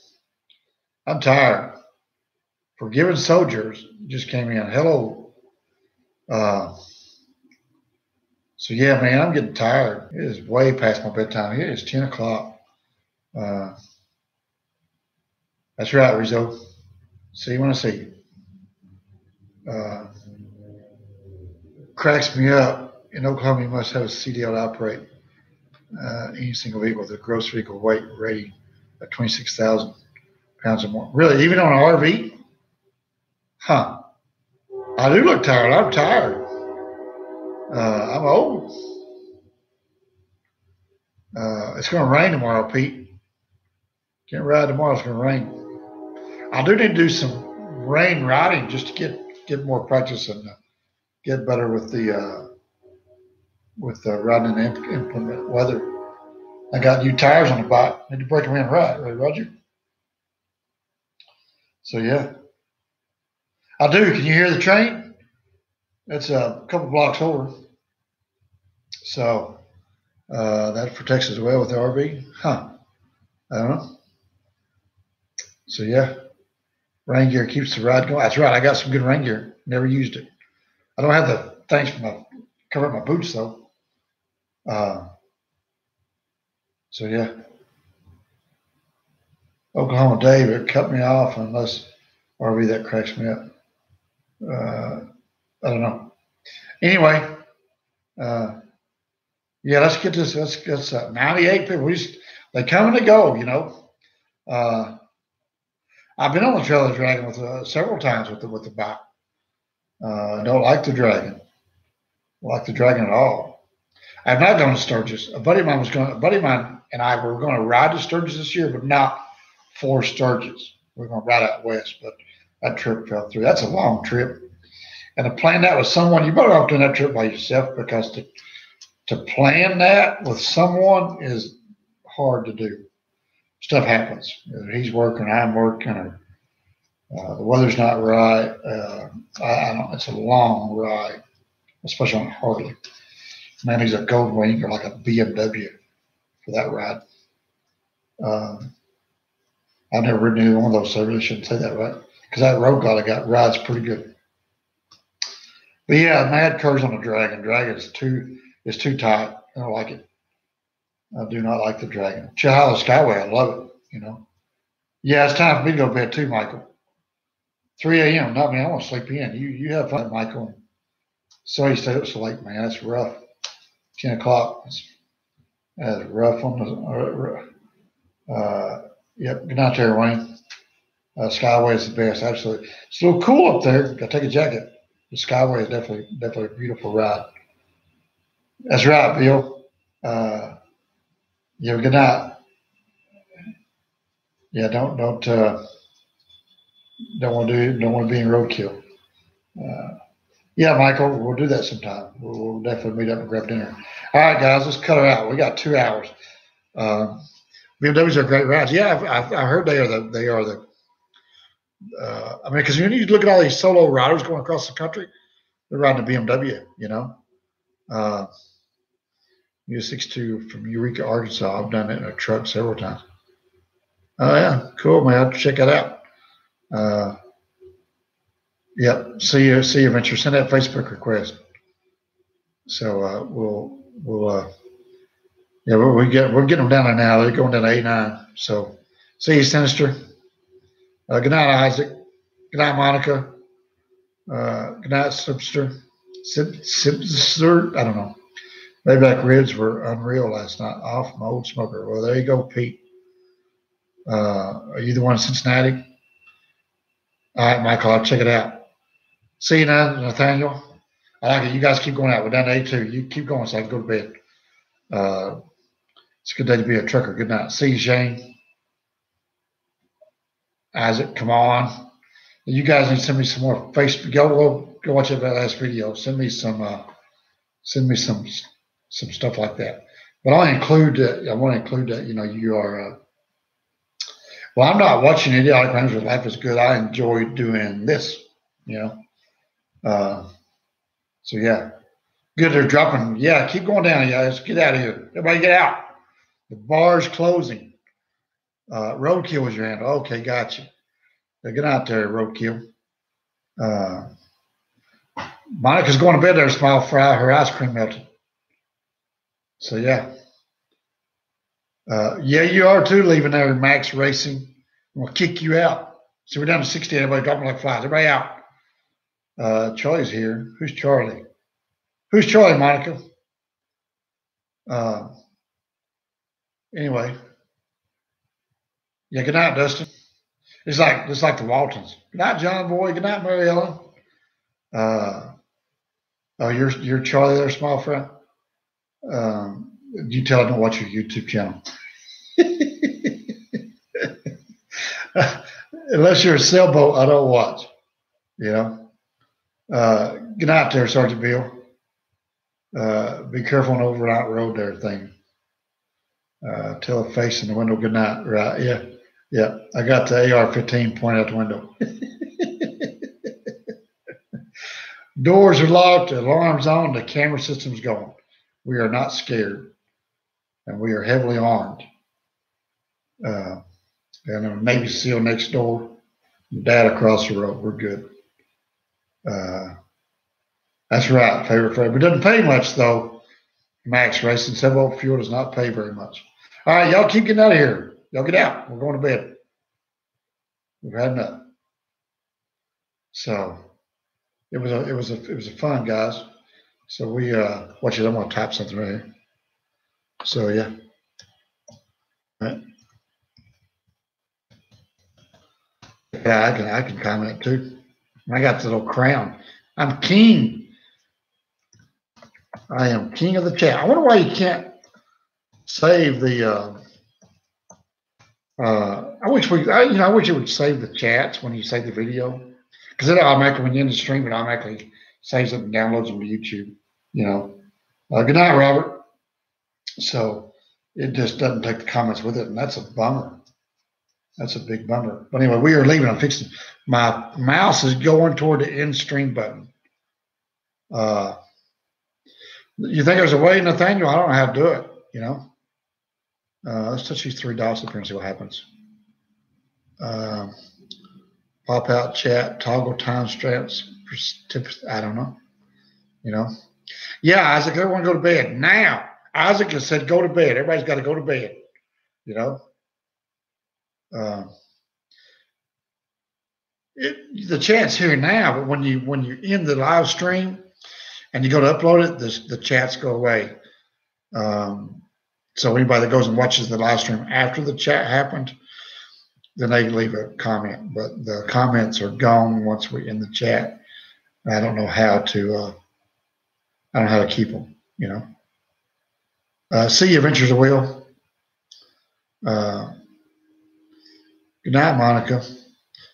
I'm tired. Forgiven Soldiers just came in. Hello. So yeah, man, I'm getting tired. It is way past my bedtime. It is 10 o'clock. That's right, Rizzo. See you when I see you. Cracks me up. In Oklahoma, you must have a CDL to operate any single vehicle with a gross vehicle weight rating of 26,000 pounds or more. Really, even on an RV? Huh. I do look tired. I'm tired. I'm old. It's going to rain tomorrow, Pete. Can't ride tomorrow. It's going to rain. I do need to do some rain riding just to get more practice and get better with the riding and implement weather. I got new tires on the bike. Need to break them in right, Roger? So yeah, I do. Can you hear the train? It's a couple blocks over. So that protects as well with the RV. Huh. I don't know. So yeah, rain gear keeps the ride going. That's right. I got some good rain gear. Never used it. I don't have the things for cover my boots though. So yeah, Oklahoma Dave cut me off unless RV that cracks me up. I don't know. Anyway, yeah, let's get this. Let's get 98 people. They come and they go. You know, I've been on the Trail of the Dragon with several times with the bike. Don't like the Dragon. Don't like the Dragon at all. I've not done the Sturgis. A buddy of mine and I were going to ride the Sturgis this year, but not for Sturgis. We're going to ride out west, but that trip fell through. That's a long trip. And to plan that with someone, you better not do that trip by yourself because to plan that with someone is hard to do. Stuff happens. He's working, I'm working, or the weather's not right. I don't. It's a long ride, especially on Harley. Man, he's a gold wing or like a BMW for that ride. I've never ridden either one of those, so I really shouldn't say that, right? Because that Road God I got rides pretty good. But yeah, mad curves on the Dragon. Dragon is too tight. I don't like it. I do not like the Dragon. Chihuahua Skyway, I love it. You know. Yeah, it's time for me to go to bed too, Michael. 3 a.m. Not me. I want to sleep in. You have fun, Michael. So you stayed up so late, man. That's rough. 10 o'clock. That's rough on the. Yep. Good night there, Wayne. Skyway is the best. Absolutely. It's a little cool up there. Got to take a jacket. The Skyway is definitely a beautiful ride. That's right, Bill. Yeah. Good night. Yeah. Don't want to be in roadkill. Yeah, Michael, we'll do that sometime. We'll definitely meet up and grab dinner. All right, guys, let's cut her out. We got 2 hours. BMWs are great rides. Yeah, I've heard they are the. I mean, because when you look at all these solo riders going across the country, they're riding a BMW. You know, U62 from Eureka, Arkansas. I've done it in a truck several times. Oh yeah, cool, man. I'll check it out. Yep. See you, Venture. Send that Facebook request. So we'll we're getting them down there now. They're going down to 89. So see you, Sinister. Good night, Isaac. Good night, Monica. Good night, Sipster. Sipster. I don't know. Mayback ribs were unreal last night. Off my old smoker. Well, there you go, Pete. Are you the one in Cincinnati? All right, Michael. I'll check it out. See you now, Nathaniel. I like it. You guys keep going out. We're down to 82. You keep going so I can go to bed. It's a good day to be a trucker. Good night. See you, Shane. Isaac, come on. You guys need to send me some more Facebook. Go watch that last video. Send me some stuff like that. But I want to include that. You know, you are. Well, I'm not watching Idiotic Rangers. Life is good. I enjoy doing this. You know. So yeah. Good, they're dropping. Yeah, keep going down, guys. Get out of here. Everybody get out. The bar's closing. Roadkill was your handle. Okay, got you. Now get out there, Roadkill. Monica's going to bed there, Smile Fry. Her ice cream melted. So, yeah. Yeah, you are too, leaving there, Max Racing. I'm going to kick you out. So we're down to 60. Everybody dropping like flies. Everybody out. Charlie's here. Who's Charlie? Who's Charlie, Monica? Anyway. Yeah, good night, Dustin. It's like the Waltons. Good night, John Boy. Good night, Mary Ellen. Oh, you're Charlie there, Smile Fry. You tell them to watch your YouTube channel. Unless you're a sailboat, I don't watch. You know. Good night there, Sergeant Bill. Be careful on overnight road there thing. Tell the face in the window good night. Right? Yeah. Yeah. I got the AR-15 pointed out the window. Doors are locked, alarms on, the camera system's going. We are not scared, and we are heavily armed. And a Navy SEAL next door, Dad across the road. We're good. That's right, favorite. It doesn't pay much, though. Max Racing, Sailboat Fuel does not pay very much. All right, y'all keep getting out of here. Y'all get out. We're going to bed. We've had enough. So it was a fun, guys. So we watch it. I'm going to type something right here. So yeah. All right. Yeah, I can comment too. I got the little crown. I'm king. I am king of the chat. I wonder why you can't save the. I wish it would save the chats when you save the video, because it automatically, when you end the stream, it automatically saves it and downloads them to YouTube. You know. Good night, Robert. So it just doesn't take the comments with it, and that's a bummer. That's a big bummer. But anyway, we are leaving. I'm fixing. My mouse is going toward the end stream button. You think there's a way, Nathaniel? I don't know how to do it. You know. Let's touch these 3 dots up here and see what happens. Pop out chat, toggle timestamps. I don't know. You know. Yeah, Isaac, everyone go to bed now. Isaac has said go to bed. Everybody's got to go to bed. You know. The chat's here now, but when you're in the live stream and you go to upload it, the chats go away. So anybody that goes and watches the live stream after the chat happened, then they leave a comment. But the comments are gone once we're in the chat. I don't know how to. I don't know how to keep them. You know. See you, Adventures of Will. Good night, Monica.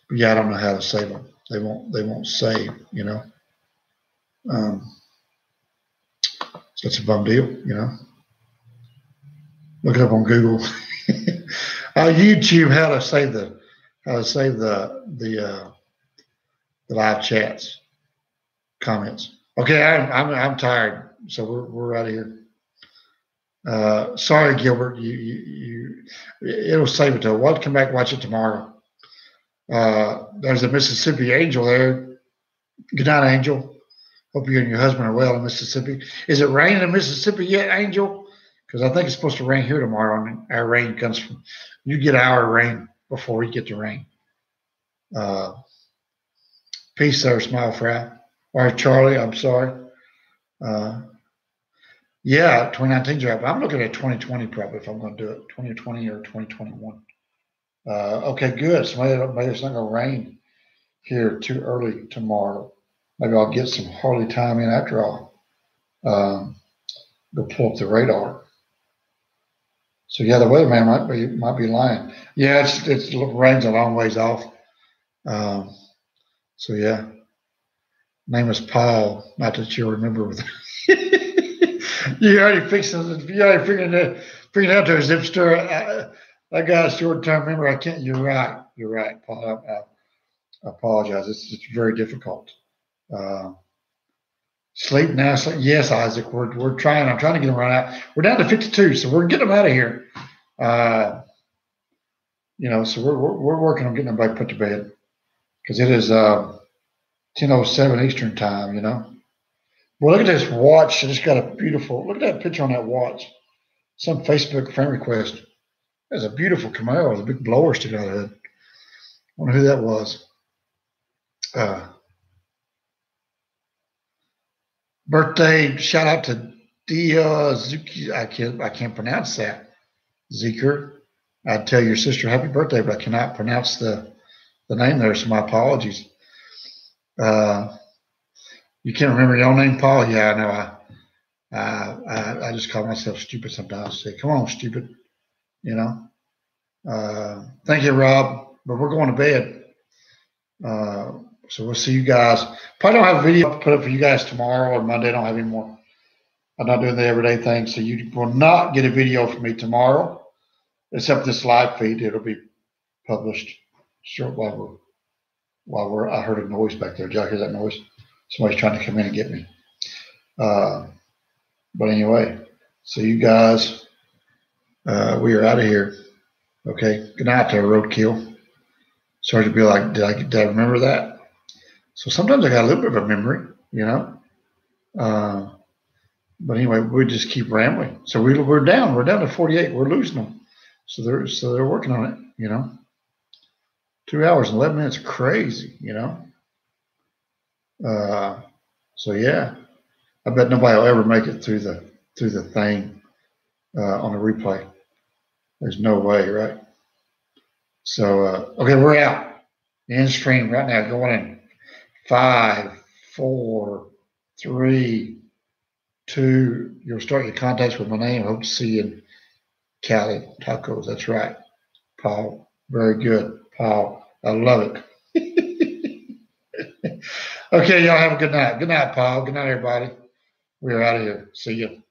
But yeah, I don't know how to save them. They won't save. You know. So it's a bum deal. You know. Look it up on Google. YouTube how to save the live chats comments. Okay, I'm tired, so we're out of here. Sorry, Gilbert. It'll save it though. We'll come back and watch it tomorrow. There's a Mississippi Angel there. Good night, Angel. Hope you and your husband are well in Mississippi. Is it raining in Mississippi yet, Angel? Because I think it's supposed to rain here tomorrow, and our rain comes from. You get our rain before we get the rain. Peace there, Smile Fry. Or Charlie, I'm sorry. Yeah, 2019 draft. I'm looking at 2020 probably if I'm going to do it. 2020 or 2021. Okay, good. So maybe it's not going to rain here too early tomorrow. Maybe I'll get some Harley time in after all. Go pull up the radar. So yeah, the weatherman might be lying. Yeah, it rains a long ways off. So yeah, name is Paul. Not that you'll remember. You already figured out there's hipster. That guy's short-term memory. I can't. You're right, Paul. I apologize. It's very difficult. Sleep now. Sleep. Yes, Isaac. We're trying. I'm trying to get them run out. We're down to 52, so we're getting them out of here. So we're working on getting everybody put to bed because it is 10:07 Eastern time. Well, look at this watch. It's got a beautiful. Look at that picture on that watch. Some Facebook friend request. There's a beautiful Camaro with a big blower sticking out of it. I wonder who that was. Birthday shout out to Dia Zuki. I can't pronounce that. Zeker. I'd tell your sister happy birthday, but I cannot pronounce the name there, so my apologies. You can't remember your own name, Paul? Yeah, I know. I just call myself stupid sometimes. Say, come on, stupid. Thank you, Rob. But we're going to bed. So we'll see you guys. Probably don't have a video to put up for you guys tomorrow or Monday. I don't have any more. I'm not doing the everyday thing. So you will not get a video from me tomorrow, except this live feed. It'll be published short while I heard a noise back there. Did y'all hear that noise? Somebody's trying to come in and get me. But anyway, so you guys, we are out of here. Okay. Good night there, Roadkill. Sorry to be like, did I remember that? So sometimes I got a little bit of a memory, But anyway, we just keep rambling. So we're down. We're down to 48. We're losing them. So they're working on it. 2 hours and 11 minutes, crazy. So yeah, I bet nobody will ever make it through the thing on the replay. There's no way, right? So okay, we're out. End stream right now. Going in 5, 4, 3, 2. You'll start your contacts with my name. Hope to see you in Cali Tacos. That's right, Paul. Very good, Paul. I love it. Okay, y'all have a good night. Good night, Paul. Good night, everybody. We're out of here. See you.